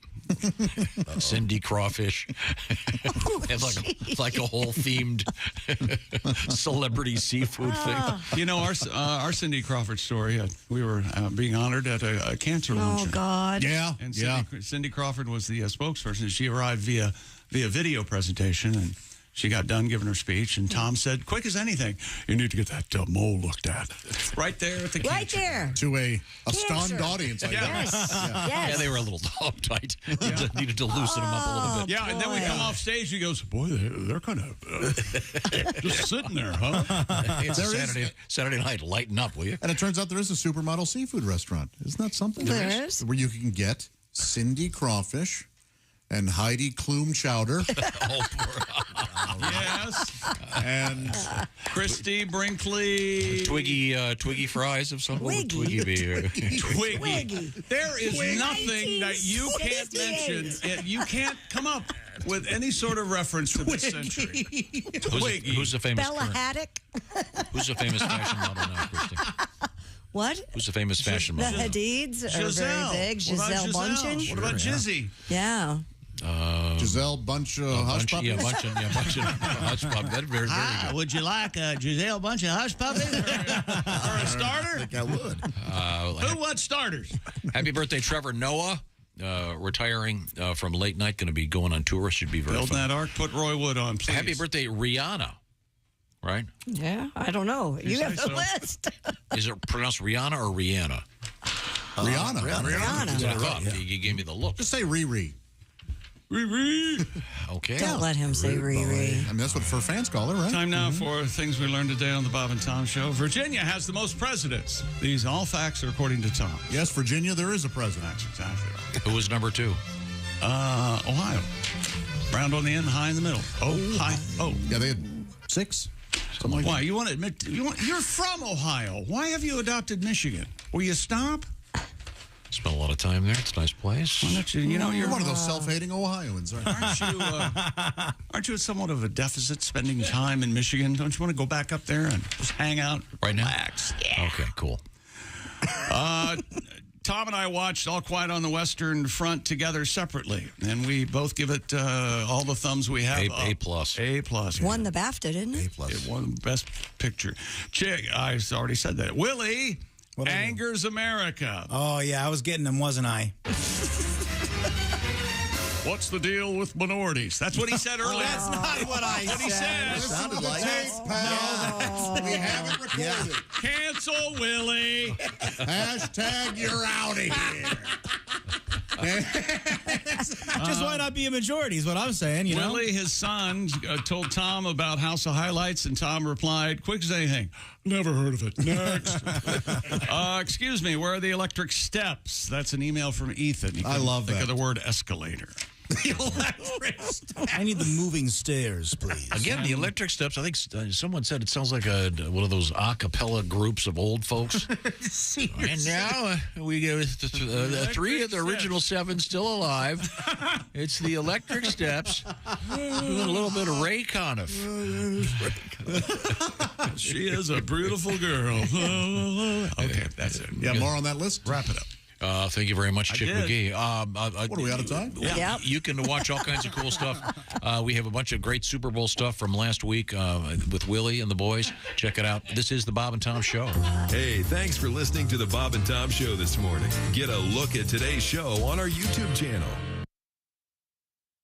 Cindy crawfish? And like a whole themed celebrity seafood thing. You know, our Cindy Crawford story, we were being honored at a cancer luncheon. Oh, God. Yeah, And yeah. Cindy Crawford was the spokesperson. She arrived via video presentation, and she got done giving her speech, and Tom said, quick as anything, you need to get that mole looked at. Right there at the Right cancer. there. To a stunned audience, I Yes. guess. Yes. Yeah, they were a little uptight. Needed to loosen them up a little bit. Yeah, and then we come off stage, he goes, boy, they're kind of just sitting there, huh? It's a Saturday night. Lighten up, will you? And it turns out there is a supermodel seafood restaurant. Isn't that something? There is. Where you can get Cindy Crawfish and Heidi Klum Chowder. Yes. And Christy Brinkley. Twiggy fries of some sort. Twiggy. Twiggy. There is nothing that you can't mention. You can't come up with any sort of reference to this century. Who's the famous Bella Haddock. Who's the famous fashion model now, Christy? What? Who's the famous fashion The model? Hadids are Giselle. very big. Giselle Bundchen. What about Jizzy? Yeah. Giselle Bunch of Hush Puppies. Yeah, bunch of Hush Puppies. That's very good. Would you like a Giselle Bunch of Hush Puppies or a starter? I think I would. Who wants starters? Happy birthday, Trevor Noah. Retiring from late night, going to be going on tour. Should be very Building fun. that ark, put Roy Wood on, please. Happy birthday, Rihanna. Right? Yeah, I don't know. You have the list. Is it pronounced Rihanna or Rihanna? Rihanna. Rihanna. That's what I thought. You gave me the look. Just say Riri. Riri. Okay. Don't let him say Riri. I mean, that's what for fans call her, right? Time now for things we learned today on the Bob and Tom Show. Virginia has the most presidents. These all facts are according to Tom. Yes, Virginia, there is a president. That's exactly right. Who was number 2? Ohio. Round on the end, high in the middle. Yeah, they had 6. Something like Why? You want to admit you're from Ohio. Why have you adopted Michigan? Will you stop? Spent a lot of time there. It's a nice place. Why don't you? You know, You're one of those self-hating Ohioans, right? Aren't you at somewhat of a deficit spending time in Michigan? Don't you want to go back up there and just hang out, right relax? Now? Yeah. Okay, cool. Tom and I watched All Quiet on the Western Front together separately, and we both give it all the thumbs we have. A plus. A plus. Won the BAFTA, didn't it? A plus. It won Best Picture. Chick, I already said that. Willie angers America. Oh, yeah, I was getting them, wasn't I? What's the deal with minorities? That's what he said earlier. That's not what I That's what he said. It sounded like We haven't recorded. Cancel Willie. Hashtag you're out of here. Just why not be a majority is what I'm saying, you know? Willie, his son, told Tom about House of Highlights, and Tom replied, quick as anything, never heard of it. Next. Excuse me, where are the electric steps? That's an email from Ethan. I love think that. of the word escalator. I need the moving stairs, please. Again, the electric steps. I think someone said it sounds like one of those a cappella groups of old folks. And now we get 3 of the original 7 still alive. It's the electric steps. Doing a little bit of Ray Conniff. She is a beautiful girl. Okay, that's it. Yeah, more on that list? Wrap it up. Thank you very much, Chick McGee. What, are we out of time? Yeah. You can watch all kinds of cool stuff. We have a bunch of great Super Bowl stuff from last week with Willie and the boys. Check it out. This is the Bob and Tom Show. Hey, thanks for listening to the Bob and Tom Show this morning. Get a look at today's show on our YouTube channel.